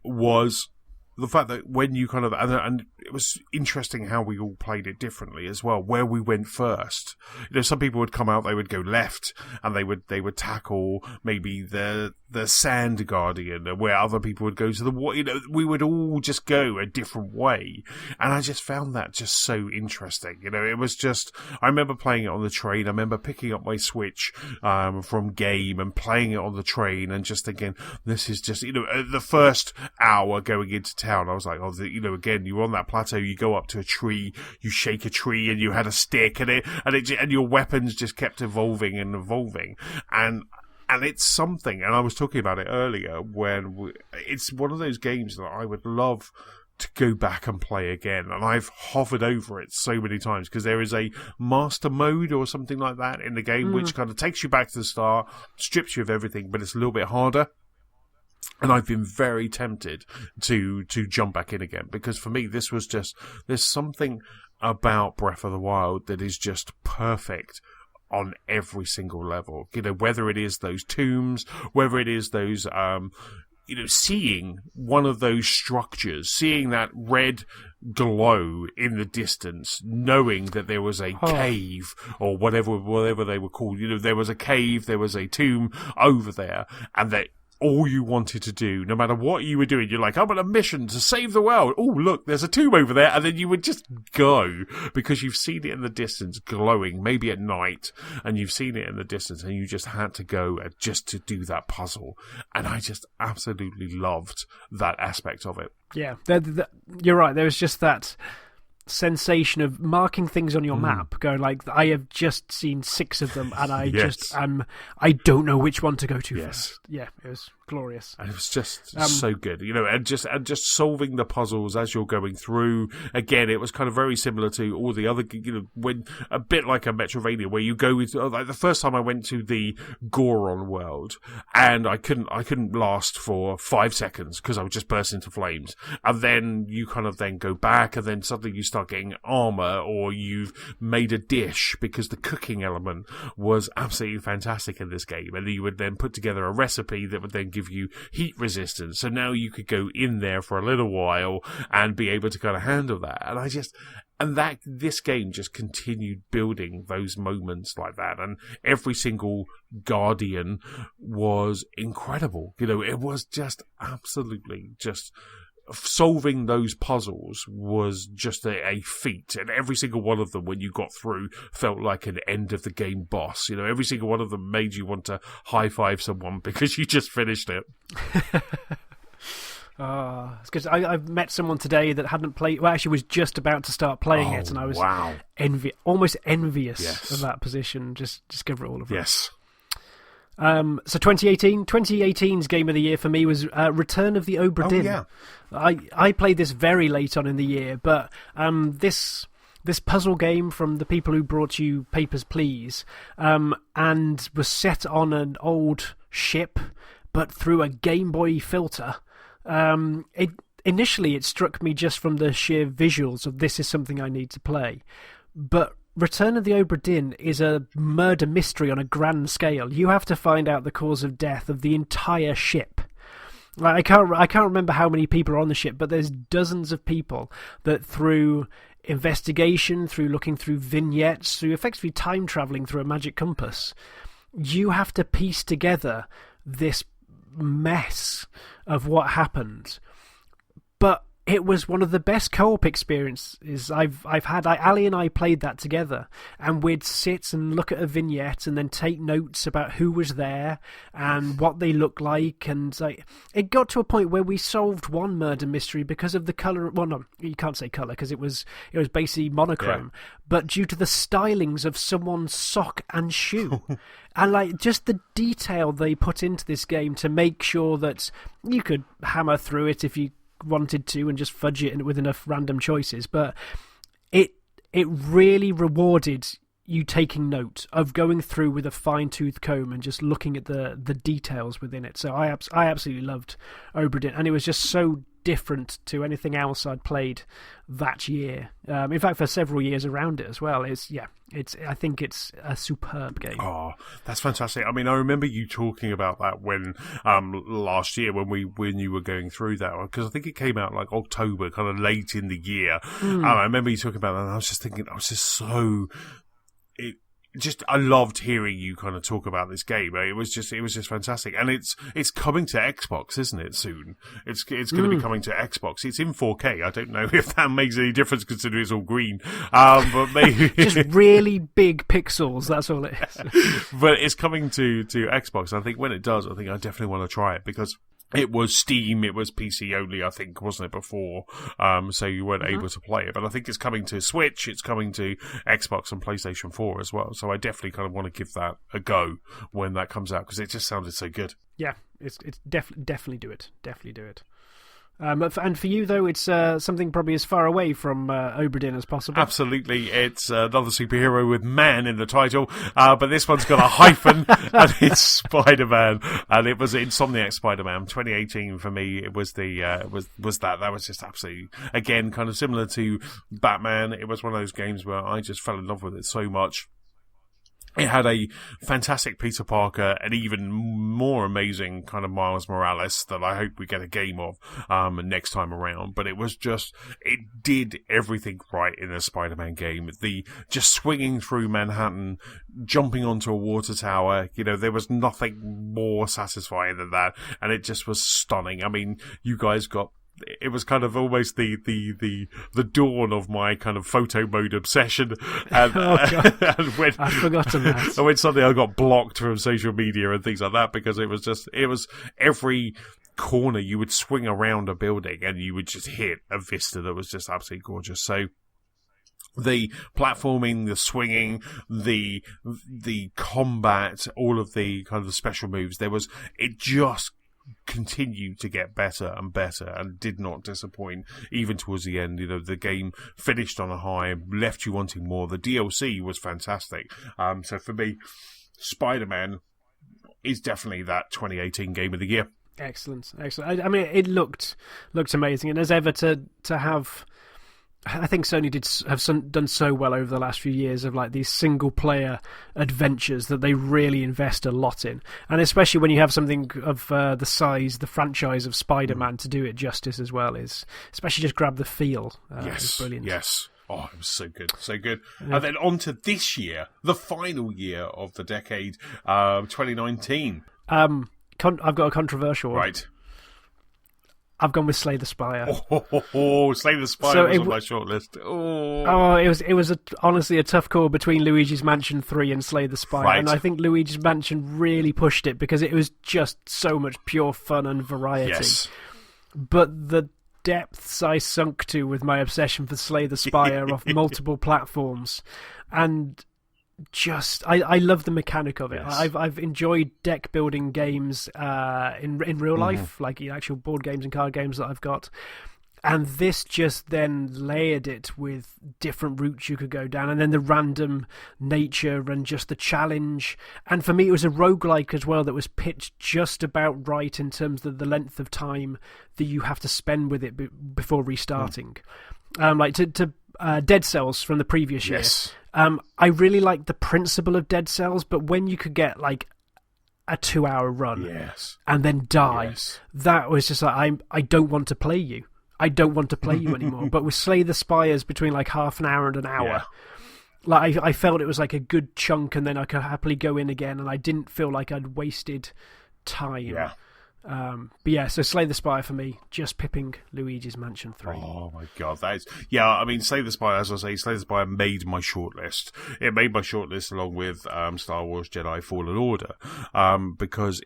was the fact that when you kind of, and it was interesting how we all played it differently as well, where we went first. Some people would come out, they would go left, and they would tackle maybe the Sand Guardian, where other people would go to the, we would all just go a different way. And I just found that just so interesting. It was just, I remember playing it on the train. I remember picking up my Switch, from Game and playing it on the train and just thinking, this is just, the first hour going into town, I was like, again, you're on that plateau, you go up to a tree, you shake a tree and you had a stick and your weapons just kept evolving and evolving. And it's something, and I was talking about it earlier, it's one of those games that I would love to go back and play again. And I've hovered over it so many times because there is a master mode or something like that in the game, which kind of takes you back to the start, strips you of everything, but it's a little bit harder. And I've been very tempted to jump back in again, because for me, this was just, there's something about Breath of the Wild that is just perfect on every single level. Whether it is those tombs, whether it is those, seeing one of those structures, seeing that red glow in the distance, knowing that there was a cave or whatever they were called. There was a cave, there was a tomb over there, and that all you wanted to do, no matter what you were doing, you're like, I'm on a mission to save the world. Oh, look, there's a tomb over there. And then you would just go because you've seen it in the distance glowing, maybe at night, and you've seen it in the distance and you just had to go just to do that puzzle. And I just absolutely loved that aspect of it. Yeah, you're right. There was just that sensation of marking things on your map, going like, I have just seen 6 of them and I I don't know which one to go to first. Yeah, it was glorious. And it was just so good, and just solving the puzzles as you're going through. Again, it was kind of very similar to all the other, when a bit like a Metroidvania, where you go with, like the first time I went to the Goron world, and I couldn't last for 5 seconds because I would just burst into flames, and then you kind of then go back, and then suddenly you start getting armor, or you've made a dish, because the cooking element was absolutely fantastic in this game, and you would then put together a recipe that would then give you heat resistance. So now you could go in there for a little while and be able to kind of handle that. And this game just continued building those moments like that. And every single Guardian was incredible. It was just absolutely just solving those puzzles was just a feat, and every single one of them, when you got through, felt like an end of the game boss. Every single one of them made you want to high five someone because you just finished it. It's because I've met someone today that hadn't played. Well, actually, was just about to start playing it, and I was almost envious of that position. Just discover all of it. Yes. So 2018's game of the year for me was Return of the Obra Dinn. Oh, yeah. I played this very late on in the year, but this puzzle game from the people who brought you Papers, Please, and was set on an old ship, but through a Game Boy filter. Initially, it struck me just from the sheer visuals of this is something I need to play, but Return of the Obra Dinn is a murder mystery on a grand scale. You have to find out the cause of death of the entire ship. I can't remember how many people are on the ship, but there's dozens of people that, through investigation, through looking through vignettes, through effectively time travelling through a magic compass, you have to piece together this mess of what happened. But it was one of the best co-op experiences I've had. Ali and I played that together, and we'd sit and look at a vignette and then take notes about who was there and what they looked like. And it got to a point where we solved one murder mystery because of the colour. Well, no, you can't say colour because it was basically monochrome, but due to the stylings of someone's sock and shoe. And just the detail they put into this game to make sure that you could hammer through it if you wanted to and just fudge it with enough random choices, but it really rewarded you taking note of going through with a fine-tooth comb and just looking at the details within it. So I absolutely loved Obra Dinn, and it was just so different to anything else I'd played that year. In fact, for several years around it as well. I think it's a superb game. Oh, that's fantastic. I mean, I remember you talking about that when last year when you were going through that one, because I think it came out like October, kind of late in the year. I remember you talking about that, and I was just thinking, I loved hearing you kind of talk about this game. It was just fantastic, and it's coming to Xbox, isn't it? Soon, it's going to be coming to Xbox. It's in 4K. I don't know if that makes any difference considering it's all green, but maybe just really big pixels. That's all it is. But it's coming to Xbox. I think when it does, I think I definitely want to try it, because it was Steam, it was PC only, I think, wasn't it, before? So you weren't able to play it. But I think it's coming to Switch, it's coming to Xbox and PlayStation 4 as well. So I definitely kind of want to give that a go when that comes out, because it just sounded so good. Yeah, it's definitely do it. Definitely do it. And for you, though, it's something probably as far away from Obra Dinn as possible. Absolutely. It's another superhero with man in the title, but this one's got a hyphen, and it's Spider-Man, and it was Insomniac Spider-Man 2018 for me. It was that was just absolutely, again, kind of similar to Batman. It was one of those games where I just fell in love with it so much. It had a fantastic Peter Parker and even more amazing kind of Miles Morales that I hope we get a game of next time around. But it did everything right in a Spider-Man game. Just swinging through Manhattan, jumping onto a water tower, there was nothing more satisfying than that. And it just was stunning. I mean, you guys it was kind of almost the dawn of my kind of photo mode obsession, and, and when I've forgotten that. And when suddenly I got blocked from social media and things like that, because it was every corner you would swing around a building and you would just hit a vista that was just absolutely gorgeous. So the platforming, the swinging, the combat, all of the kind of special moves, it just continued to get better and better and did not disappoint even towards the end. You know, the game finished on a high, left you wanting more. The DLC was fantastic. So for me, Spider-Man is definitely that 2018 Game of the Year. Excellent. I mean, it looked amazing, and as ever to have. I think Sony have done so well over the last few years of like these single player adventures that they really invest a lot in, and especially when you have something of the franchise of Spider-Man to do it justice as well, is especially just grab the feel. It's brilliant. Yes. Oh, it was so good, so good. Yeah. And then on to this year, the final year of the decade, 2019. I've got a controversial one. Right. I've gone with Slay the Spire. Slay the Spire was on my shortlist. It was honestly a tough call between Luigi's Mansion 3 and Slay the Spire, right. And I think Luigi's Mansion really pushed it because it was just so much pure fun and variety. Yes. But the depths I sunk to with my obsession for Slay the Spire off multiple platforms, and just I love the mechanic of it. Yes. I've enjoyed deck building games in real life, like actual board games and card games that I've got, and this just then layered it with different routes you could go down, and then the random nature and just the challenge. And for me, it was a roguelike as well that was pitched just about right in terms of the length of time that you have to spend with it before restarting. Like to Dead Cells from the previous year. Yes. I really liked the principle of Dead Cells, but when you could get like a 2-hour run and then die, that was just like, I don't want to play you. I don't want to play you anymore. But with Slay the Spires between like half an hour and an hour, like I felt it was like a good chunk, and then I could happily go in again, and I didn't feel like I'd wasted time. Yeah. But yeah, so Slay the Spire for me, just pipping Luigi's Mansion 3. Oh my god, that is... Yeah, I mean, Slay the Spire, as I say, Slay the Spire made my shortlist. It made my shortlist along with Star Wars Jedi Fallen Order, because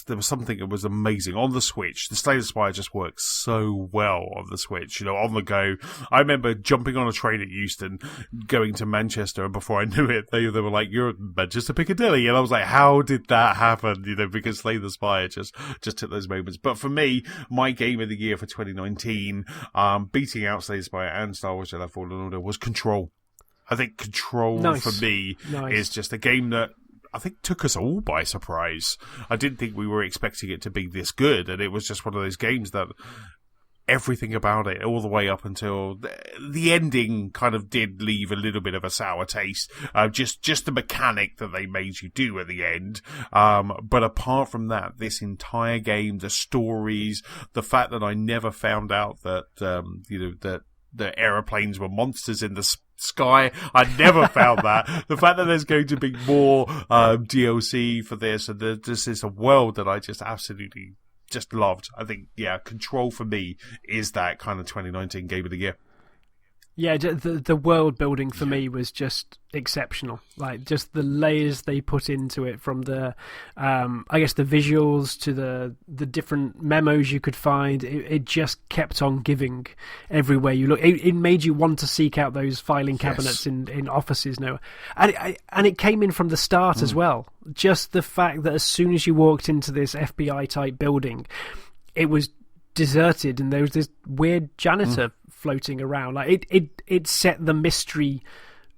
there was something that was amazing on the Switch. The Slay the Spire just works so well on the Switch, you know, on the go. I remember jumping on a train at Euston, going to Manchester, and before I knew it, they were like, "You're at Manchester Piccadilly," and I was like, "How did that happen?" You know, because Slay the Spire just took those moments. But for me, my game of the year for 2019, beating out Slay the Spire and Star Wars Jedi Fallen Order, was Control. I think Control for me is just a game that I think took us all by surprise. I didn't think we were expecting it to be this good, and it was just one of those games that everything about it, all the way up until the ending, kind of did leave a little bit of a sour taste. Just the mechanic that they made you do at the end. But apart from that, this entire game, the stories, the fact that I never found out that that the aeroplanes were monsters in the sky. I never found that. The fact that there's going to be more DLC for this, and this is a world that I just absolutely just loved. I think, Control for me is that kind of 2019 Game of the Year. Yeah, the world building for me was just exceptional. Like, just the layers they put into it, from the, I guess, the visuals to the different memos you could find. It just kept on giving everywhere you look. It made you want to seek out those filing cabinets in offices now. And it came in from the start as well. Just the fact that as soon as you walked into this FBI-type building, it was deserted, and there was this weird janitor floating around. Like it set the mystery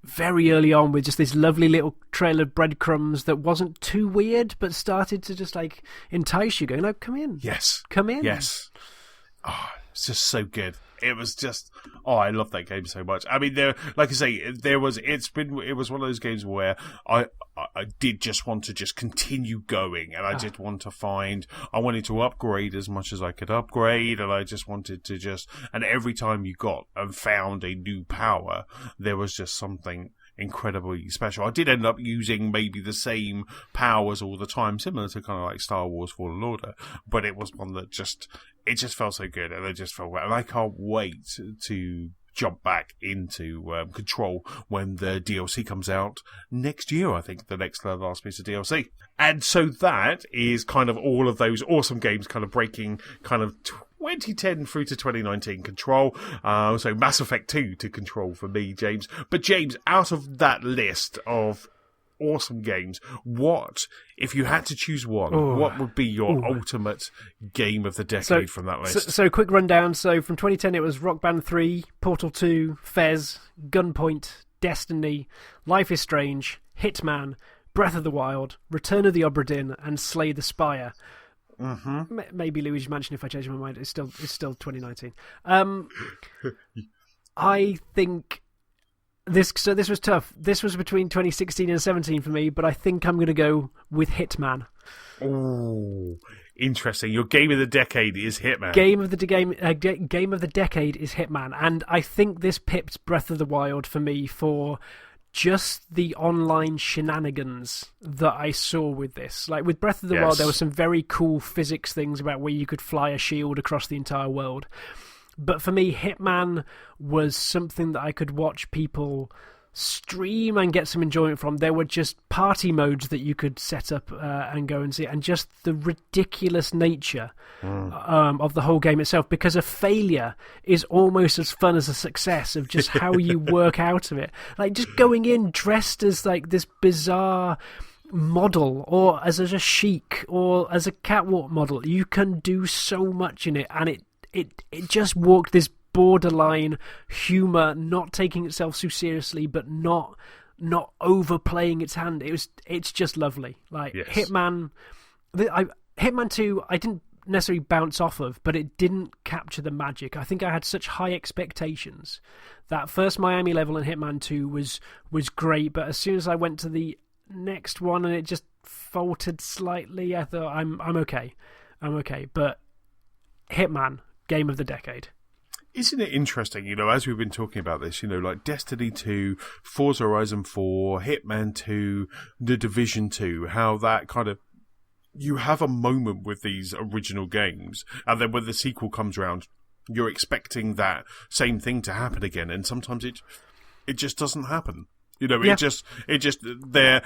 very early on with just this lovely little trail of breadcrumbs that wasn't too weird, but started to just like entice you, going, "No, come in, come in." Yes, it's just so good. It was just, I love that game so much. I mean, like I say, it was one of those games where I did just want to just continue going, and I did want to I wanted to upgrade as much as I could upgrade, and I just wanted to and every time you got and found a new power, there was just something incredibly special. I did end up using maybe the same powers all the time, similar to kind of like Star Wars Fallen Order, but it was one that it just felt so good, and it just felt well. And I can't wait to jump back into Control when the DLC comes out next year. I think the last piece of DLC. And so that is kind of all of those awesome games kind of breaking kind of 2010 through to 2019 Control. So Mass Effect 2 to Control for me, James. But James, out of that list of awesome games. What, if you had to choose one, what would be your ultimate game of the decade from that list? So quick rundown. So from 2010, it was Rock Band 3, Portal 2, Fez, Gunpoint, Destiny, Life is Strange, Hitman, Breath of the Wild, Return of the Obra Dinn, and Slay the Spire. Mm-hmm. Maybe Luigi Mansion if I change my mind. It's still 2019. I think this was tough. This was between 2016 and 17 for me, but I think I'm going to go with Hitman. Oh, interesting. Your game of the decade is Hitman. Game of the decade is Hitman, and I think this pipped Breath of the Wild for me for just the online shenanigans that I saw with this. Like with Breath of the Wild, there were some very cool physics things about where you could fly a shield across the entire world. But for me, Hitman was something that I could watch people stream and get some enjoyment from. There were just party modes that you could set up and go and see, and just the ridiculous nature of the whole game itself, because a failure is almost as fun as a success of just how you work out of it. Like just going in dressed as like this bizarre model, or as a chic, or as a catwalk model, you can do so much in it, and it just walked this borderline humor, not taking itself so seriously, but not overplaying its hand. It's just lovely. Like Hitman 2, I didn't necessarily bounce off of, but it didn't capture the magic. I think I had such high expectations. That first Miami level in Hitman 2 was great, but as soon as I went to the next one and it just faltered slightly, I thought I'm okay. But Hitman, game of the decade. Isn't it interesting, as we've been talking about this, like Destiny 2, Forza Horizon 4, Hitman 2, The Division 2, how that kind of, you have a moment with these original games, and then when the sequel comes around, you're expecting that same thing to happen again, and sometimes it just doesn't happen. The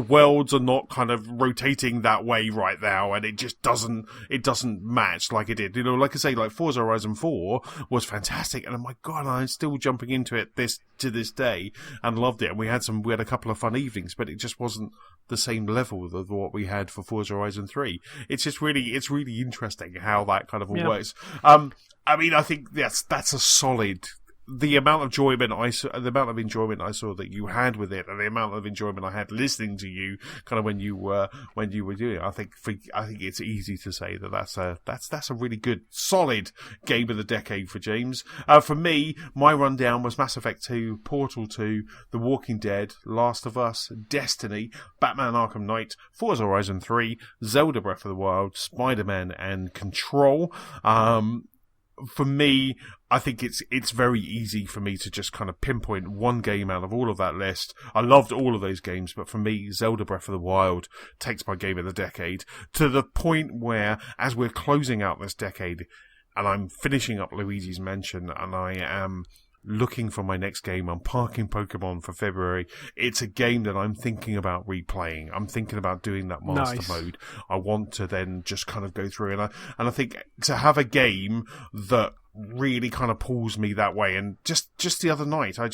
worlds are not kind of rotating that way right now, and it doesn't match like it did. Like I say, like Forza Horizon 4 was fantastic, and oh my God, I'm still jumping into it to this day and loved it. And we had a couple of fun evenings, but it just wasn't the same level of what we had for Forza Horizon 3. It's really interesting how that kind of all works. I think that's a solid. The amount of enjoyment I saw that you had with it, and the amount of enjoyment I had listening to you, kind of when you were doing it, I think it's easy to say that's a really good, solid game of the decade for James. For me, my rundown was Mass Effect 2, Portal 2, The Walking Dead, Last of Us, Destiny, Batman: Arkham Knight, Forza Horizon 3, Zelda: Breath of the Wild, Spider-Man, and Control. For me, I think it's very easy for me to just kind of pinpoint one game out of all of that list. I loved all of those games, but for me, Zelda Breath of the Wild takes my game of the decade, to the point where, as we're closing out this decade, and I'm finishing up Luigi's Mansion, and I am looking for my next game, I'm parking Pokemon for February. It's a game that I'm thinking about replaying. I'm thinking about doing that master mode. I want to then just kind of go through, and I think to have a game that really kind of pulls me that way. And just the other night, I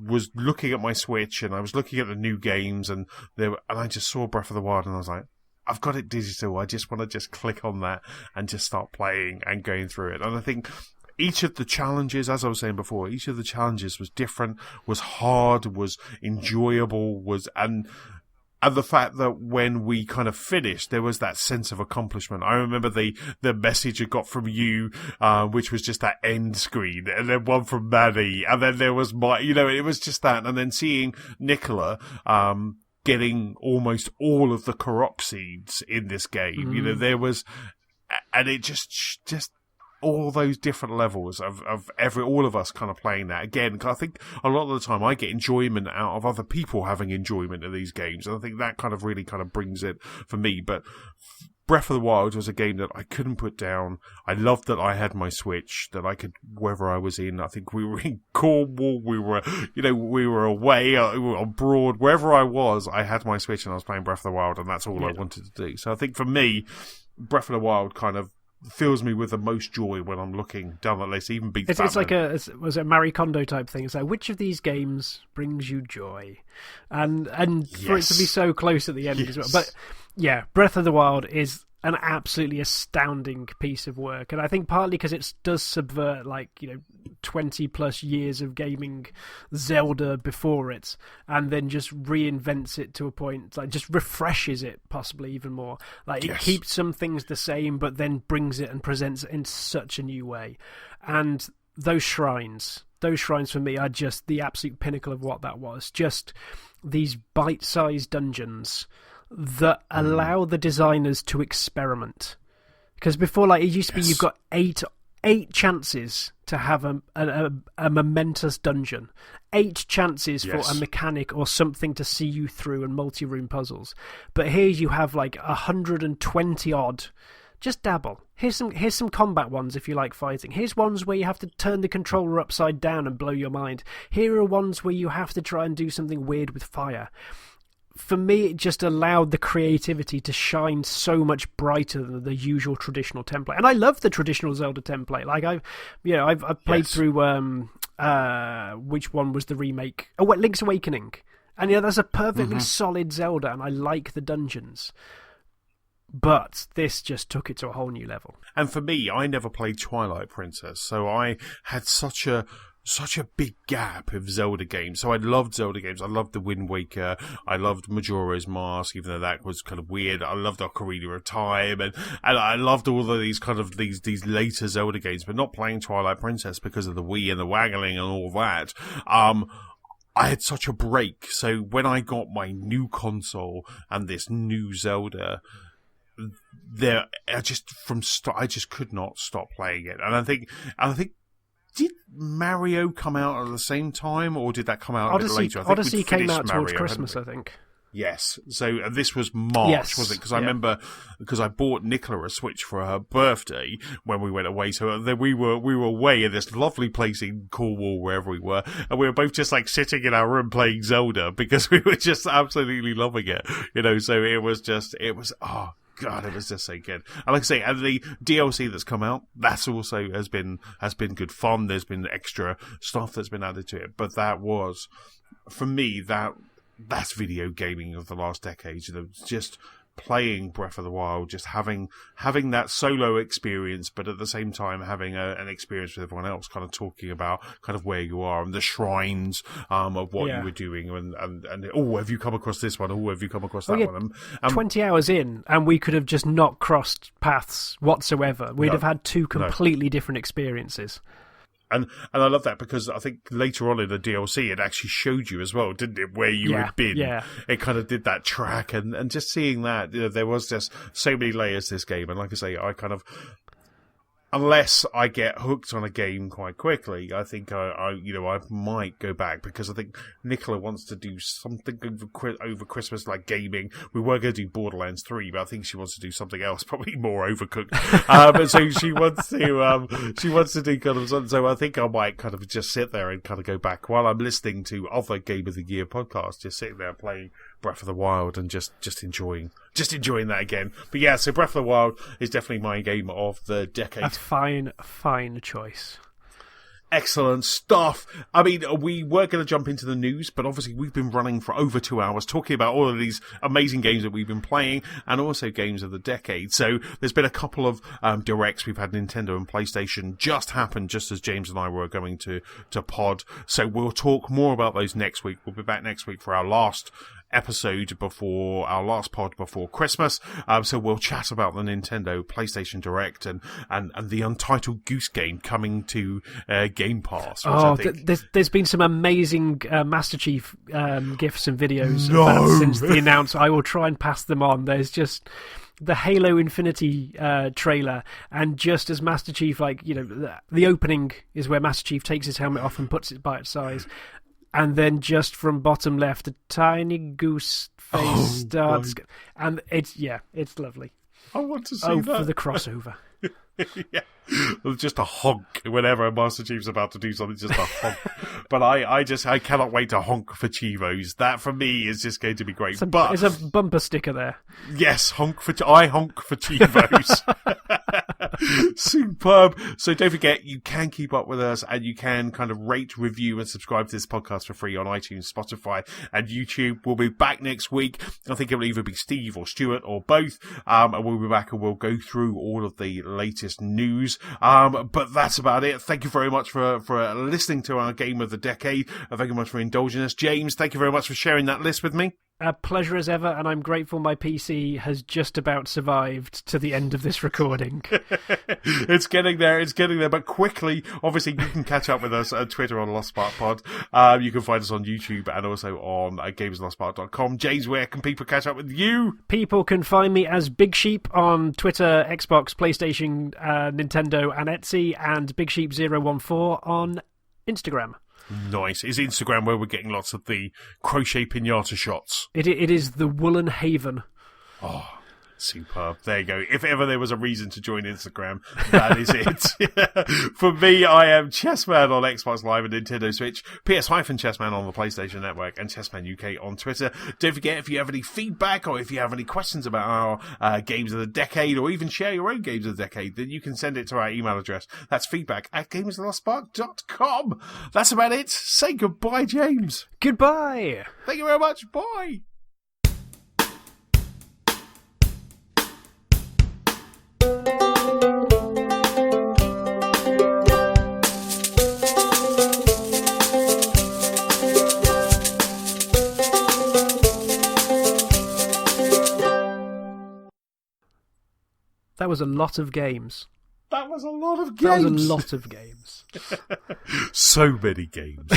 was looking at my Switch, and I was looking at the new games, and I just saw Breath of the Wild, and I was like, I've got it digital. I just want to just click on that and just start playing and going through it. And I think each of the challenges, as I was saying before, each of the challenges was different, was hard, was enjoyable, and the fact that when we kind of finished, there was that sense of accomplishment. I remember the message I got from you, which was just that end screen, and then one from Maddie, and then there was it was just that, and then seeing Nicola, getting almost all of the Korok seeds in this game. There was, and it just all those different levels of all of us kind of playing that again. I think a lot of the time I get enjoyment out of other people having enjoyment of these games, and I think that kind of really kind of brings it for me. But Breath of the Wild was a game that I couldn't put down. I loved that I had my Switch, that I could, wherever I was in, I think we were in Cornwall, we were away, we were abroad, wherever I was, I had my Switch and I was playing Breath of the Wild, and that's all I wanted to do. So I think for me, Breath of the Wild kind of fills me with the most joy when I'm looking down that list. Even beats Batman. It's like was it a Marie Kondo type thing? It's like, which of these games brings you joy? And for it to be so close at the end as well. But yeah, Breath of the Wild is an absolutely astounding piece of work, and I think partly because it does subvert 20 plus years of gaming Zelda before it, and then just reinvents it to a point, just refreshes it possibly even more. It keeps some things the same, but then brings it and presents it in such a new way. And those shrines for me are just the absolute pinnacle of what that was. Just these bite-sized dungeons that allow the designers to experiment. Because before, it used to be you've got eight chances to have a momentous dungeon, 8 chances for a mechanic or something to see you through, and multi-room puzzles. But here you have 120 odd. Just dabble. Here's some combat ones if you like fighting. Here's ones where you have to turn the controller upside down and blow your mind. Here are ones where you have to try and do something weird with fire. For me, it just allowed the creativity to shine so much brighter than the usual traditional template. And I love the traditional Zelda template. I've played through which one was the remake? Link's Awakening. And that's a perfectly solid Zelda, and I like the dungeons. But this just took it to a whole new level. And for me, I never played Twilight Princess, so I had such a big gap of Zelda games. So I loved Zelda games. I loved the Wind Waker. I loved Majora's Mask, even though that was kind of weird. I loved Ocarina of Time, and I loved all of these kind of these later Zelda games, but not playing Twilight Princess because of the Wii and the waggling and all that. I had such a break. So when I got my new console and this new Zelda, I just could not stop playing it. And I think, did Mario come out at the same time, or did that come out a bit later? I think Odyssey came out towards Christmas, I think. Yes. So this was March, was it? Because I remember, because I bought Nicola a Switch for her birthday when we went away. So then we were away in this lovely place in Cornwall, wherever we were, and we were both just sitting in our room playing Zelda because we were just absolutely loving it. So it was oh God, it was just so good. And like I say, and the DLC that's come out, that's also has been good fun. There's been extra stuff that's been added to it. But that was, for me, that's video gaming of the last decade. Just playing Breath of the Wild, just having that solo experience, but at the same time having an experience with everyone else, kind of talking about kind of where you are and the shrines of what you were doing, and have you come across this one? Have you come across that one? 20 hours in, and we could have just not crossed paths whatsoever. We'd have had 2 completely different experiences. And I love that, because I think later on in the DLC it actually showed you as well, didn't it, where you had been. Yeah. It kind of did that track, and just seeing that, there was just so many layers to this game. And like I say, I kind of, unless I get hooked on a game quite quickly, I think I might go back, because I think Nicola wants to do something over Christmas, like gaming. We were going to do Borderlands 3, but I think she wants to do something else, probably more overcooked. So she wants to do kind of something. So I think I might kind of just sit there and kind of go back while I'm listening to other Game of the Year podcasts, just sitting there playing Breath of the Wild and just enjoying that again. But yeah, so Breath of the Wild is definitely my game of the decade. A fine choice. Excellent stuff. I mean, we were going to jump into the news, but obviously we've been running for over 2 hours talking about all of these amazing games that we've been playing, and also games of the decade. So there's been a couple of directs. We've had Nintendo and PlayStation just happen just as James and I were going to pod. So we'll talk more about those next week. We'll be back next week for our last episode before our last pod before Christmas. So we'll chat about the Nintendo PlayStation Direct and the Untitled Goose Game coming to Game Pass. There's been some amazing Master Chief GIFs and videos of that since the announcement. I will try and pass them on. There's just the Halo Infinity trailer, and just as Master Chief, the opening is where Master Chief takes his helmet off and puts it by its size. And then just from bottom left, a tiny goose face starts. And it's lovely. I want to see that. For the crossover. Yeah. Just a honk whenever Master Chief's about to do something, just a honk. But I cannot wait to honk for Chivos. That for me is just going to be great. There's a bumper sticker there. Yes, I honk for Chivos. Superb. So don't forget, you can keep up with us and you can kind of rate, review and subscribe to this podcast for free on iTunes, Spotify and YouTube. We'll be back next week. I think it'll either be Steve or Stuart or both. And we'll be back and we'll go through all of the latest news. But that's about it. Thank you very much for listening to our Game of the Decade. Thank you very much for indulging us. James, thank you very much for sharing that list with me. A pleasure as ever, and I'm grateful my PC has just about survived to the end of this recording. It's getting there, but quickly, obviously, you can catch up with us on Twitter on Lost Spark Pod. You can find us on YouTube and also on gameslostspark.com. James, where can people catch up with you? People can find me as Big Sheep on Twitter, Xbox, PlayStation, Nintendo, and Etsy, and Big Sheep 014 on Instagram. Nice. Is Instagram where we're getting lots of the crochet pinata shots? It is the Woolen Haven. Oh, superb. There you go. If ever there was a reason to join Instagram, that is it. For me, I am Chessman on Xbox Live and Nintendo Switch, PS-Chessman on the PlayStation Network, and Chessman UK on Twitter. Don't forget, if you have any feedback or if you have any questions about our Games of the Decade, or even share your own Games of the Decade, then you can send it to our email address. That's feedback@gameslostspark.com. That's about it. Say goodbye, James. Goodbye. Thank you very much. Bye. That was a lot of games. That was a lot of games. That was a lot of games. So many games.